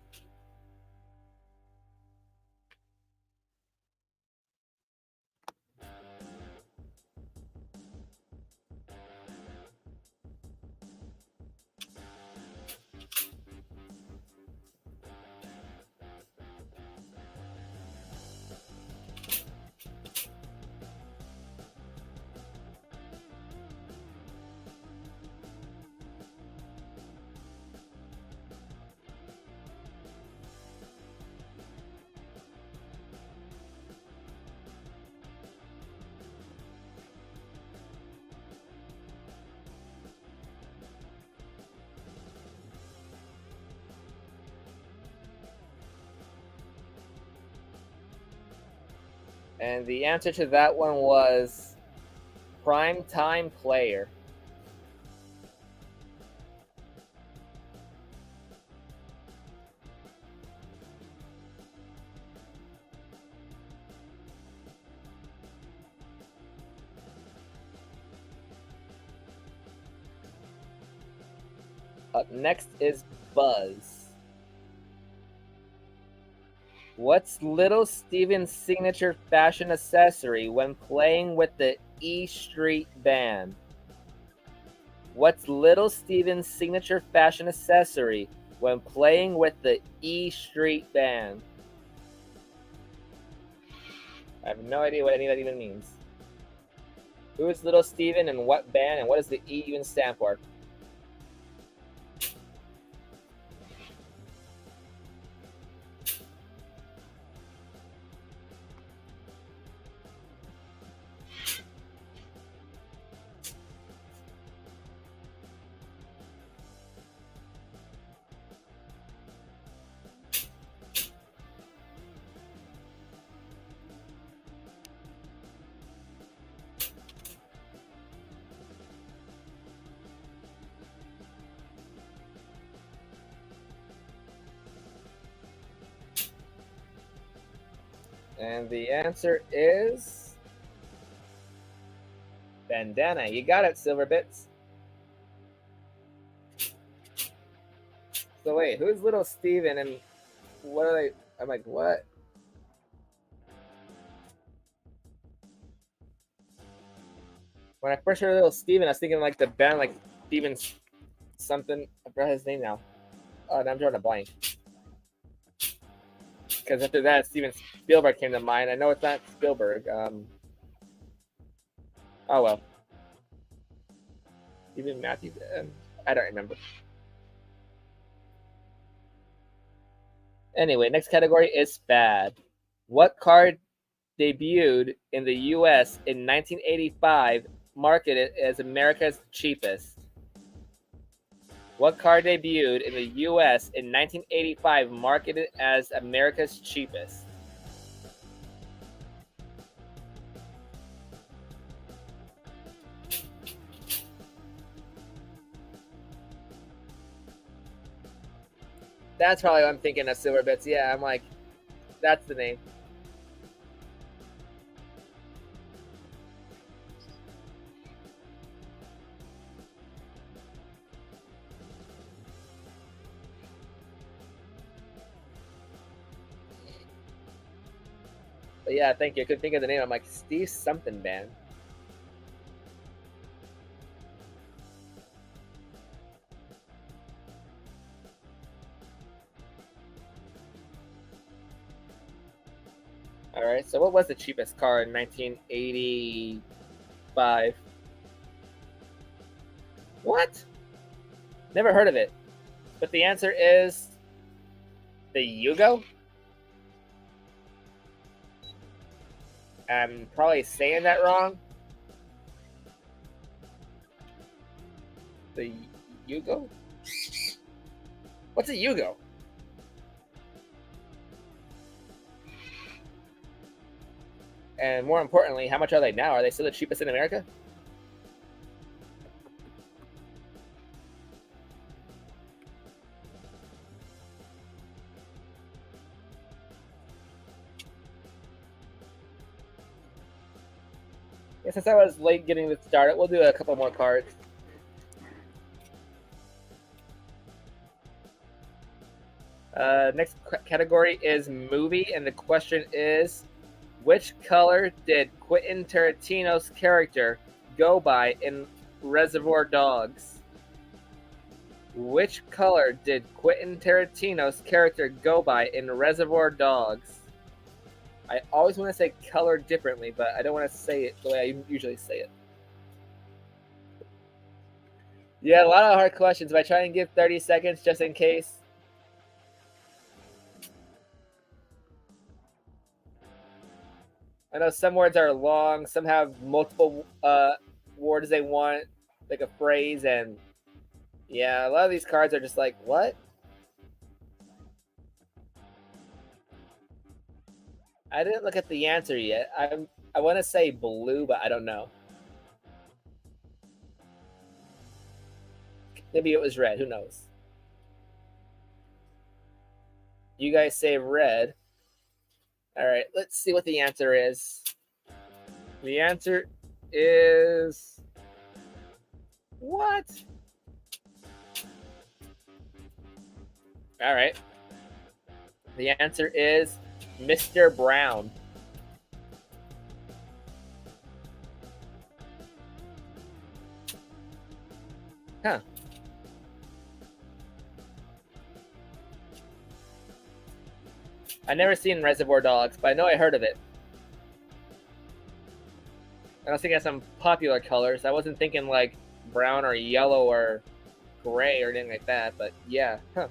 And the answer to that one was prime time player. Up next is Buzz. What's Little Steven's signature fashion accessory when playing with the E Street Band? What's Little Steven's signature fashion accessory when playing with the E Street Band? I have no idea what any of that even means. Who is Little Steven and what band, and what does the E even stand for? And the answer is bandana. You got it, Silverbits. So wait, who's Little Steven and what are they? I'm like, what? When I first heard Little Steven, I was thinking like the band, like Steven something. I forgot his name now. Oh, now I'm drawing a blank. Because after that, Steven Spielberg came to mind. I know it's not Spielberg. Oh well. Even Matthew. I don't remember. Anyway, next category is bad. What card debuted in the U.S. in 1985, marketed as America's cheapest? What card debuted in the U.S. in 1985, marketed as America's cheapest? That's probably what I'm thinking of Silver Bits. Yeah, I'm like, that's the name. But yeah, thank you. I couldn't think of the name. I'm like, Steve something band. All right. So what was the cheapest car in 1985? What? Never heard of it. But the answer is the Yugo. I'm probably saying that wrong. The Yugo? What's a Yugo? And more importantly, how much are they now? Are they still the cheapest in America? Yeah, since I was late getting this started, we'll do a couple more cards. Next category is movie, and the question is, which color did Quentin Tarantino's character go by in Reservoir Dogs? Which color did Quentin Tarantino's character go by in Reservoir Dogs? I always want to say color differently, but I don't want to say it the way I usually say it. Yeah, a lot of hard questions. If I try and give 30 seconds just in case. I know some words are long, some have multiple words they want, like a phrase, and yeah, a lot of these cards are just like, what? I didn't look at the answer yet. I want to say blue, but I don't know. Maybe it was red. Who knows? You guys say red. All right, let's see what the answer is. The answer is what? All right. The answer is Mr. Brown. Huh. I never seen Reservoir Dogs, but I know I heard of it. I was thinking of some popular colors. I wasn't thinking like brown or yellow or gray or anything like that, but yeah. Huh.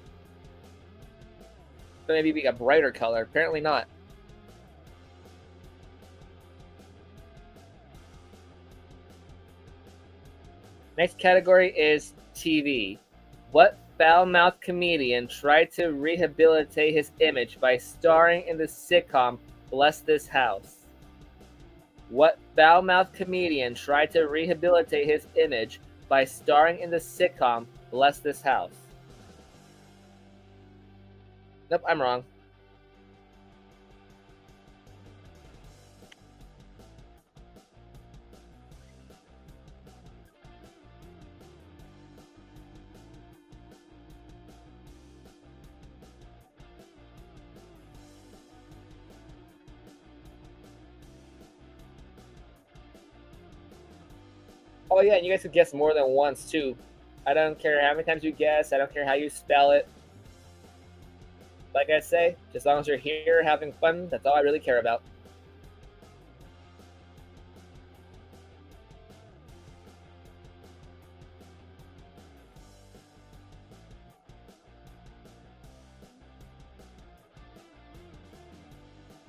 So maybe be a brighter color. Apparently not. Next category is TV. What foul-mouthed comedian tried to rehabilitate his image by starring in the sitcom Bless This House? What foul-mouthed comedian tried to rehabilitate his image by starring in the sitcom Bless This House? Nope, I'm wrong. Oh yeah, and you guys could guess more than once too. I don't care how many times you guess. I don't care how you spell it. Like I say, just as long as you're here having fun, that's all I really care about.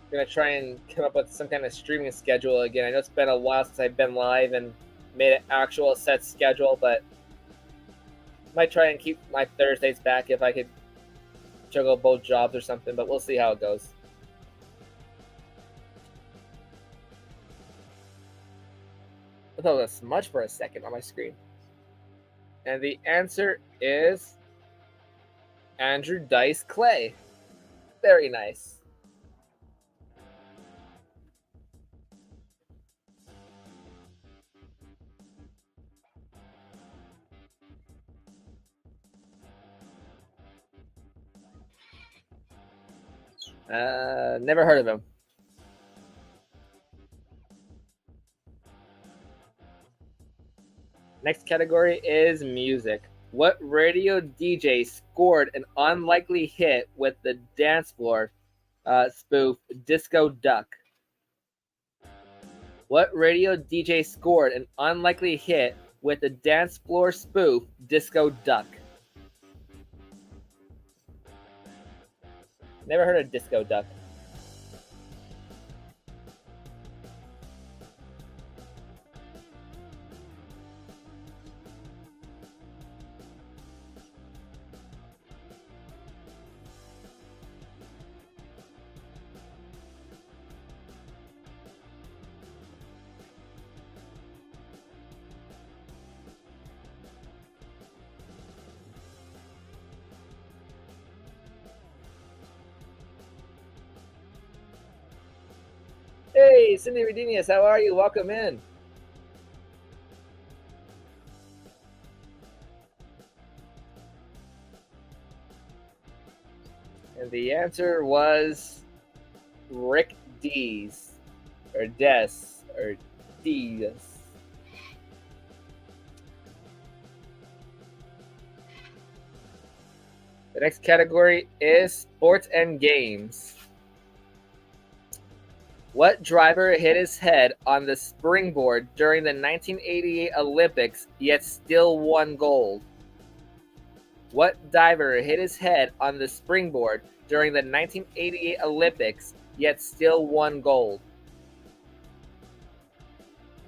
I'm gonna try and come up with some kind of streaming schedule again. I know it's been a while since I've been live and made an actual set schedule, but might try and keep my Thursdays back if I could juggle both jobs or something, but we'll see how it goes. I thought it was a smudge for a second on my screen. And the answer is Andrew Dice Clay. Very nice. Never heard of him. Next category is music. What radio DJ scored an unlikely hit with the dance floor spoof Disco Duck? What radio DJ scored an unlikely hit with the dance floor spoof Disco Duck? Never heard of Disco Duck. Hey, Cindy Redenius, how are you? Welcome in. And the answer was Rick Dees, or Des, or Dees. The next category is sports and games. What driver hit his head on the springboard during the 1988 Olympics yet still won gold? What diver hit his head on the springboard during the 1988 Olympics yet still won gold?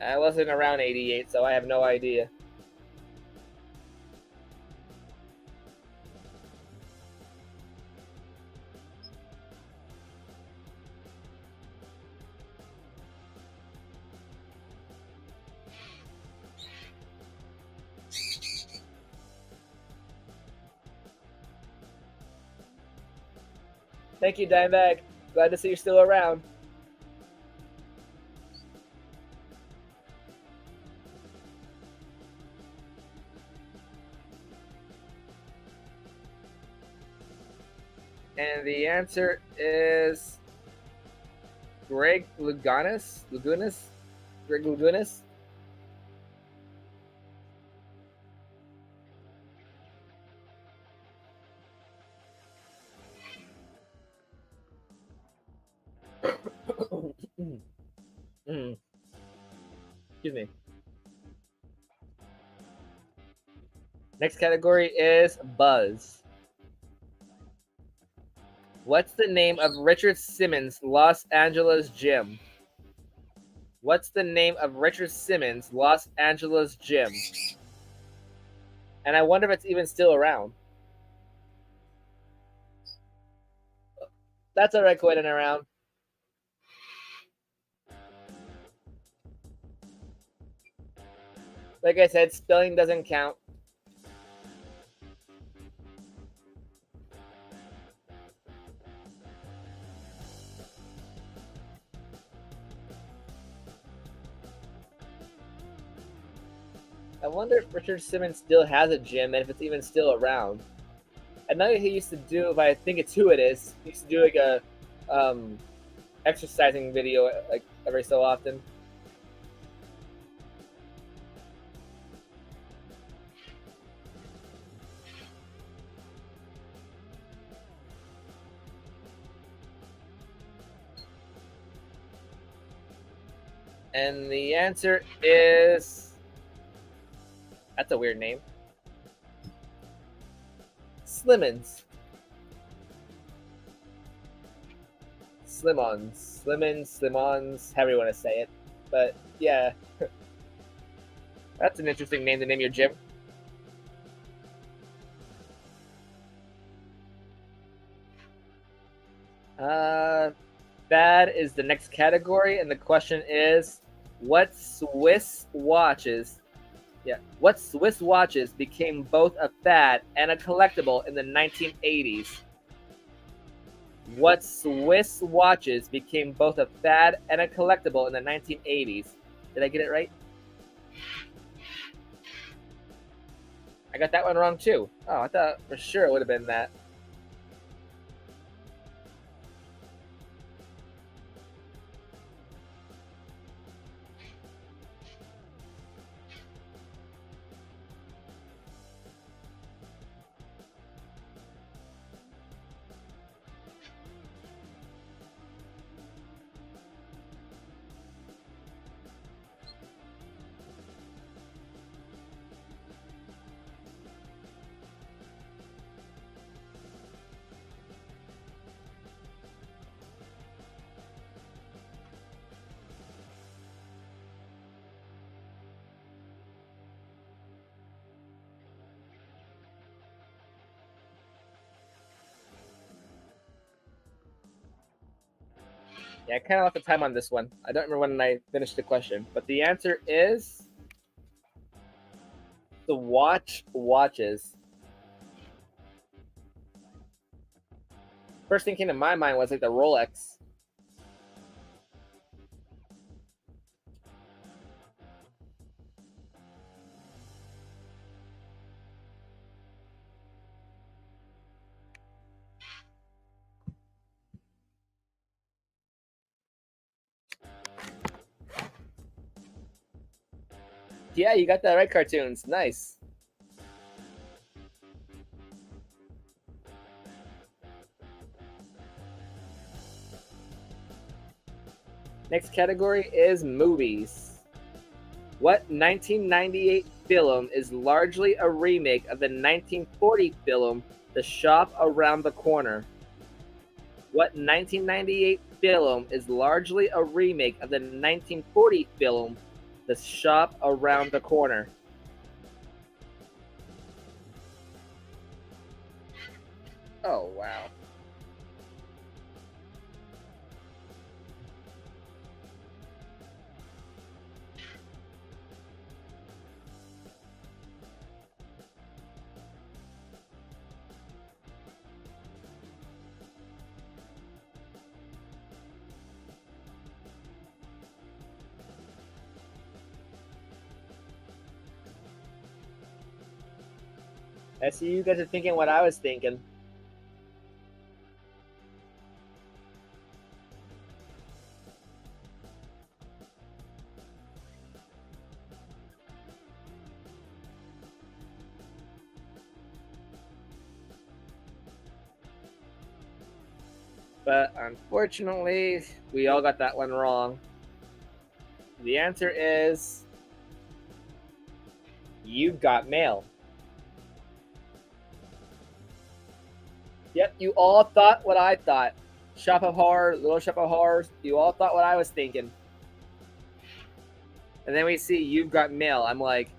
I wasn't around 88, so I have no idea. Thank you, Dimebag. Glad to see you're still around. And the answer is Greg Louganis. Greg Louganis. Excuse me. Next category is Buzz. What's the name of Richard Simmons' Los Angeles gym? What's the name of Richard Simmons' Los Angeles gym? And I wonder if it's even still around. That's all right, quitting around. Like I said, spelling doesn't count. I wonder if Richard Simmons still has a gym and if it's even still around. I know he used to do, if I think it's who it is, he used to do like a exercising video like every so often. And the answer is... That's a weird name. Slimmons. Slim-ons. Slimmons, Slim-ons, however you want to say it. But, yeah. That's an interesting name to name your gym. That is the next category, and the question is, what Swiss watches Yeah. What Swiss watches became both a fad and a collectible in the 1980s? What Swiss watches became both a fad and a collectible in the 1980s? Did I get it right? I got that one wrong too. Oh, I thought for sure it would have been that. Yeah, I kind of lost the time on this one. I don't remember when I finished the question, but the answer is the watches. First thing came to my mind was like the Rolex. Yeah, you got that right, cartoons. Nice. Next category is movies. What 1998 film is largely a remake of the 1940 film The Shop Around the Corner? What 1998 film is largely a remake of the 1940 film The Shop Around the Corner? Oh, wow. I see you guys are thinking what I was thinking. But unfortunately, we all got that one wrong. The answer is You've Got Mail. Yep, you all thought what I thought. Shop of Horror, Little Shop of Horrors, you all thought what I was thinking. And then we see You've Got Mail. I'm like,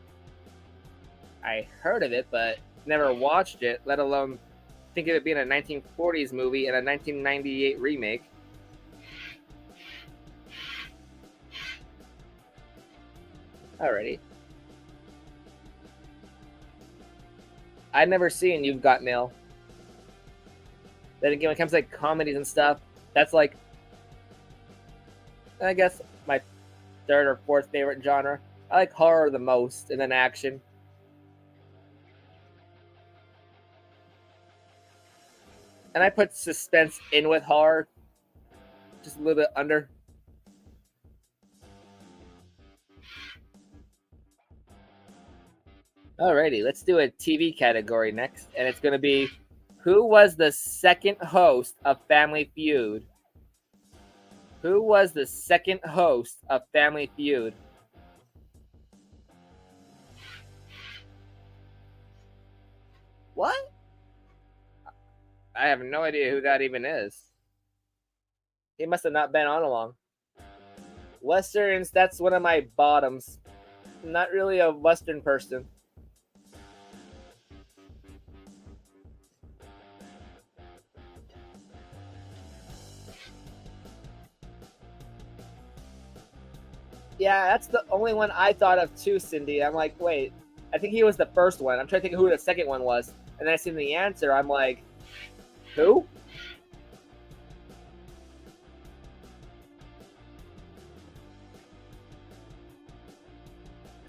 I heard of it, but never watched it, let alone think of it being a 1940s movie and a 1998 remake. Alrighty. I'd never seen You've Got Mail. Then again, when it comes to like comedies and stuff, that's like, I guess, my third or fourth favorite genre. I like horror the most, and then action. And I put suspense in with horror, just a little bit under. Alrighty, let's do a TV category next, and it's going to be who was the second host of Family Feud? Who was the second host of Family Feud? What? I have no idea who that even is. He must have not been on long. Westerns, that's one of my bottoms. I'm not really a Western person. Yeah, that's the only one I thought of too, Cindy. I'm like, wait, I think he was the first one. I'm trying to think of who the second one was, and then I seen the answer. I'm like, who?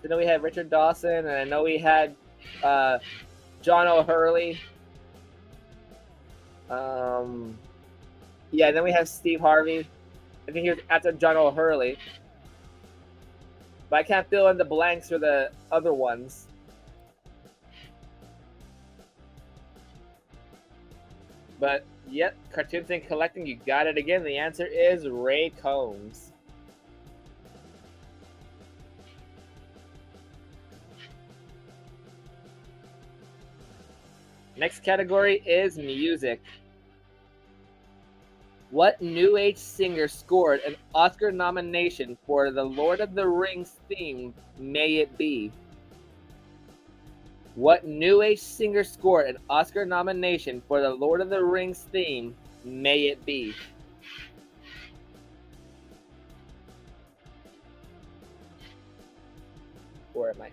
I know we had Richard Dawson, and I know we had John O'Hurley. Yeah, and then we have Steve Harvey. I think he was after John O'Hurley. But I can't fill in the blanks for the other ones. But yep, Cartoon Thing Collecting, you got it again. The answer is Ray Combs. Next category is music. What New Age singer scored an Oscar nomination for the Lord of the Rings theme, May It Be? What New Age singer scored an Oscar nomination for the Lord of the Rings theme, May It Be? Or am I?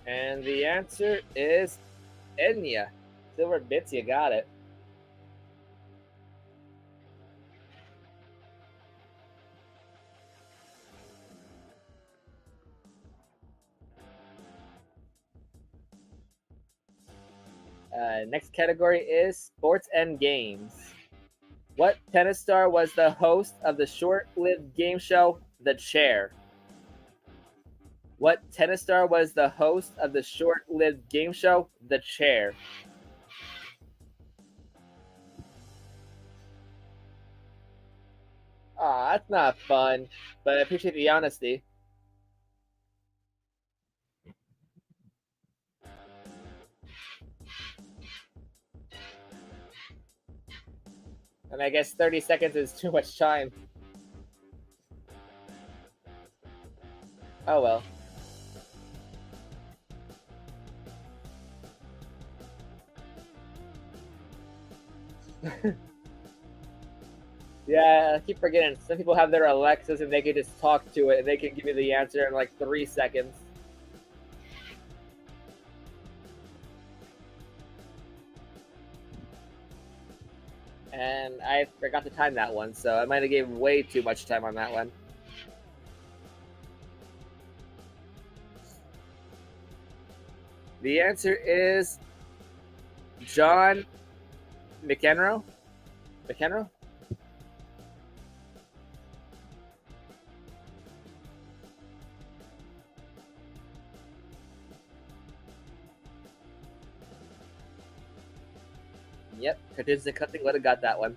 And the answer is Enya. Silver Bits, you got it. Next category is sports and games. What tennis star was the host of the short-lived game show The Chair? What tennis star was the host of the short-lived game show The Chair? Aw, that's not fun, but I appreciate the honesty. And I guess 30 seconds is too much time. Oh well. Yeah, I keep forgetting. Some people have their Alexas and they can just talk to it and they can give you the answer in like 3 seconds. And I forgot to time that one, so I might have gave way too much time on that one. The answer is John McEnroe. McEnroe? Yep, Cartoons and Cutting would have got that one.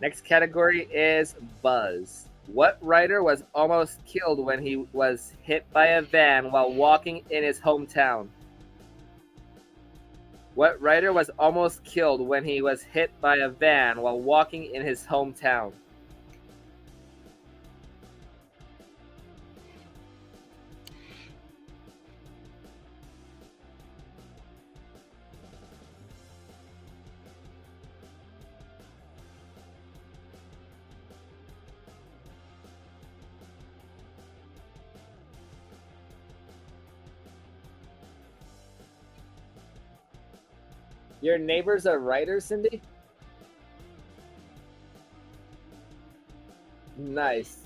Next category is Buzz. What writer was almost killed when he was hit by a van while walking in his hometown? What writer was almost killed when he was hit by a van while walking in his hometown? Your neighbor's a writer, Cindy? Nice.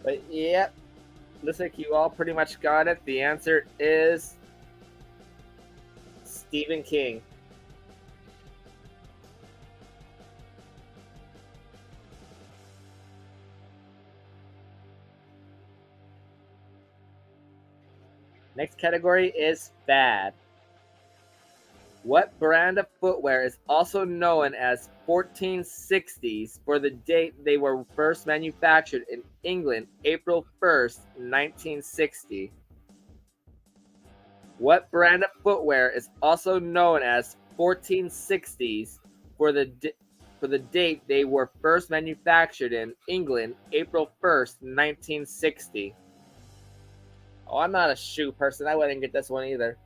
But yep, looks like you all pretty much got it. The answer is Stephen King. Next category is fad. What brand of footwear is also known as 1460s for the date they were first manufactured in England, April 1st, 1960? What brand of footwear is also known as 1460s for the date they were first manufactured in England, April 1st, 1960? Oh, I'm not a shoe person. I wouldn't get this one either.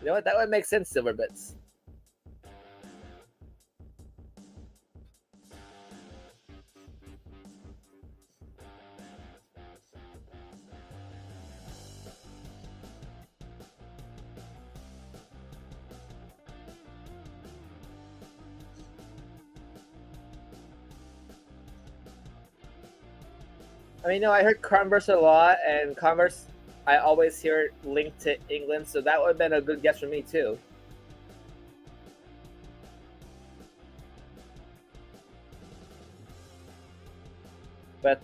You know what? That would make sense, Silverbits. I mean, I heard Converse a lot, and Converse, I always hear it linked to England, so that would have been a good guess for me, too. But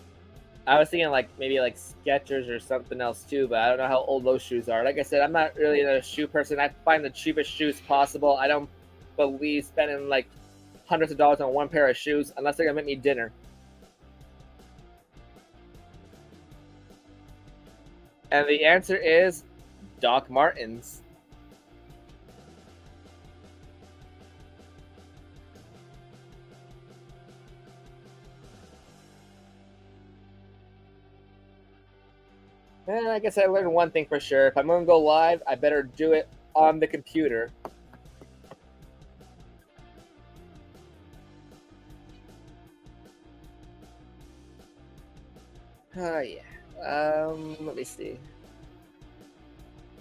I was thinking maybe Skechers or something else too, but I don't know how old those shoes are. Like I said, I'm not really a shoe person. I find the cheapest shoes possible. I don't believe spending hundreds of dollars on one pair of shoes unless they're gonna make me dinner. And the answer is Doc Martens. And I guess I learned one thing for sure. If I'm going to go live, I better do it on the computer. Oh, yeah. Let me see.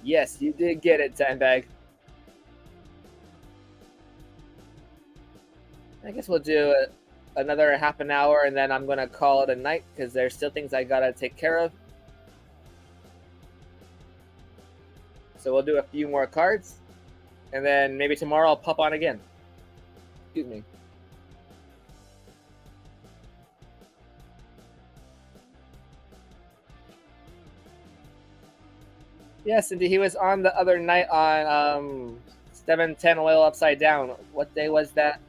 Yes, you did get it, Timebag. I guess we'll do another half an hour, and then I'm going to call it a night because there's still things I got to take care of. So we'll do a few more cards, and then maybe tomorrow I'll pop on again. Excuse me. Yes, indeed. He was on the other night on 710 Oil Upside Down. What day was that?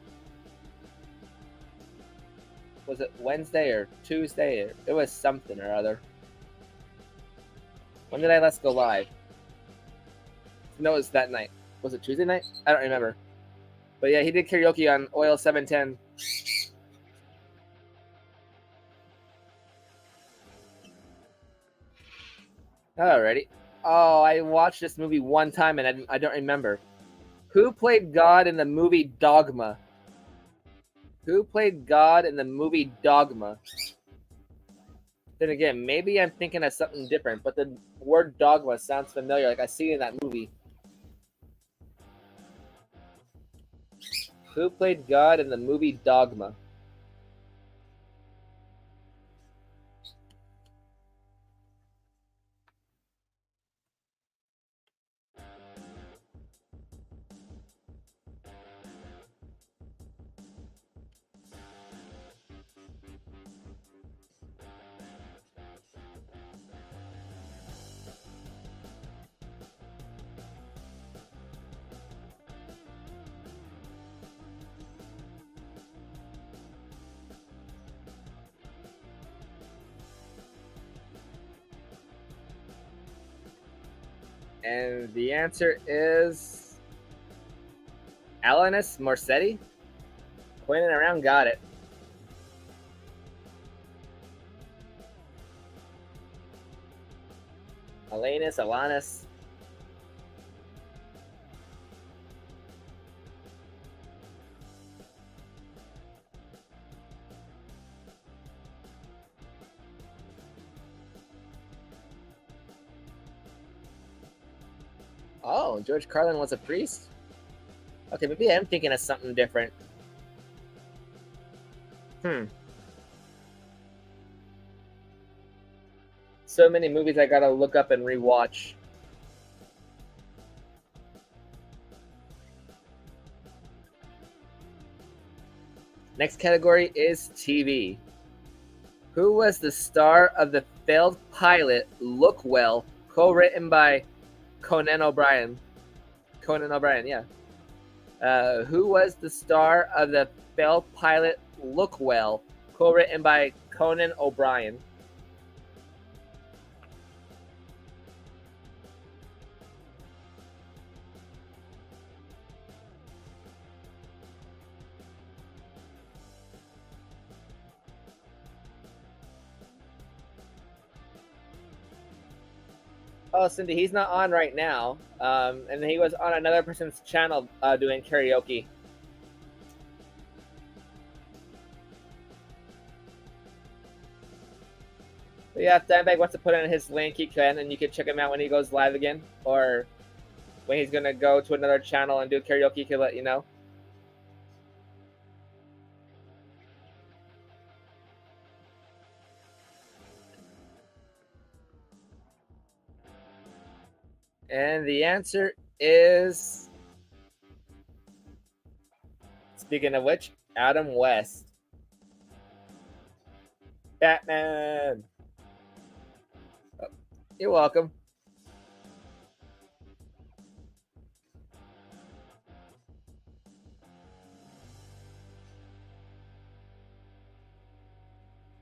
Was it Wednesday or Tuesday? It was something or other. When did I last go live? No, it was that night. Was it Tuesday night? I don't remember. But yeah, he did karaoke on Oil 710. Alrighty. Oh, I watched this movie one time and I don't remember. Who played God in the movie Dogma? Who played God in the movie Dogma? Then again, maybe I'm thinking of something different, but the word dogma sounds familiar, like I see it in that movie. Who played God in the movie Dogma? And the answer is Alanis Morissette. Pointing around, got it. Alanis. Oh, George Carlin was a priest? Okay, maybe I'm thinking of something different. So many movies I gotta look up and rewatch. Next category is TV. Who was the star of the failed pilot Look Well, co-written by Conan O'Brien? Conan O'Brien, yeah. Who was the star of the failed pilot Look Well, co-written by Conan O'Brien? Oh, Cindy, he's not on right now. And he was on another person's channel doing karaoke. But yeah, if Dimebag wants to put in his link, he can, and you can check him out when he goes live again, or when he's gonna go to another channel and do karaoke, he can let you know. And the answer is, speaking of which, Adam West. Batman. Oh, you're welcome.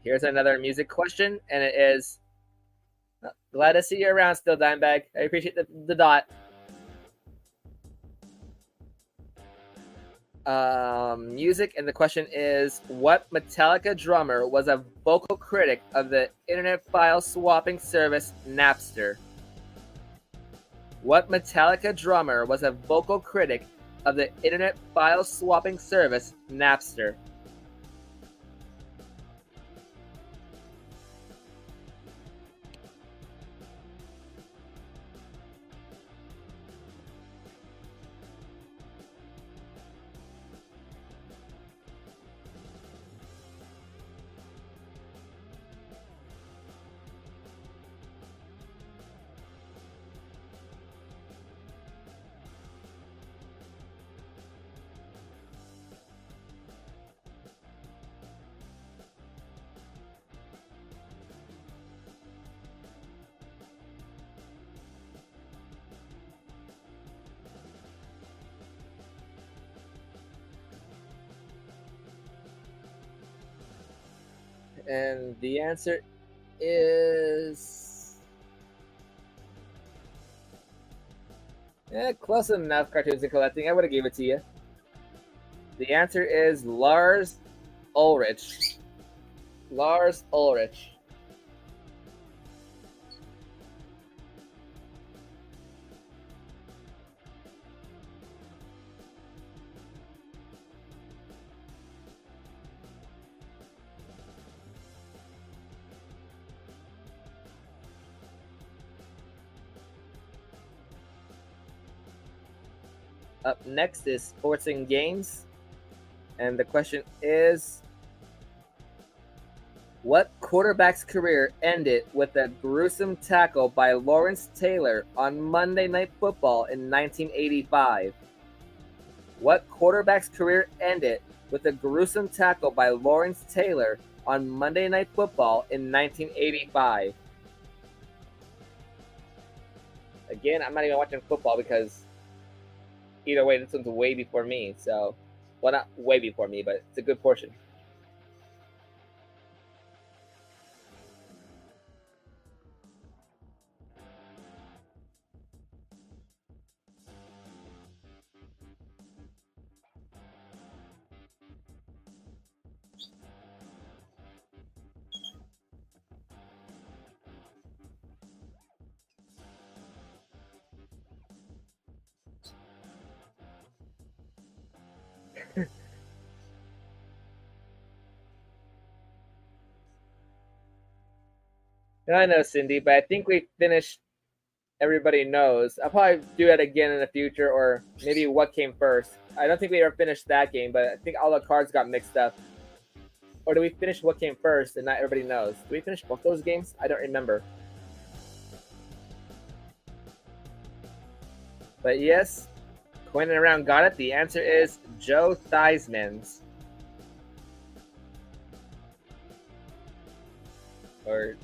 Here's another music question, and it is, glad to see you around still, Dimebag. I appreciate the dot. Music, and the question is, what Metallica drummer was a vocal critic of the internet file swapping service Napster? What Metallica drummer was a vocal critic of the internet file swapping service Napster? And the answer is, close enough, Cartoons and Collecting. I would have gave it to you. The answer is Lars Ulrich. Lars Ulrich. Up next is Sports and Games. And the question is, what quarterback's career ended with a gruesome tackle by Lawrence Taylor on Monday Night Football in 1985? What quarterback's career ended with a gruesome tackle by Lawrence Taylor on Monday Night Football in 1985? Again, I'm not even watching football because either way, this one's way before me. So, well, not way before me, but it's a good portion. I know, Cindy, but I think we finished Everybody Knows. I'll probably do that again in the future, or maybe What Came First. I don't think we ever finished that game, but I think all the cards got mixed up. Or do we finish What Came First and not Everybody Knows? Do we finish both those games? I don't remember. But yes, Coin and Around got it. The answer is Joe Theismans. or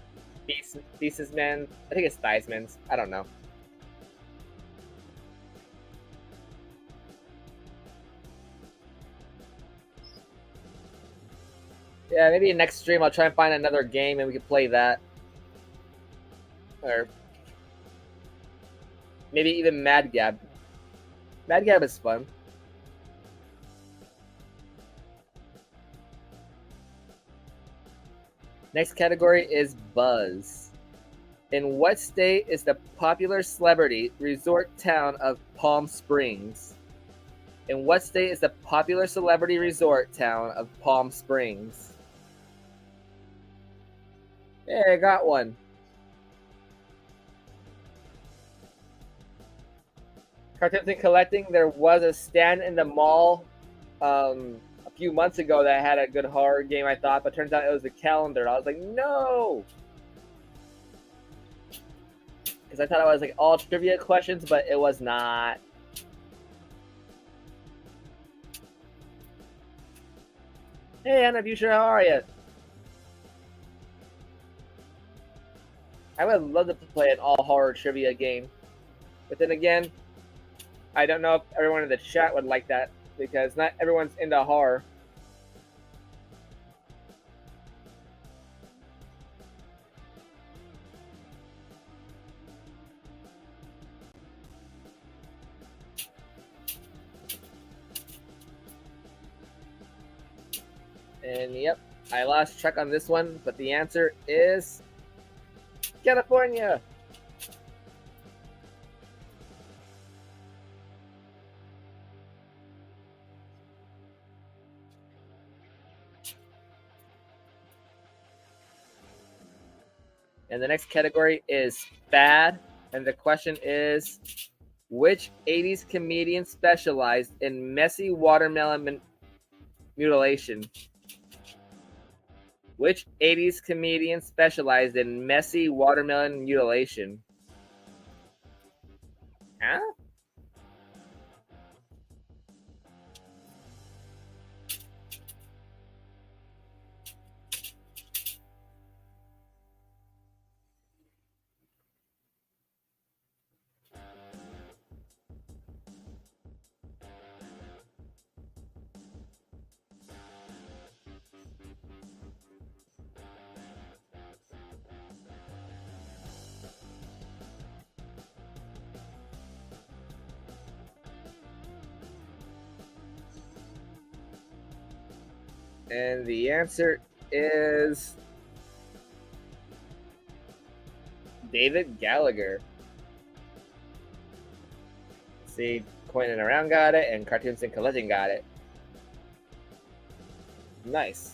Thesis-mans. I think it's Theismans. I don't know. Yeah, maybe next stream I'll try and find another game and we can play that. Or maybe even Mad Gab. Mad Gab is fun. Next category is Buzz. In what state is the popular celebrity resort town of Palm Springs? In what state is the popular celebrity resort town of Palm Springs? Hey, I got one. Cartoons and Collecting, there was a stand in the mall a few months ago that had a good horror game, I thought, but turns out it was a calendar. I was like, no! Because I thought it was like all trivia questions, but it was not. Hey, Anna Future, how are you? I would love to play an all horror trivia game. But then again, I don't know if everyone in the chat would like that because not everyone's into horror. And yep, I lost track on this one, but the answer is California. And the next category is fad. And the question is, which 80s comedian specialized in messy watermelon mutilation? Which 80s comedian specialized in messy watermelon mutilation? Huh? And the answer is David Gallagher. See, Coin and Around got it, and Cartoons and Collecting got it. Nice.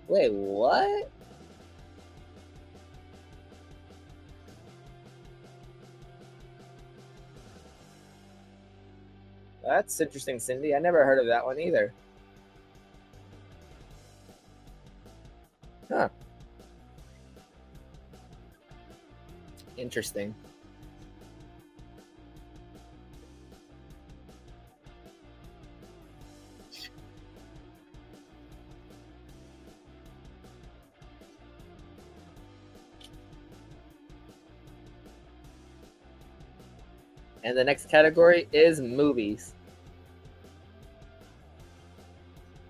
Wait, what? That's interesting, Cindy. I never heard of that one either. Huh. Interesting. And the next category is movies.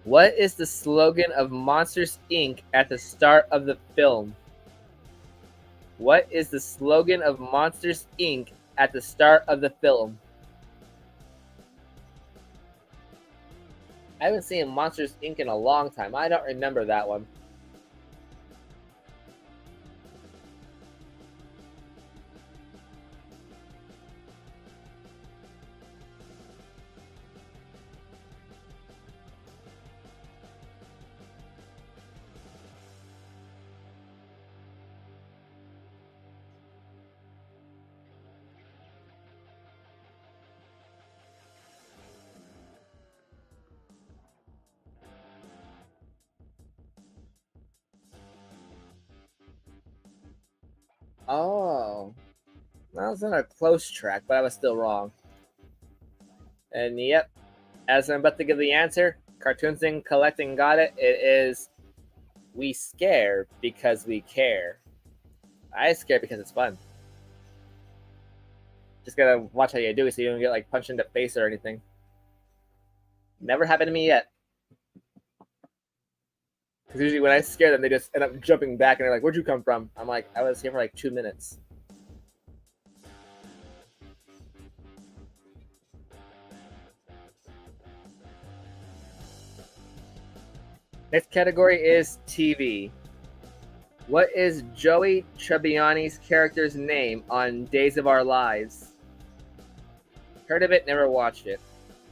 What is the slogan of Monsters, Inc. at the start of the film? What is the slogan of Monsters, Inc. at the start of the film? I haven't seen Monsters, Inc. in a long time. I don't remember that one. Oh, that was on a close track, but I was still wrong. And yep, as I'm about to give the answer, Cartoon Thing Collecting got it. It is we scare because we care. I scare because it's fun. Just gotta watch how you do it so you don't get like punched in the face or anything. Never happened to me yet. Because usually when I scare them, they just end up jumping back and they're like, "Where'd you come from?" I'm like, "I was here for like 2 minutes." Next category is TV. What is Joey Tribbiani's character's name on Days of Our Lives? Heard of it, never watched it.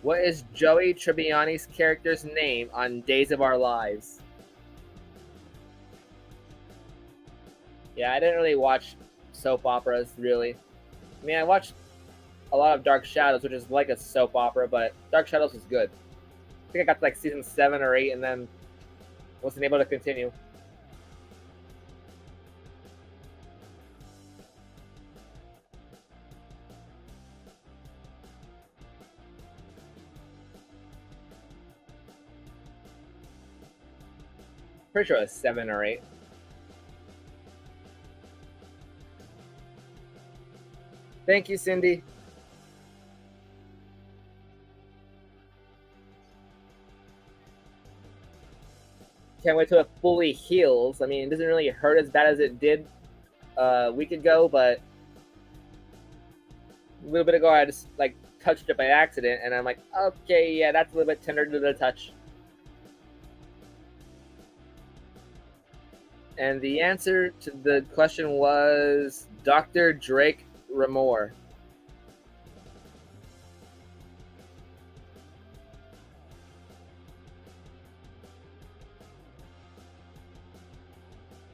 What is Joey Tribbiani's character's name on Days of Our Lives? Yeah, I didn't really watch soap operas, really. I mean, I watched a lot of Dark Shadows, which is like a soap opera, but Dark Shadows is good. I think I got to like season 7 or 8 and then wasn't able to continue. Pretty sure it was 7 or 8. Thank you, Cindy. Can't wait till it fully heals. I mean, it doesn't really hurt as bad as it did a week ago, but a little bit ago I just like touched it by accident, and I'm like, okay, yeah, that's a little bit tender to the touch. And the answer to the question was Dr. Drake Ramore.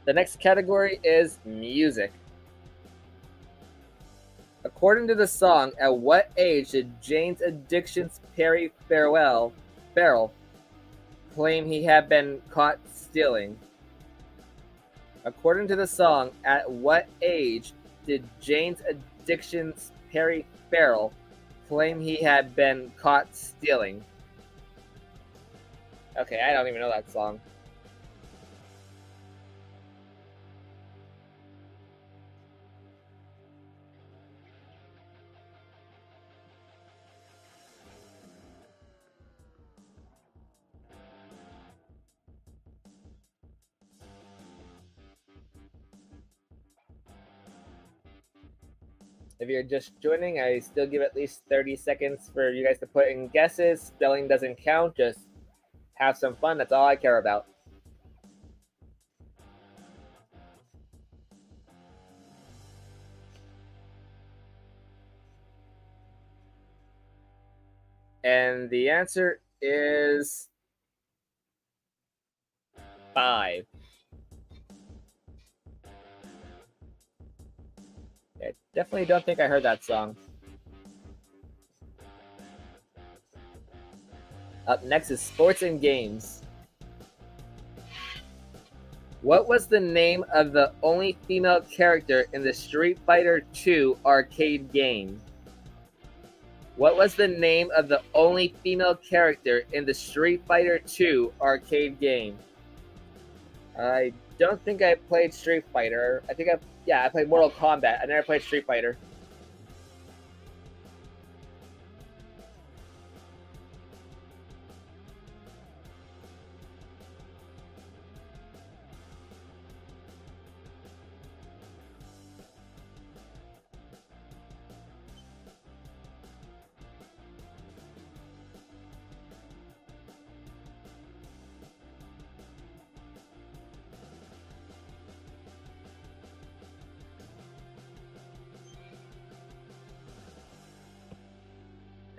The next category is music. According to the song, at what age did Jane's Addiction's Perry Farrell claim he had been caught stealing? According to the song, at what age did Jane's Addiction's Perry Farrell claim he had been caught stealing? Okay, I don't even know that song. If you're just joining, I still give at least 30 seconds for you guys to put in guesses. Spelling doesn't count, just have some fun. That's all I care about. And the answer is 5. I definitely don't think I heard that song. Up next is sports and games. What was the name of the only female character in the Street Fighter II arcade game? What was the name of the only female character in the Street Fighter II arcade game? I don't think I played Street Fighter. I played Mortal Kombat. I never played Street Fighter.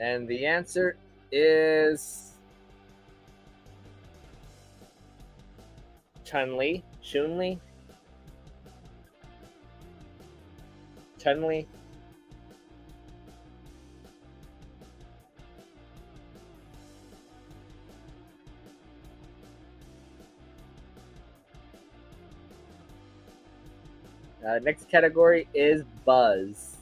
And the answer is Chun-Li. Chun-Li? Chun-Li? Next category is Buzz.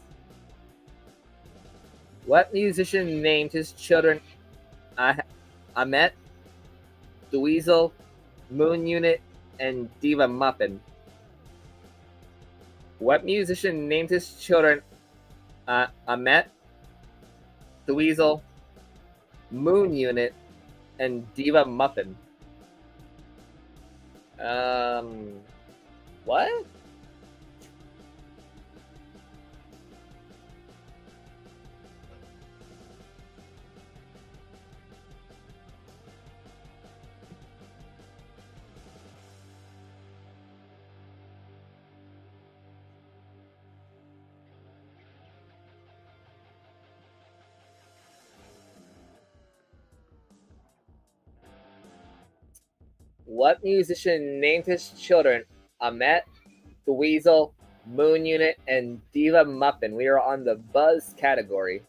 What musician named his children Ahmet, Dweezil, Moon Unit, and Diva Muffin? What musician named his children Ahmet, Dweezil, Moon Unit, and Diva Muffin? What? What musician named his children Ahmet, Dweezil, Moon Unit, and Diva Muffin? We are on the Buzz category.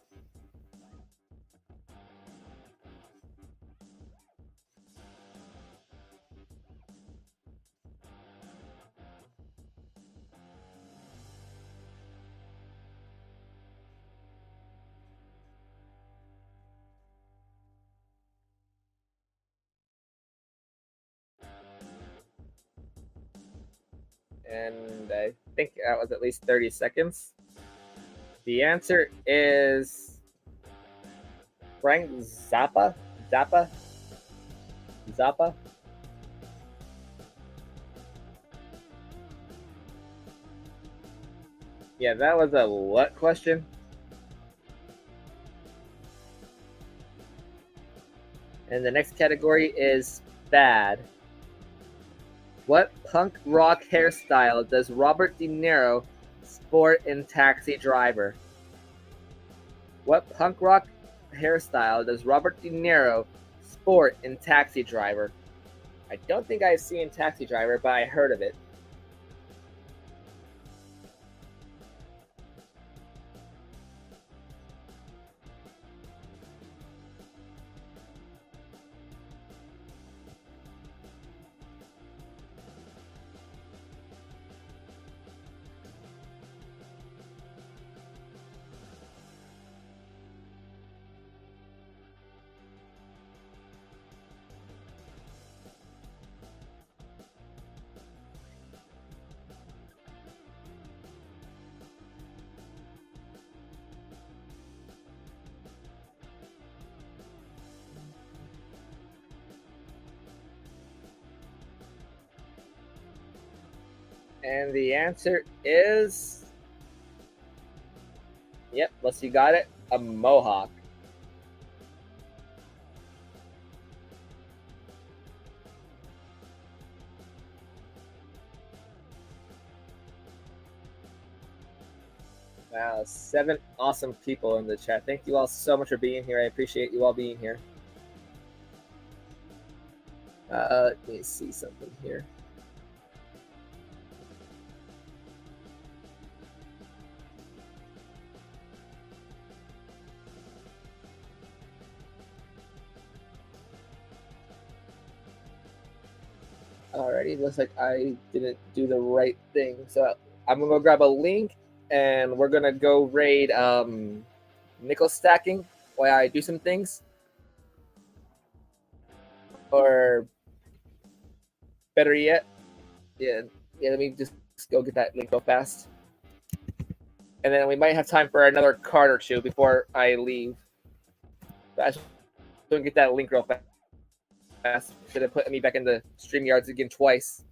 And I think that was at least 30 seconds. The answer is Frank Zappa. Zappa? Zappa? Yeah, that was a what question? And the next category is bad. What punk rock hairstyle does Robert De Niro sport in Taxi Driver? What punk rock hairstyle does Robert De Niro sport in Taxi Driver? I don't think I've seen Taxi Driver, but I heard of it. And the answer is, yep, let's you got it, a mohawk. Wow, 7 awesome people in the chat. Thank you all so much for being here. I appreciate you all being here. Let me see something here. Alrighty, looks like I didn't do the right thing. So I'm gonna go grab a link and we're gonna go raid nickel stacking while I do some things. Or better yet, yeah, let me just go get that link real fast. And then we might have time for another card or two before I leave. But I just don't get that link real fast. Should have put me back in the StreamYards again twice.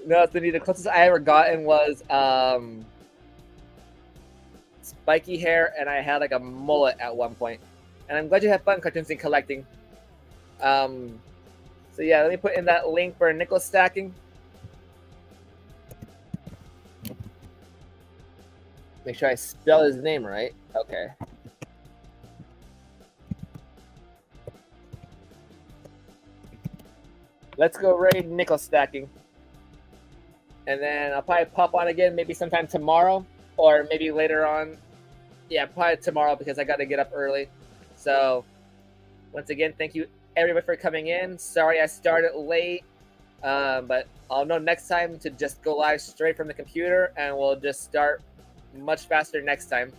No, the closest I ever gotten was spiky hair, and I had like a mullet at one point. And I'm glad you had fun, Cartoons in collecting. So yeah, let me put in that link for nickel stacking. Make sure I spell his name right. Okay. Let's go raid nickel stacking. And then I'll probably pop on again maybe sometime tomorrow or maybe later on. Yeah, probably tomorrow because I got to get up early. So once again, thank you everybody for coming in. Sorry I started late, but I'll know next time to just go live straight from the computer and we'll just start much faster next time.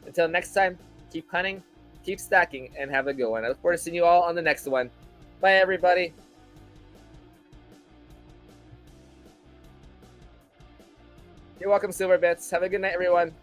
Until next time, keep hunting, keep stacking, and have a good one. I look forward to seeing you all on the next one. Bye, everybody. You're welcome, Silverbits. Have a good night, everyone.